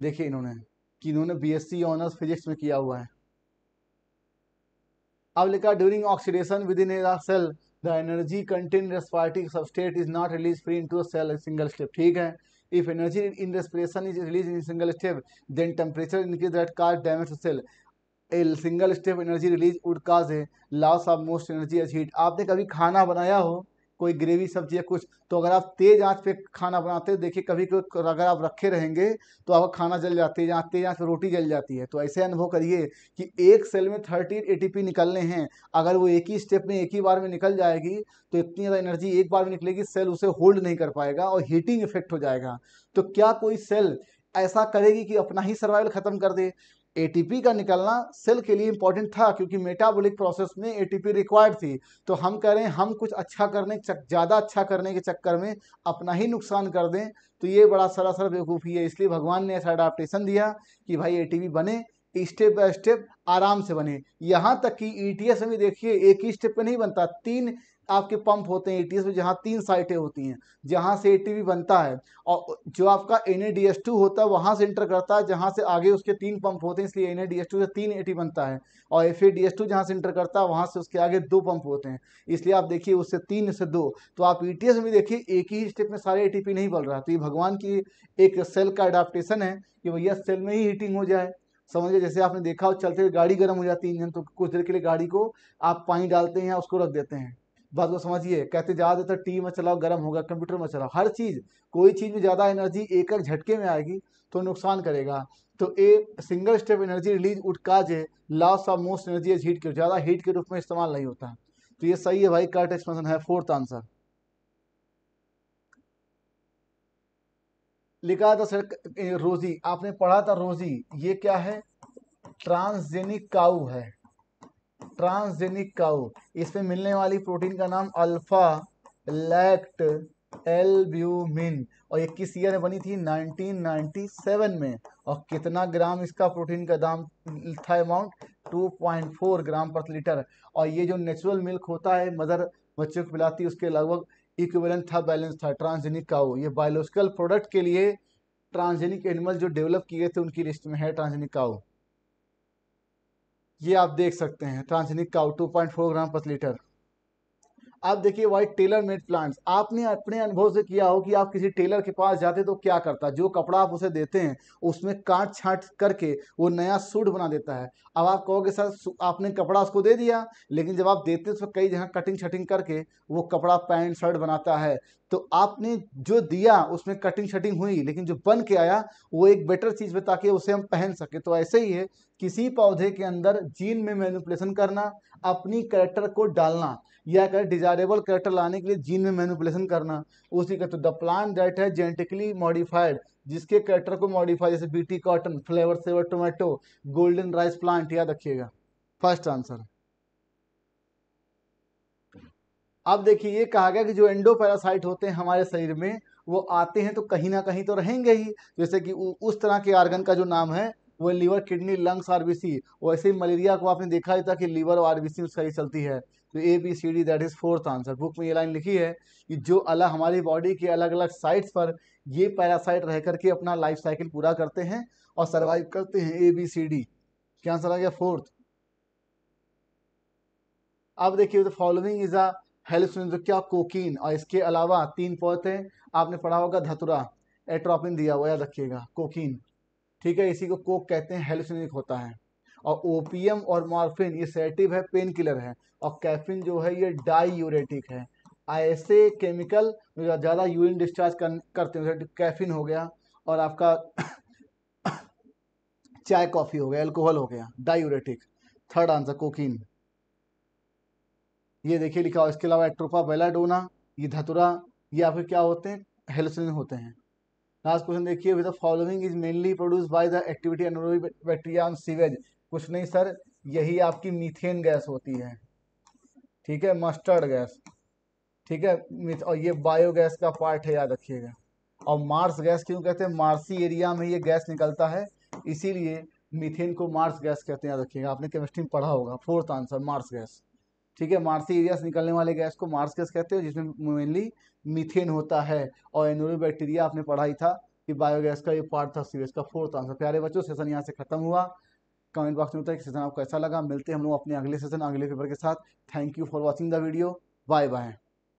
देखिए इन्होंने कि इन्होंने बीएससी ऑनर्स फिजिक्स में किया हुआ है। अब लिखा during oxidation within a cell the energy content respiratory substrate is not release free into a cell single step, ठीक है। If energy in respiration is release in single step then temperature increase that cause damage to cell, a single step energy release would cause a loss of most energy as heat. आपने कभी खाना बनाया हो, कोई gravy सब्जी या कुछ, तो अगर आप तेज आंच पे खाना बनाते हो, देखिए कभी कभी अगर आप रखे रहेंगे तो आपका खाना जल जाती है, जहाँ तेज आंच पे रोटी जल जाती है। तो ऐसे अनुभव करिए कि एक सेल में 13 एटीपी निकलने हैं, अगर वो एक ही स्टेप में एक ही बार में निकल जाएगी तो इतनी ज़्यादा एनर्जी एक बार में निकलेगी, सेल उसे होल्ड नहीं कर पाएगा और हीटिंग इफेक्ट हो जाएगा। तो क्या कोई सेल ऐसा करेगी कि अपना ही सर्वाइवल खत्म कर दे? एटीपी का निकलना सेल के लिए इंपॉर्टेंट था, क्योंकि मेटाबॉलिक प्रोसेस में एटीपी रिक्वायर्ड थी। तो हम कह रहे हैं हम कुछ अच्छा करने ज़्यादा अच्छा करने के चक्कर में अपना ही नुकसान कर दें, तो ये बड़ा सरासर बेवकूफ़ी है। इसलिए भगवान ने ऐसा अडाप्टेशन दिया कि भाई एटीपी बने, स्टेप बाय स्टेप आराम से बने। यहाँ तक कि ईटीएस में भी देखिए एक ही स्टेप पे नहीं बनता, तीन आपके पंप होते हैं ईटीएस में, जहाँ तीन साइटें होती हैं, जहाँ से एटीपी बनता है। और जो आपका NADH2 होता है वहाँ से इंटर करता है, जहाँ से आगे उसके तीन पंप होते हैं, इसलिए NADH2 से 3 एटी बनता है। और FADH2 जहाँ से इंटर करता है वहाँ से उसके आगे 2 पंप होते हैं, इसलिए आप देखिए उससे 3 से 2। तो आप ईटीएस में देखिए एक ही स्टेप में सारे एटीपी नहीं बन रहा, तो ये भगवान की एक सेल का अडाप्टेशन है कि भैया सेल में ही हीटिंग हो जाए। समझिए जैसे आपने देखा हो चलते हुए गाड़ी गर्म हो जाती है इंजन, तो कुछ देर के लिए गाड़ी को आप पानी डालते हैं या उसको रख देते हैं, बात को समझिए। कहते ज़्यादा देर टी में चलाओ गर्म होगा, कंप्यूटर में चलाओ, हर चीज़, कोई चीज़ में ज़्यादा एनर्जी एक एक झटके में आएगी तो नुकसान करेगा। तो a single step energy release would cause a loss of most energy as heat, के ज़्यादा हीट के रूप में इस्तेमाल नहीं होता। तो ये सही है भाई, करेक्ट एक्सप्लेनेशन है, फोर्थ आंसर। लिखा था सर रोजी, आपने पढ़ा था रोजी, ये क्या है? ट्रांसजेनिक काऊ है, ट्रांसजेनिक काऊ। इसमें मिलने वाली प्रोटीन का नाम अल्फा लैक्ट एल्ब्यूमिन, और ये किस ईयर में बनी थी? 1997 में। और कितना ग्राम इसका प्रोटीन का दाम था? अमाउंट 2.4 ग्राम पर लीटर। और ये जो नेचुरल मिल्क होता है मदर बच्चों को पिलाती है, उसके लगभग इक्विवेलेंट था, बैलेंस था। ट्रांसजेनिक काऊ ये बायोलॉजिकल प्रोडक्ट के लिए ट्रांसजेनिक एनिमल जो डेवलप किए थे उनकी लिस्ट में है ट्रांसजेनिक काऊ। ये आप देख सकते हैं ट्रांसजेनिक काऊ 2.4 ग्राम पर लीटर। आप देखिए वाइट टेलर मेड प्लांट्स, आपने अपने अनुभव से किया हो कि आप किसी टेलर के पास जाते तो क्या करता, जो कपड़ा आप उसे देते हैं उसमें काट छांट करके वो नया सूट बना देता है। अब आप कहोगे सर आपने कपड़ा उसको दे दिया, लेकिन जब आप देते तो कई जगह कटिंग शटिंग करके वो कपड़ा पैंट शर्ट बनाता है। तो आपने जो दिया उसमें कटिंग शटिंग हुई, लेकिन जो बन के आया वो एक बेटर चीज़ में, ताकि उसे हम पहन सके। तो ऐसे ही है, किसी पौधे के अंदर जीन में मैनिपुलेशन करना, अपनी कैरेक्टर को डालना, या अगर डिजायरेबल कैरेक्टर लाने के लिए जीन में मैनिपुलेशन करना, उसी का। तो द प्लांट दैट है जेनेटिकली मॉडिफाइड, जिसके कैरेक्टर को मॉडिफाई, जैसे BT cotton, flavour saver tomato, golden rice plant, याद रखिएगा, फर्स्ट आंसर। अब देखिए ये कहा गया कि जो एंडो पैरासाइट होते हैं हमारे शरीर में, वो आते हैं तो कहीं ना कहीं तो रहेंगे ही, जैसे कि उस तरह के आर्गन का जो नाम है वो लीवर, किडनी, लंग्स, आरबीसी। वैसे ही मलेरिया को आपने देखा ही था कि लीवर और आरबीसी उसका ही चलती है। तो ABCD that is fourth answer. Book में ये लाइन लिखी है कि जो अलग हमारी बॉडी के अलग अलग साइट्स पर ये पैरासाइट रह करके अपना लाइफ साइकिल पूरा करते हैं और सर्वाइव करते हैं। ABCD क्या आंसर आ गया? फोर्थ। अब देखिए द फॉलोइंग इज अ हेलुसिनोजन, क्या? कोकीन। और इसके अलावा तीन पौधे आपने पढ़ा होगा, धतुरा, एट्रोपिन दिया हुआ, याद रखिएगा, कोकीन, ठीक है, इसी को कोक कहते हैं, हेलुसिनिक होता है। और ओपियम और मॉर्फिन ये सेडेटिव है, पेन किलर है। और कैफीन जो है ये डाईयूरेटिक है। ऐसे केमिकल जो ज़्यादा यूरिन डिस्चार्ज करते हैं, जैसे कैफीन हो गया, और आपका चाय कॉफ़ी हो गया, एल्कोहल हो गया, डाईयूरेटिक। थर्ड आंसर कोकीन, ये देखिए लिखा हुआ। इसके अलावा एट्रोपा बेलाडोना, ये धतुरा, ये आपके क्या होते हैं, हेलुसिन होते हैं। लास्ट क्वेश्चन देखिए, with the following is mainly produce by the activity anaerobic bacteria on sewage. कुछ नहीं सर, यही आपकी मीथेन गैस होती है, ठीक है, मस्टर्ड गैस, ठीक है, और ये बायोगैस का पार्ट है, याद रखिएगा। और मार्स गैस क्यों कहते हैं, मार्सी एरिया में ये गैस निकलता है, इसीलिए मीथेन को मार्स गैस कहते हैं, याद रखिएगा, आपने केमिस्ट्री में पढ़ा होगा। फोर्थ आंसर मार्स गैस, ठीक है, मार्सी एरिया से निकलने वाले गैस को मार्स गैस कहते हैं, जिसमें मेनली मीथेन होता है। और एनोरो बैक्टीरिया आपने पढ़ा ही था कि बायोगैस का ये पार्ट था सीवेज का। Fourth answer. प्यारे बच्चों, सेशन यहाँ से खत्म हुआ। कमेंट बॉक्स में बताइए कि सेशन आपको कैसा लगा। मिलते हैं हम लोग अपने अगले सेशन, अगले पेपर के साथ। Thank you for watching the video. Bye bye.